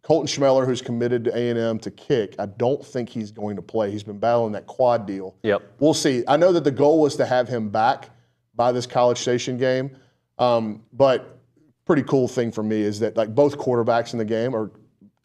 Colton Schmeller, who's committed to A&M to kick, I don't think he's going to play. He's been battling that quad deal. Yep. We'll see. I know that the goal was to have him back by this College Station game. But pretty cool thing for me is that, like, both quarterbacks in the game are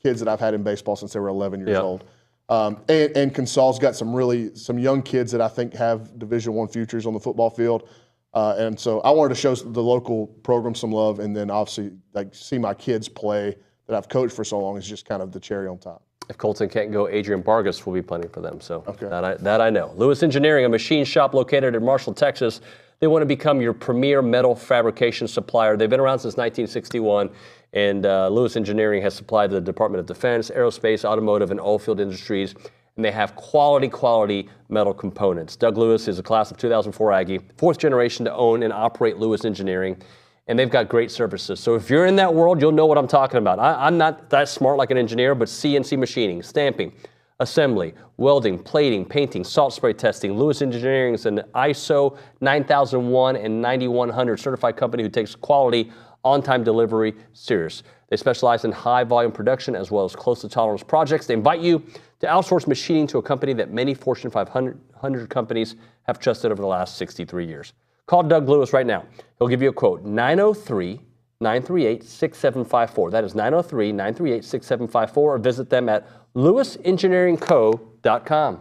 kids that I've had in baseball since they were 11 years old. And Consol's got some young kids that I think have Division I futures on the football field. And so I wanted to show the local program some love, and then obviously, like, see my kids play that I've coached for so long is just kind of the cherry on top. If Colton can't go, Adrian Vargas will be playing for them. So that I know. Lewis Engineering, a machine shop located in Marshall, Texas. They want to become your premier metal fabrication supplier. They've been around since 1961, and Lewis Engineering has supplied the Department of Defense, aerospace, automotive, and oilfield industries, and they have quality metal components. Doug Lewis is a class of 2004 Aggie, 4th generation to own and operate Lewis Engineering, and they've got great services. So if you're in that world, you'll know what I'm talking about. I'm not that smart like an engineer, but CNC machining, stamping, assembly, welding, plating, painting, salt spray testing. Lewis Engineering is an ISO 9001 and 9100 certified company who takes quality, on-time delivery serious. They specialize in high-volume production as well as close-to-tolerance projects. They invite you to outsource machining to a company that many Fortune 500 companies have trusted over the last 63 years. Call Doug Lewis right now. He'll give you a quote, 903-938-6754. That is 903-938-6754, or visit them at lewisengineeringco.com.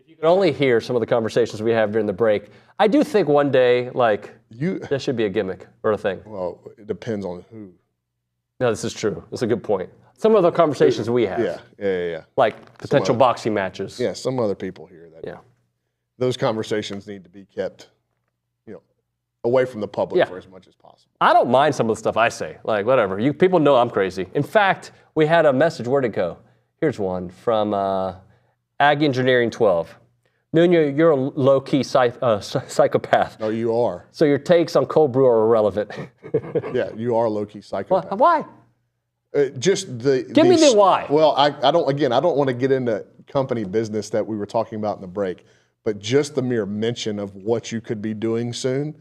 You can only hear some of the conversations we have during the break. I do think one day, there should be a gimmick or a thing. Well, it depends on who. No, this is true. That's a good point. Some of the conversations we have. Yeah. Like potential boxing matches. Yeah, some other people here. Those conversations need to be kept, away from the public for as much as possible. I don't mind some of the stuff I say. Like, whatever. People know I'm crazy. In fact, we had a message. Where'd it go? Here's one from Aggie Engineering 12. Nuño, you're a low-key psychopath. No, you are. So your takes on cold brew are irrelevant. Yeah, you are a low-key psychopath. Why? Just the. Give me the why. Well, I don't want to get into company business that we were talking about in the break, but just the mere mention of what you could be doing soon.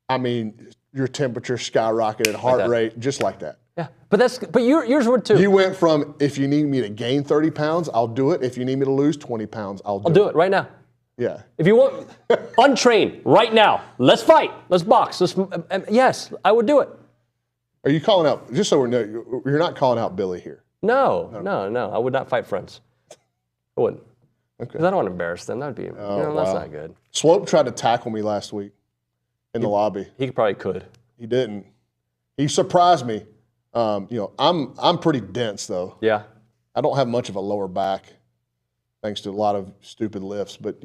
I mean, your temperature skyrocketed, heart rate, just like that. Yeah, but yours would too. You went from, if you need me to gain 30 pounds, I'll do it. If you need me to lose 20 pounds, I'll do it right now. Yeah. If you want, untrained right now, let's fight, let's box. Yes, I would do it. Are you calling out, just so we know, you're not calling out Billy here? No, I would not fight friends. I wouldn't. Okay. Because I don't want to embarrass them. That would be, that's not good. Swope tried to tackle me last week in the lobby. He probably could. He didn't. He surprised me. I'm pretty dense though. Yeah. I don't have much of a lower back, thanks to a lot of stupid lifts. But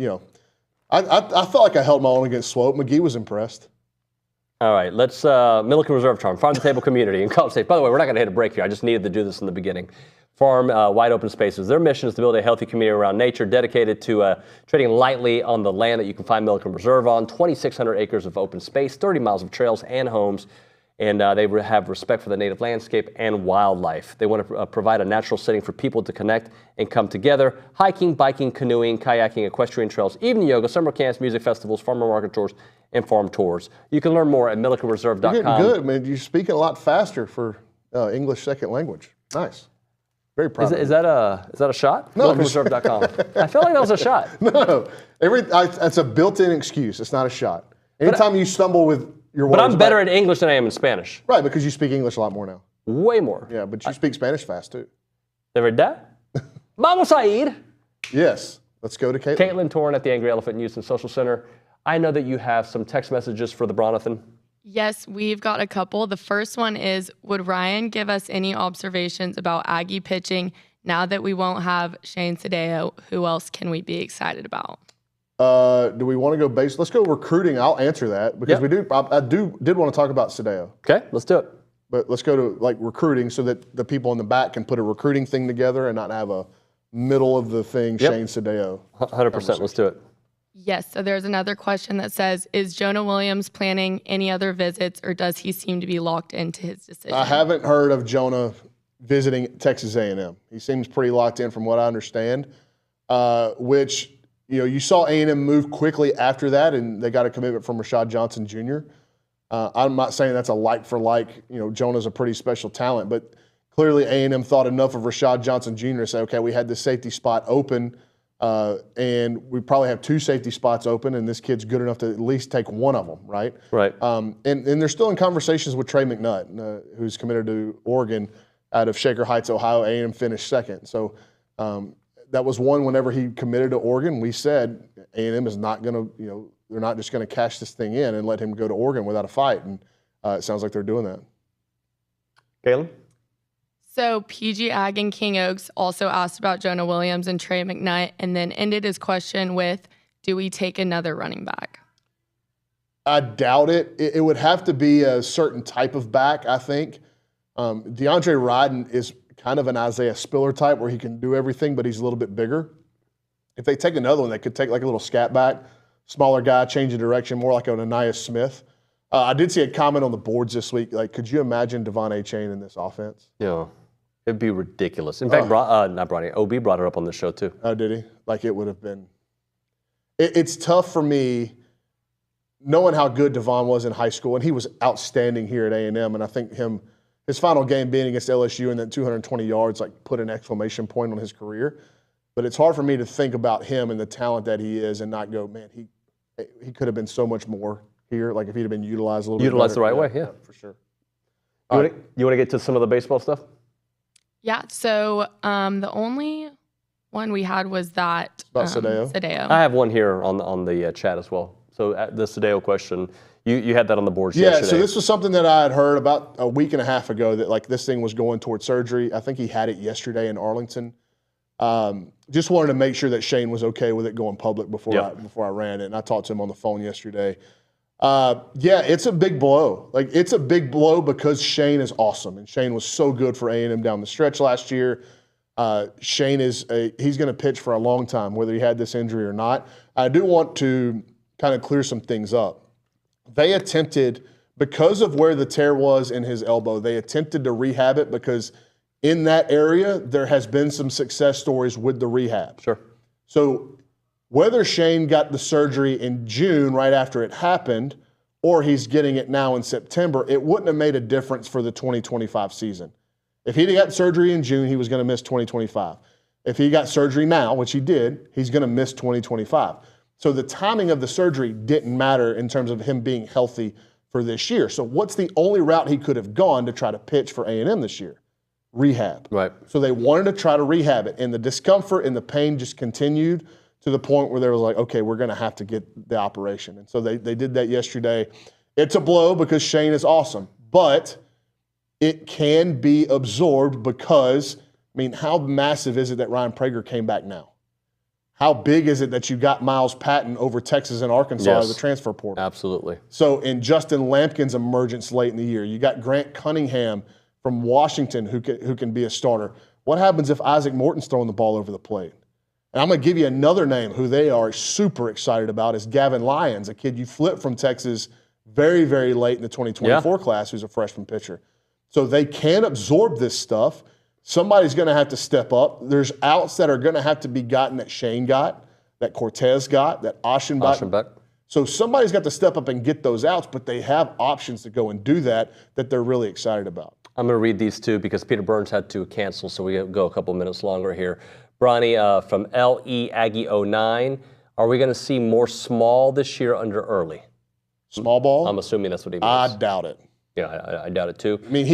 I felt like I held my own against Swope. McGee was impressed. All right, let's Milliken Reserve Farm, farm to table community in College State. By the way, we're not going to hit a break here. I just needed to do this in the beginning. Farm wide open spaces. Their mission is to build a healthy community around nature, dedicated to trading lightly on the land that you can find Milliken Reserve on. 2,600 acres of open space, 30 miles of trails and homes. And they have respect for the native landscape and wildlife. They want to provide a natural setting for people to connect and come together. Hiking, biking, canoeing, kayaking, equestrian trails, evening yoga, summer camps, music festivals, farmer market tours, and farm tours. You can learn more at millikenreserve.com. You're getting good, man. You're speaking a lot faster for English second language. Nice. Very proud. Is that a shot? No. Millikenreserve.com. I felt like that was a shot. No. It's a built-in excuse. It's not a shot. Anytime you stumble with your words. But I'm better at English than I am in Spanish. Right, because you speak English a lot more now. Way more. Yeah, but you speak Spanish fast too. De verdad? Vamos a ir. Yes. Let's go to Caitlin. Caitlin Torn at the Angry Elephant in Houston Social Center. I know that you have some text messages for the Bronathan. Yes, we've got a couple. The first one is, would Ryan give us any observations about Aggie pitching now that we won't have Shane Sadeo? Who else can we be excited about? Do we want to go base? Let's go recruiting. I'll answer that because we do. I did want to talk about Sadeo. Okay, let's do it. But let's go to recruiting so that the people in the back can put a recruiting thing together and not have a middle of the thing Shane Sadeo. 100%. Let's do it. Yes. So there's another question that says, is Jonah Williams planning any other visits, or does he seem to be locked into his decision? I haven't heard of Jonah visiting Texas A&M. He seems pretty locked in from what I understand, which, you saw A&M move quickly after that, and they got a commitment from Rashad Johnson Jr. I'm not saying that's a like for like. Jonah's a pretty special talent, but clearly A&M thought enough of Rashad Johnson Jr. to say, okay, we had this safety spot open, and we probably have 2 safety spots open, and this kid's good enough to at least take one of them, right? Right. And they're still in conversations with Trey McNutt, who's committed to Oregon out of Shaker Heights, Ohio. A&M finished second. So that was one whenever he committed to Oregon. We said A&M is not going to, they're not just going to cash this thing in and let him go to Oregon without a fight. And it sounds like they're doing that. Caitlin? So PG Ag and King Oaks also asked about Jonah Williams and Trey McNutt, and then ended his question with, do we take another running back? I doubt it. It would have to be a certain type of back, I think. DeAndre Ryden is kind of an Isaiah Spiller type where he can do everything, but he's a little bit bigger. If they take another one, they could take like a little scat back, smaller guy, change of direction, more like an Ananias Smith. I did see a comment on the boards this week. Like, could you imagine Devon A. Chain in this offense? Yeah, it'd be ridiculous. In fact, not Bronny, OB brought it up on the show too. Oh, did he? Like, it would have been. It's tough for me knowing how good Devon was in high school, and he was outstanding here at A&M. And I think his final game being against LSU and then 220 yards, like, put an exclamation point on his career. But it's hard for me to think about him and the talent that he is and not go, man, he could have been so much more here. Like, if he'd have been utilized a little bit better. Utilized the right way, yeah. For sure. You want to get to some of the baseball stuff? Yeah, so the only one we had was that about Sadeo. I have one here on the chat as well. So the Sadeo question, you had that on the boards Yeah, yesterday. so this was something that I had heard about a week and a half ago that like this thing was going towards surgery. I think he had it yesterday in Arlington. Just wanted to make sure that Shane was okay with it going public before I ran it. And I talked to him on the phone yesterday. Yeah, it's a big blow. Like it's a big blow because Shane is awesome, and Shane was so good for A&M down the stretch last year. Shane he's going to pitch for a long time, whether he had this injury or not. I do want to kind of clear some things up. They attempted, because of where the tear was in his elbow, they attempted to rehab it because in that area there has been some success stories with the rehab. Sure. So whether Shane got the surgery in June right after it happened or he's getting it now in September, it wouldn't have made a difference for the 2025 season. If he'd got surgery in June, he was going to miss 2025. If he got surgery now, which he did, he's going to miss 2025. So the timing of the surgery didn't matter in terms of him being healthy for this year. So what's the only route he could have gone to try to pitch for A&M this year? Rehab. Right. So they wanted to try to rehab it, and the discomfort and the pain just continued to the point where they were like, okay, we're going to have to get the operation. And so they did that yesterday. It's a blow because Shane is awesome, but it can be absorbed because, I mean, how massive is it that Ryan Prager came back now? How big is it that you got Miles Patton over Texas and Arkansas out of the transfer portal? Absolutely. So in Justin Lampkin's emergence late in the year, you got Grant Cunningham from Washington who can be a starter. What happens if Isaac Morton's throwing the ball over the plate? And I'm going to give you another name who they are super excited about is Gavin Lyons, a kid you flipped from Texas very, very late in the 2024 class who's a freshman pitcher. So they can absorb this stuff. Somebody's going to have to step up. There's outs that are going to have to be gotten that Shane got, that Cortez got, that Aschenbach. So somebody's got to step up and get those outs, but they have options to go and do that they're really excited about. I'm going to read these two because Peter Burns had to cancel, so we go a couple minutes longer here. Bronny from LE Aggie 09. Are we going to see more small this year under Early? Small ball? I'm assuming that's what he means. I doubt it. Yeah, I doubt it too. I mean,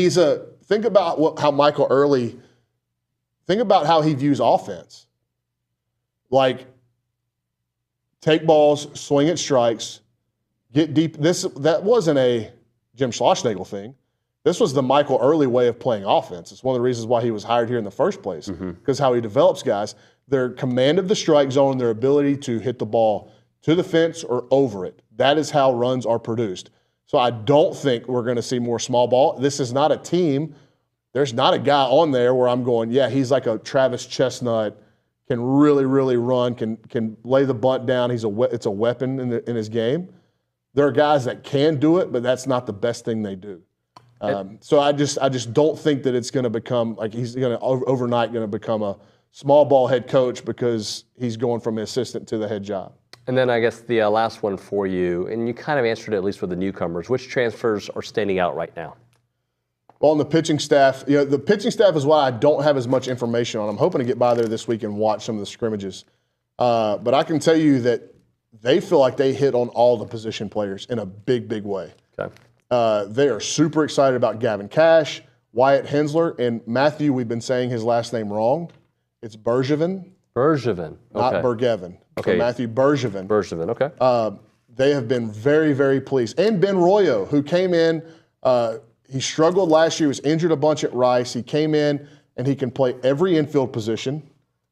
think about how Michael Early, think about how he views offense. Like, take balls, swing at strikes, get deep. That wasn't a Jim Schlossnagle thing. This was the Michael Early way of playing offense. It's one of the reasons why he was hired here in the first place, because how he develops guys, their command of the strike zone, their ability to hit the ball to the fence or over it. That is how runs are produced. So I don't think we're going to see more small ball. This is not a team. There's not a guy on there where I'm going, yeah, he's like a Travis Chestnut, can really, really run, can lay the bunt down. It's a weapon in his game. There are guys that can do it, but that's not the best thing they do. So I just don't think that it's going to become like he's going to overnight going to become a small ball head coach because he's going from an assistant to the head job. And then I guess the last one for you, and you kind of answered it at least with the newcomers. Which transfers are standing out right now? Well, on the pitching staff, the pitching staff is why I don't have as much information on. I'm hoping to get by there this week and watch some of the scrimmages. But I can tell you that they feel like they hit on all the position players in a big, big way. Okay. They are super excited about Gavin Cash, Wyatt Hensler, and Matthew, we've been saying his last name wrong. It's Bergevin. Bergevin. Not Okay. Bergevin. Okay. So Matthew Bergevin. Bergevin, okay. They have been very, very pleased. And Ben Royo, who came in, he struggled last year, was injured a bunch at Rice. He came in, and he can play every infield position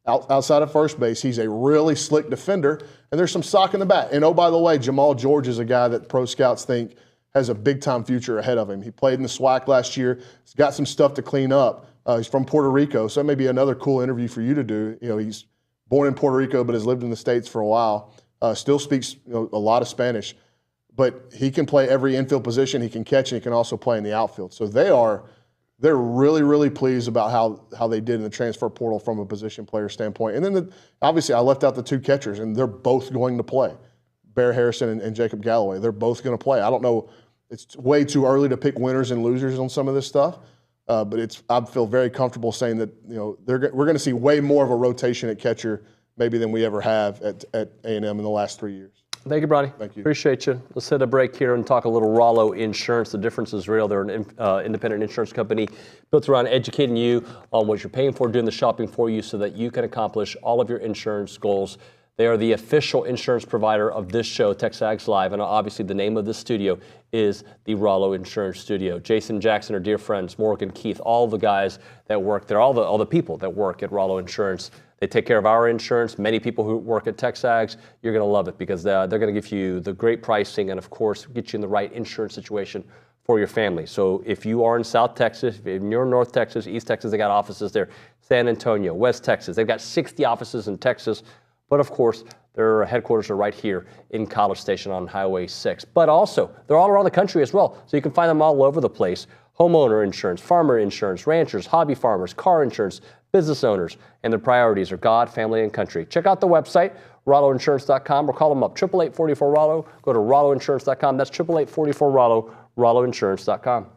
outside of first base. He's a really slick defender, and there's some sock in the bat. And, oh, by the way, Jamal George is a guy that pro scouts think has a big-time future ahead of him. He played in the SWAC last year. He's got some stuff to clean up. He's from Puerto Rico, so that may be another cool interview for you to do. He's born in Puerto Rico but has lived in the States for a while. Still speaks a lot of Spanish. But he can play every infield position. He can catch, and he can also play in the outfield. So they're really, really pleased about how they did in the transfer portal from a position player standpoint. And then obviously I left out the two catchers, and they're both going to play. Bear Harrison and Jacob Galloway. They're both going to play. I don't know. It's way too early to pick winners and losers on some of this stuff. But I feel very comfortable saying that we're going to see way more of a rotation at catcher maybe than we ever have at A&M in the last 3 years. Thank you, Bronny. Thank you. Appreciate you. Let's hit a break here and talk a little Rollo Insurance. The difference is real. They're an independent insurance company built around educating you on what you're paying for, doing the shopping for you so that you can accomplish all of your insurance goals. They are the official insurance provider of this show, TexAgs Live, and obviously the name of this studio is the Rollo Insurance Studio. Jason Jackson, our dear friends, Morgan, Keith, all the guys that work there, all the people that work at Rollo Insurance. They take care of our insurance. Many people who work at TexAgs, you're going to love it because they're going to give you the great pricing and, of course, get you in the right insurance situation for your family. So if you are in South Texas, if you're in North Texas, East Texas, they got offices there. San Antonio, West Texas. They've got 60 offices in Texas. But, of course, their headquarters are right here in College Station on Highway 6. But also, they're all around the country as well. So you can find them all over the place. Homeowner insurance, farmer insurance, ranchers, hobby farmers, car insurance, business owners, and their priorities are God, family, and country. Check out the website, RolloInsurance.com, or call them up, 888-44-ROLLO. Go to RolloInsurance.com. That's 888-44-ROLLO, RolloInsurance.com.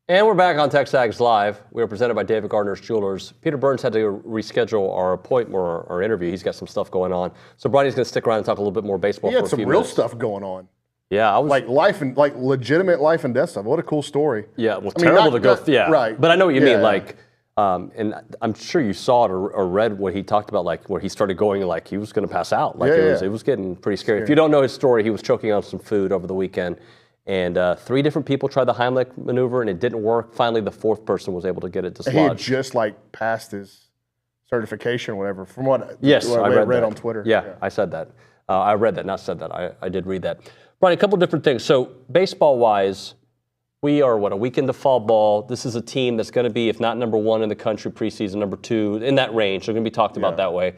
And we're back on TexAgs Live. We are presented by David Gardner's Jewelers. Peter Burns had to reschedule our appointment or our interview. He's got some stuff going on. So Bronny's going to stick around and talk a little bit more baseball for a few minutes. He had some real stuff going on. Yeah, I was like legitimate life and death stuff. What a cool story. Yeah, well, terrible to go. Yeah, right. But I know what you Yeah. mean. Like, and I'm sure you saw it or read what he talked about, like where he started going, like he was going to pass out. Like it was getting pretty scary. If you don't know his story, he was choking on some food over the weekend. And 3 different people tried the Heimlich maneuver, and it didn't work. Finally, the 4th person was able to get it dislodged. He had just passed his certification or whatever, from what I read on Twitter. Yeah, I said that. I read that, not said that. I did read that. Brian, a couple different things. So baseball-wise, we are, a week into fall ball. This is a team that's going to be, if not number 1 in the country preseason, number 2, in that range. They're going to be talked about that way.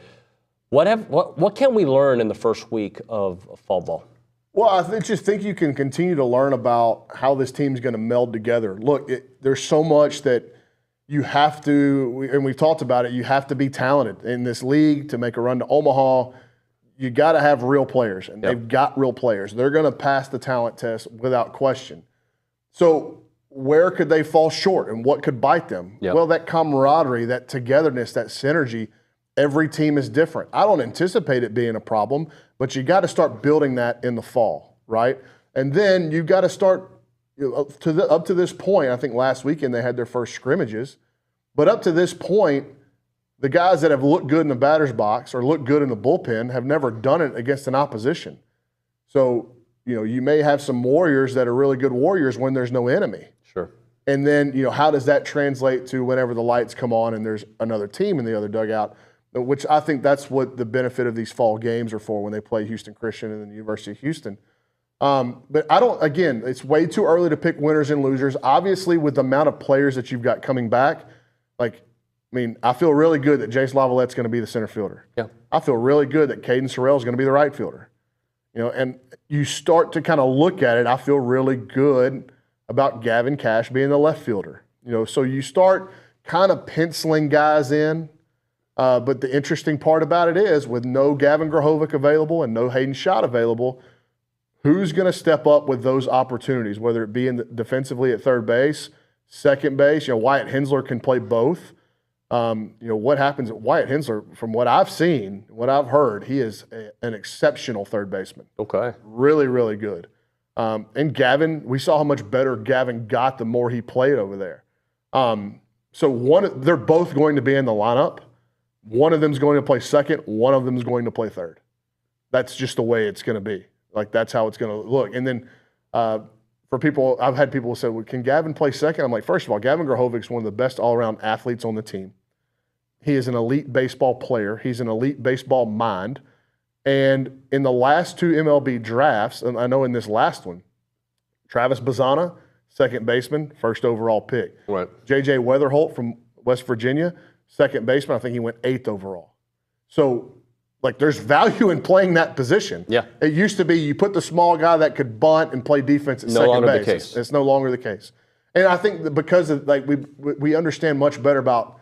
What can we learn in the first week of fall ball? Well, I just think you can continue to learn about how this team's going to meld together. Look, there's so much that you have to, and we've talked about it, you have to be talented in this league to make a run to Omaha. You got to have real players, and they've got real players. They're going to pass the talent test without question. So where could they fall short, and what could bite them? Yep. Well, that camaraderie, that togetherness, that synergy, every team is different. I don't anticipate it being a problem, but you got to start building that in the fall, right? And then you've got to start up to this point. I think last weekend they had their first scrimmages, but up to this point, the guys that have looked good in the batter's box or looked good in the bullpen have never done it against an opposition. So, you may have some warriors that are really good warriors when there's no enemy. Sure. And then, how does that translate to whenever the lights come on and there's another team in the other dugout? Which I think that's what the benefit of these fall games are for when they play Houston Christian and the University of Houston. But it's way too early to pick winners and losers. Obviously, with the amount of players that you've got coming back, I feel really good that Jace Lavallette's going to be the center fielder. Yeah. I feel really good that Caden Sorrell is going to be the right fielder. And you start to kind of look at it, I feel really good about Gavin Cash being the left fielder. So you start kind of penciling guys in. But the interesting part about it is, with no Gavin Grahovic available and no Hayden Schott available, who's going to step up with those opportunities, whether it be defensively at third base, second base? Wyatt Hensler can play both. What happens at Wyatt Hensler, from what I've seen, what I've heard, he is an exceptional third baseman. Okay. Really, really good. And Gavin, we saw how much better Gavin got the more he played over there. They're both going to be in the lineup. One of them is going to play second. One of them is going to play third. That's just the way it's going to be. That's how it's going to look. And then for people, I've had people say, well, can Gavin play second? I'm like, first of all, Gavin Grahovic is one of the best all-around athletes on the team. He is an elite baseball player. He's an elite baseball mind. And in the last 2 MLB drafts, and I know in this last one, Travis Bazzana, second baseman, first overall pick. Right. J.J. Weatherholt from West Virginia, second baseman, I think he went 8th overall. So, there's value in playing that position. Yeah. It used to be you put the small guy that could bunt and play defense at second longer base. the case. It's no longer the case. And I think that because of, we understand much better about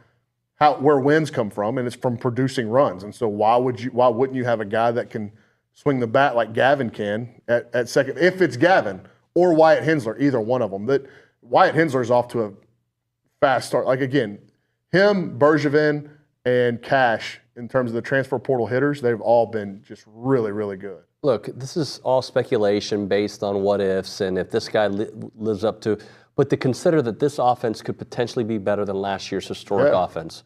where wins come from, and it's from producing runs. And so why wouldn't you have a guy that can swing the bat like Gavin can at second, if it's Gavin or Wyatt Hensler, either one of them. That Wyatt Hensler's off to a fast start. Him, Bergevin, and Cash, in terms of the transfer portal hitters, they've all been just really, really good. Look, this is all speculation based on what ifs and if this guy lives up to. But to consider that this offense could potentially be better than last year's historic offense.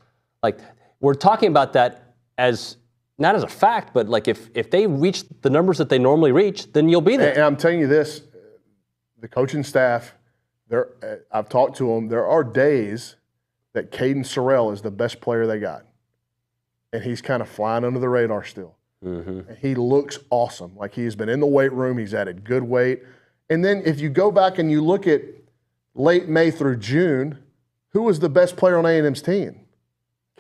We're talking about that as not as a fact, but if they reach the numbers that they normally reach, then you'll be there. And I'm telling you this, the coaching staff, I've talked to them, there are days that Caden Sorrell is the best player they got. And he's kind of flying under the radar still. Mm-hmm. And he looks awesome. He's been in the weight room. He's added good weight. And then if you go back and you look at late May through June, who was the best player on A&M's team?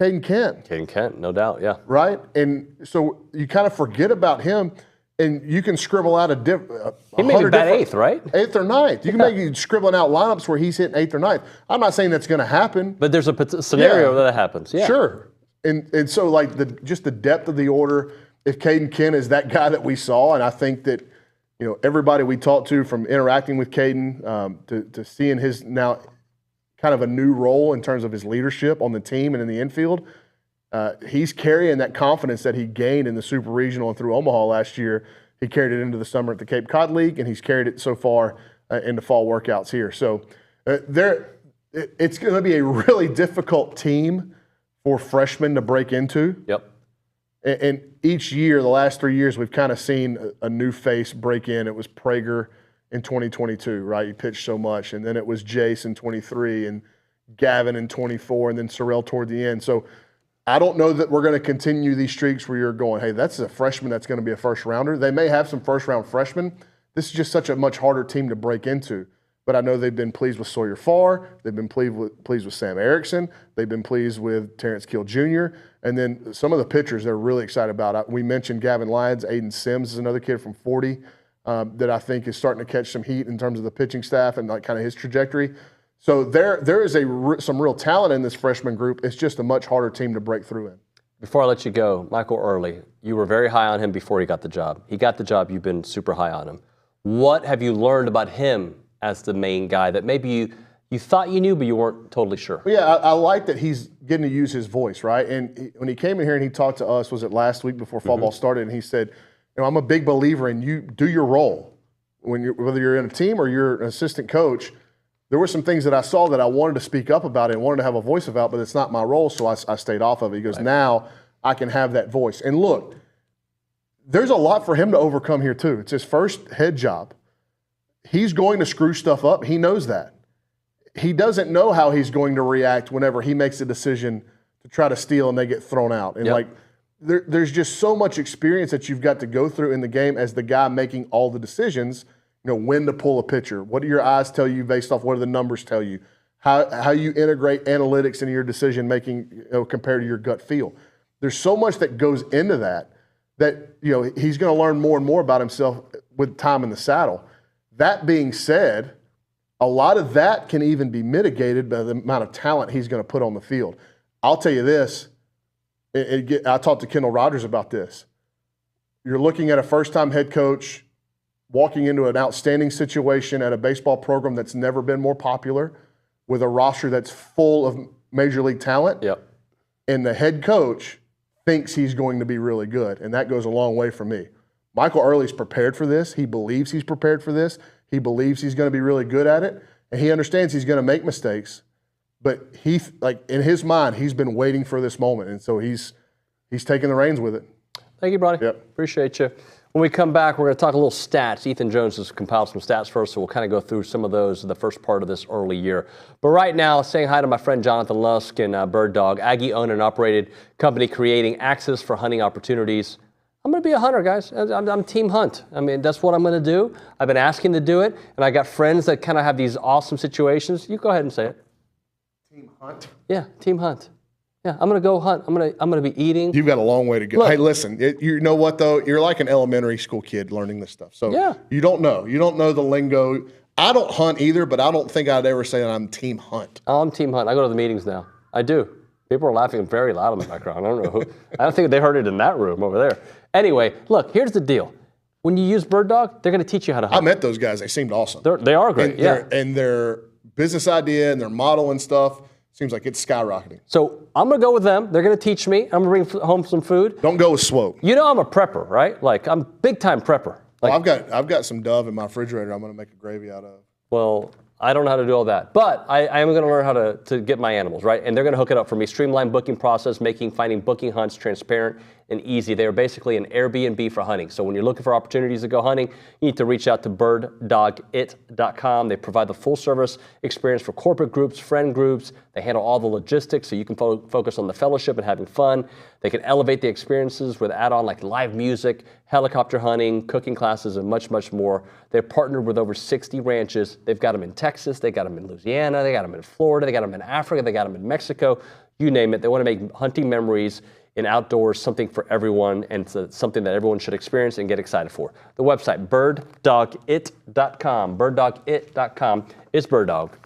Caden Kent. Caden Kent, no doubt, yeah. Right? And so you kind of forget about him, and you can scribble out he may be bat 8th, right? 8th or 9th. You can make scribbling out lineups where he's hitting 8th or 9th. I'm not saying that's going to happen. But there's a scenario that happens, yeah. Sure. And so just the depth of the order, if Caden Kent is that guy that we saw, and I think that everybody we talked to, from interacting with Caden to seeing his now kind of a new role in terms of his leadership on the team and in the infield. He's carrying that confidence that he gained in the Super Regional and through Omaha last year. He carried it into the summer at the Cape Cod League, and he's carried it so far into fall workouts here. So it's going to be a really difficult team for freshmen to break into. Yep. And each year, the last 3 years, we've kind of seen a new face break in. It was Prager in 2022, right? He pitched so much. And then it was Jace in 23 and Gavin in 24 and then Sorrell toward the end. So I don't know that we're going to continue these streaks where you're going, hey, that's a freshman that's going to be a first rounder. They may have some first round freshmen. This is just such a much harder team to break into. But I know they've been pleased with Sawyer Farr. They've been pleased with Sam Erickson. They've been pleased with Terrence Kill Jr. And then some of the pitchers they're really excited about. We mentioned Gavin Lyons. Aiden Sims is another kid from 40 that I think is starting to catch some heat in terms of the pitching staff and like kind of his trajectory. So there is some real talent in this freshman group. It's just a much harder team to break through in. Before I let you go, Michael Early, you were very high on him before he got the job. He got the job. You've been super high on him. What have you learned about him as the main guy that maybe you thought you knew, but you weren't totally sure? Well, yeah, I like that he's getting to use his voice, right? And when he came in here and he talked to us, was it last week before fall ball started, and he said, I'm a big believer in you do your role. Whether you're in a team or you're an assistant coach, there were some things that I saw that I wanted to speak up about and wanted to have a voice about, but it's not my role, so I stayed off of it. He goes, now I can have that voice. And look, there's a lot for him to overcome here too. It's his first head job. He's going to screw stuff up. He knows that. He doesn't know how he's going to react whenever he makes a decision to try to steal and they get thrown out. And there's just so much experience that you've got to go through in the game as the guy making all the decisions. When to pull a pitcher. What do your eyes tell you based off what do the numbers tell you? How you integrate analytics into your decision making compared to your gut feel. There's so much that goes into that he's going to learn more and more about himself with time in the saddle. That being said, a lot of that can even be mitigated by the amount of talent he's going to put on the field. I'll tell you this. I talked to Kendall Rogers about this. You're looking at a first-time head coach walking into an outstanding situation at a baseball program that's never been more popular with a roster that's full of major league talent. Yep. And the head coach thinks he's going to be really good, and that goes a long way for me. Michael Early's prepared for this. He believes he's prepared for this. He believes he's going to be really good at it, and he understands he's going to make mistakes. But in his mind, he's been waiting for this moment, and so he's taking the reins with it. Thank you, Bronny. Yep. Appreciate you. When we come back, we're going to talk a little stats. Ethan Jones has compiled some stats for us, so we'll kind of go through some of those in the first part of this early year. But right now, saying hi to my friend Jonathan Lusk and Bird Dog, Aggie owned and operated company creating access for hunting opportunities. I'm going to be a hunter, guys. I'm team hunt. I mean, that's what I'm going to do. I've been asking to do it, and I got friends that kind of have these awesome situations. You go ahead and say it. Team hunt? Yeah, team hunt. Yeah, I'm going to go hunt. I'm gonna be eating. You've got a long way to go. Look, hey, listen, you know what, though? You're like an elementary school kid learning this stuff. So you don't know. You don't know the lingo. I don't hunt either, but I don't think I'd ever say that I'm team hunt. Oh, I'm team hunt. I go to the meetings now. I do. People are laughing very loud in the background. I don't know who. I don't think they heard it in that room over there. Anyway, look, here's the deal. When you use Bird Dog, they're going to teach you how to hunt. I met those guys. They seemed awesome. They are great, and their business idea and their model and stuff seems like it's skyrocketing. So I'm going to go with them. They're going to teach me. I'm going to bring home some food. Don't go with Swope. You know I'm a prepper, right? Like, I'm big-time prepper. Like, well, I've got some Dove in my refrigerator I'm going to make a gravy out of. Well, I don't know how to do all that. But I am going to learn how to get my animals, right? And they're going to hook it up for me. Streamlined booking process, finding booking hunts transparent and easy. They are basically an Airbnb for hunting. So when you're looking for opportunities to go hunting, you need to reach out to birddogit.com. They provide the full service experience for corporate groups, friend groups. They handle all the logistics so you can focus on the fellowship and having fun. They can elevate the experiences with add-on like live music, helicopter hunting, cooking classes, and much, much more. They're partnered with over 60 ranches. They've got them in Texas. They got them in Louisiana. They got them in Florida. They got them in Africa. They got them in Mexico. You name it. They want to make hunting memories in outdoors something for everyone, and it's something that everyone should experience and get excited for. The website, birddogit.com. Birddogit.com is Bird Dog.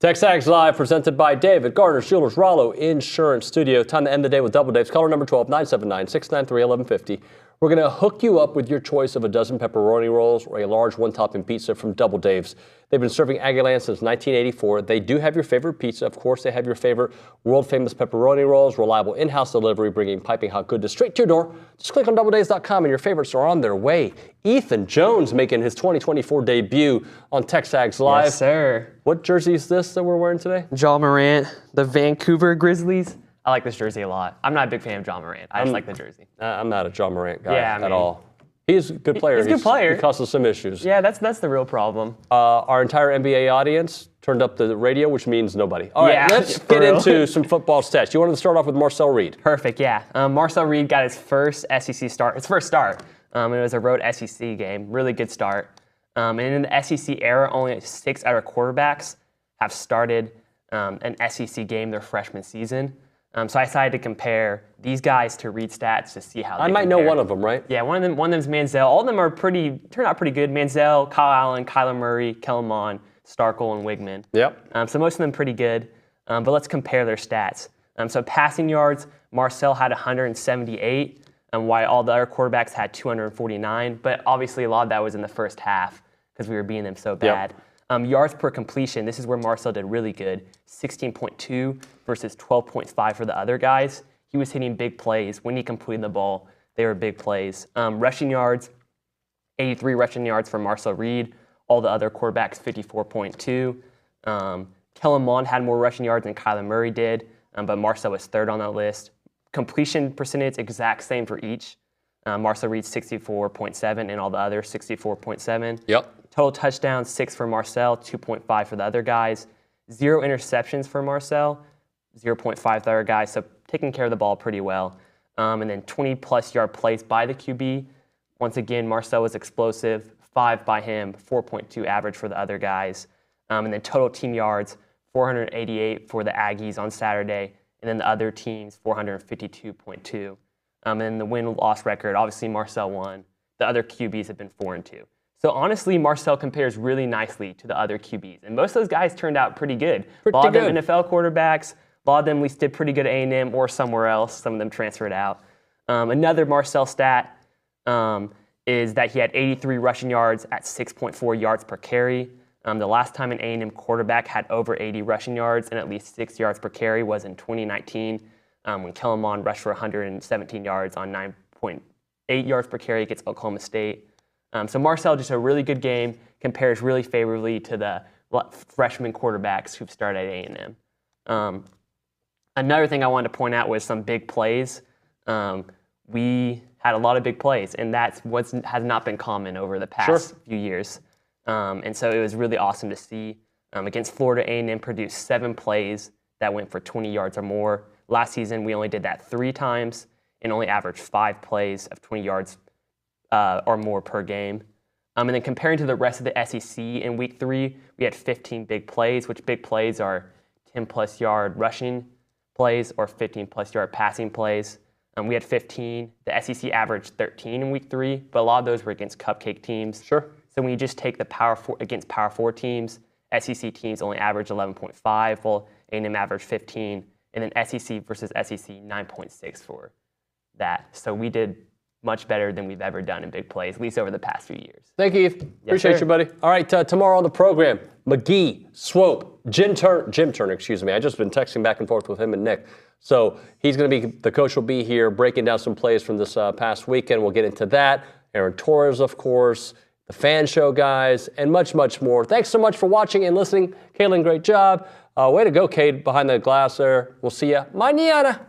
TexAgs Live, presented by David Gardner, Jewelers, Rollo Insurance Studio. Time to end the day with Double Dave's. Caller number 12, 979-693-1150. We're going to hook you up with your choice of a dozen pepperoni rolls or a large one-topping pizza from Double Dave's. They've been serving Aggieland since 1984. They do have your favorite pizza. Of course, they have your favorite world-famous pepperoni rolls, reliable in-house delivery, bringing piping hot goodness straight to your door. Just click on doubledaves.com and your favorites are on their way. Ethan Jones making his 2024 debut on TexAgs Live. Yes, sir. What jersey is this that we're wearing today? Ja Morant, the Vancouver Grizzlies. I like this jersey a lot. I'm not a big fan of Ja Morant. I just like the jersey. I'm not a Ja Morant guy at all. He's a good player. He's a good player. He causes some issues. Yeah, that's the real problem. Our entire NBA audience turned up the radio, which means nobody. All right, Yeah, let's for get real. into some football stats. You wanted to start off with Marcel Reed. Perfect, yeah. Marcel Reed got his first SEC start. His first start. It was a road SEC game. Really good start. And in the SEC era, only 6 other quarterbacks have started an SEC game their freshman season. So I decided to compare these guys to Reed stats to see how they I might know compare. one of them, right? Yeah, one of them's Manziel. All of them turned out pretty good. Manziel, Kyle Allen, Kyler Murray, Kellen Mond, Starkel, and Wigman. Yep. So most of them pretty good. But let's compare their stats. So passing yards, Marcel had 178, while all the other quarterbacks had 249. But obviously a lot of that was in the first half because we were beating them so bad. Yards per completion, this is where Marcel did really good. 16.2 versus 12.5 for the other guys. He was hitting big plays. When he completed the ball, they were big plays. Rushing yards, 83 rushing yards for Marcel Reed. All the other quarterbacks, 54.2. Kellen Mond had more rushing yards than Kyler Murray did, but Marcel was third on that list. Completion percentage, exact same for each. Marcel Reed, 64.7, and all the others, 64.7. Yep. Total touchdowns, 6 for Marcel, 2.5 for the other guys. 0 interceptions for Marcel, 0.5 for the other guys, so taking care of the ball pretty well. And then 20-plus yard plays by the QB. Once again, Marcel was explosive, 5 by him, 4.2 average for the other guys. And then total team yards, 488 for the Aggies on Saturday, and then the other teams, 452.2. And then the win-loss record, obviously Marcel won. The other QBs have been 4-2. So honestly, Marcel compares really nicely to the other QBs. And most of those guys turned out pretty good. A lot of them NFL quarterbacks. A lot of them at least did pretty good at A&M or somewhere else. Some of them transferred out. Another Marcel stat is that he had 83 rushing yards at 6.4 yards per carry. The last time an A&M quarterback had over 80 rushing yards and at least 6 yards per carry was in 2019 when Kellen Mond rushed for 117 yards on 9.8 yards per carry against Oklahoma State. So Marcel, just a really good game, compares really favorably to the freshman quarterbacks who've started at A&M. Another thing I wanted to point out was some big plays. We had a lot of big plays, and that's what has not been common over the past few years. And so it was really awesome to see. Against Florida, A&M produced 7 plays that went for 20 yards or more. Last season, we only did that 3 times and only averaged 5 plays of 20 yards or more per game. And then comparing to the rest of the SEC in week 3, we had 15 big plays, which big plays are 10-plus yard rushing plays or 15-plus yard passing plays. We had 15. The SEC averaged 13 in week 3, but a lot of those were against cupcake teams. Sure. So when you just take the against Power 4 teams, SEC teams only averaged 11.5, while A&M averaged 15, and then SEC versus SEC 9.6 for that. So we did much better than we've ever done in big plays, at least over the past few years. Thank you, Heath. Appreciate you, buddy. All right, tomorrow on the program, McGee, Swope, Jim Turner, excuse me. I've just been texting back and forth with him and Nick. So he's going to be, the coach will be here breaking down some plays from this past weekend. We'll get into that. Aaron Torres, of course, the Fan Show guys, and much, much more. Thanks so much for watching and listening. Kaylin, great job. Way to go, Cade, behind the glass there. We'll see you mañana.